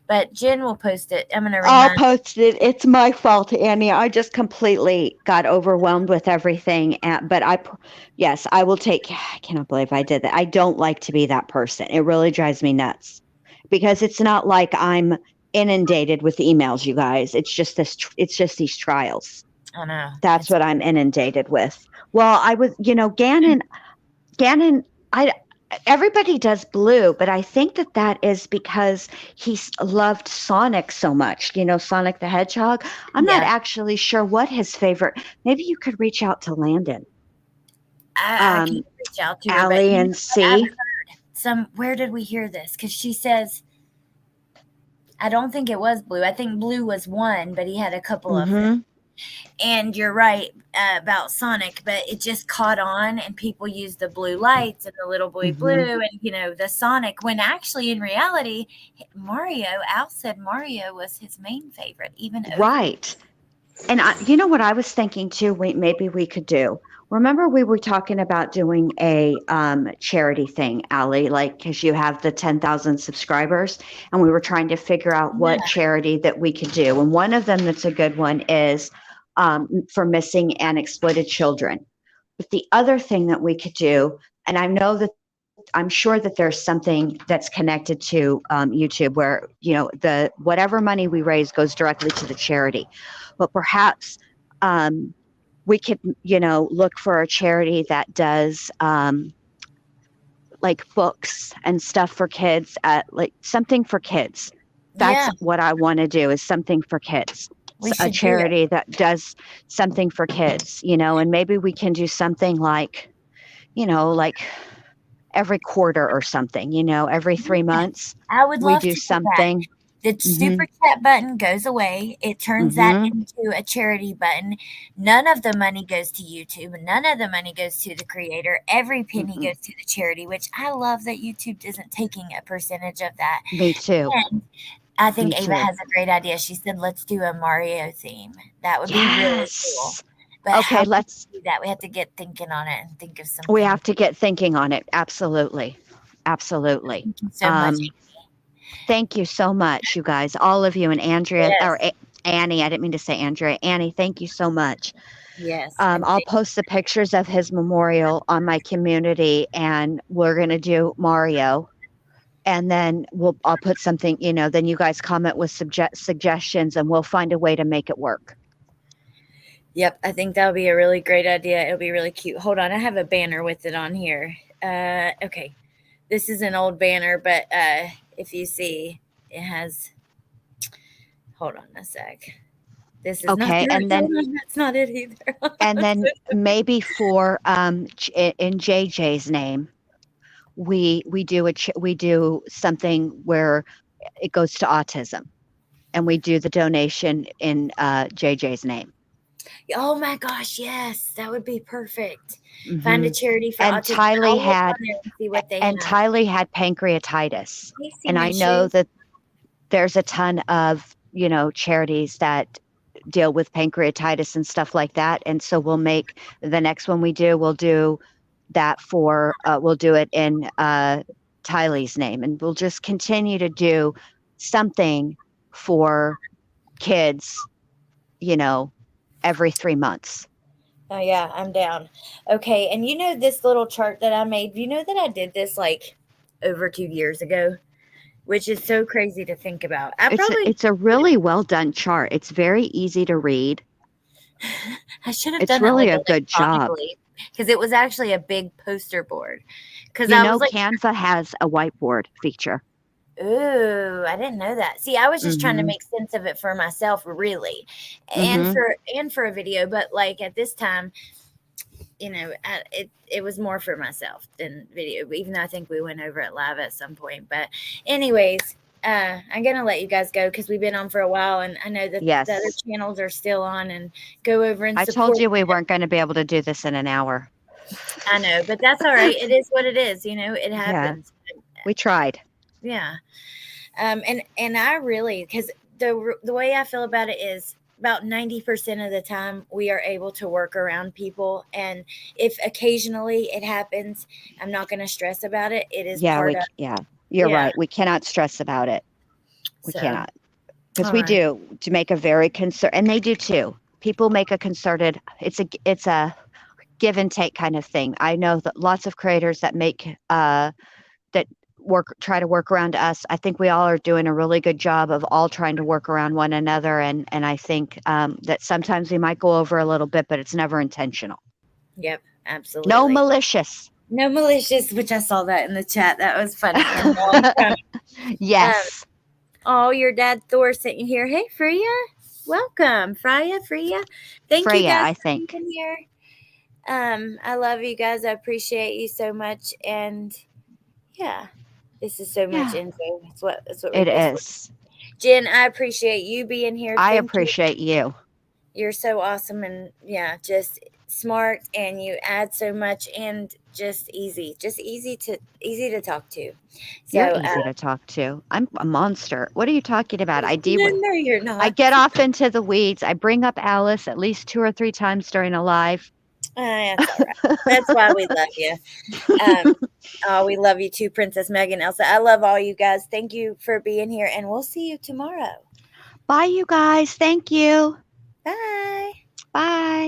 But Jenn will post it. I'll post it. It's my fault, Annie. I just completely got overwhelmed with everything. But I will take. I cannot believe I did that. I don't like to be that person. It really drives me nuts because it's not like I'm inundated with emails, you guys. It's just these trials. I know. That's what I'm inundated with. Well, I was, Gannon, everybody does Blue, but I think that is because he's loved Sonic so much, Sonic the Hedgehog. I'm not actually sure what his favorite. Maybe you could reach out to Landon. I can reach out to her, Allie and C. Where did we hear this? Because she says, I don't think it was Blue. I think Blue was one, but he had a couple of them. And you're right about Sonic, but it just caught on and people used the blue lights and the little boy blue and, the Sonic, when actually in reality, Al said Mario was his main favorite, even right. And you know what I was thinking too, maybe we could do. Remember we were talking about doing a charity thing, Allie, because you have the 10,000 subscribers, and we were trying to figure out what charity that we could do. And one of them that's a good one is for missing and exploited children. But the other thing that we could do, and I'm sure that there's something that's connected to YouTube where, the whatever money we raise goes directly to the charity. But perhaps we could, look for a charity that does books and stuff for kids, something for kids. That's what I want to do, is something for kids. A charity that does something for kids, and maybe we can do something like every quarter or something, every 3 months. I would love we do to something. Do that. The super chat button goes away. It turns that into a charity button. None of the money goes to YouTube. None of the money goes to the creator. Every penny goes to the charity, which I love that YouTube isn't taking a percentage of that. Me too. And I think Ava has a great idea. She said, let's do a Mario theme. That would be really cool. But okay, let's do that. We have to get thinking on it and think of something. We have to get thinking on it. Absolutely. Absolutely. Thank you so much. Thank you so much, you guys. All of you, and Andrea or Annie. I didn't mean to say Andrea. Annie, thank you so much. Yes. I'll post the pictures of his memorial on my community, and we're going to do Mario. And then I'll put something, then you guys comment with suggestions, and we'll find a way to make it work. Yep. I think that would be a really great idea. It'll be really cute. Hold on. I have a banner with it on here. Okay. This is an old banner, but if you see, it has, hold on a sec. This is okay. Not and then that's not it either. And then maybe for, in JJ's name, we do something where it goes to autism, and we do the donation in JJ's name. Oh my gosh, yes, that would be perfect. Find a charity for and autism. Tylee had pancreatitis, and I know that there's a ton of charities that deal with pancreatitis and stuff like that, and so we'll make the next one we'll do that for we'll do it in Tylee's name, and we'll just continue to do something for kids every 3 months. Oh yeah, I'm down. Okay, and this little chart that I made, that I did this over 2 years ago, which is so crazy to think about. It's a really well done chart. It's very easy to read. I should have it's done really a good job. Because it was actually a big poster board. Because Canva has a whiteboard feature. Ooh, I didn't know that. See, I was just trying to make sense of it for myself, really, and for a video. But at this time, it was more for myself than video. Even though I think we went over it live at some point. But anyways, I'm gonna let you guys go because we've been on for a while, and I know that the other channels are still on. And go over and I told you we weren't going to be able to do this in an hour. I know, but that's all right. It is what it is. It happens. Yeah. We tried. Yeah. And I really, because the way I feel about it is about 90% of the time we are able to work around people. And if occasionally it happens, I'm not going to stress about it. It is you're right. We cannot stress about it. We cannot. Because we do to make a very and they do too. People make a concerted, it's a give and take kind of thing. I know that lots of creators that make, try to work around us. I think we all are doing a really good job of all trying to work around one another. And I think that sometimes we might go over a little bit, but it's never intentional. Yep, absolutely. No malicious. No malicious, which I saw that in the chat. That was funny. Yes. Oh, your dad Thor sent you here. Hey, Freya. Welcome. Freya. Thank you Freya, guys I for think. being here. I love you guys. I appreciate you so much. And yeah, this is so much info. It's what we It pay for. is. Jen, I appreciate you being here. I Thank appreciate you. You're so awesome and just smart, and you add so much, and just easy to talk to. So, You're easy to talk to. I'm a monster. What are you talking about? No, you're not. I get off into the weeds. I bring up Alice at least 2 or 3 times during a live. That's all right. That's why we love you. We love you too, Princess Megan, Elsa. I love all you guys. Thank you for being here, and we'll see you tomorrow. Bye, you guys. Thank you. Bye. Bye.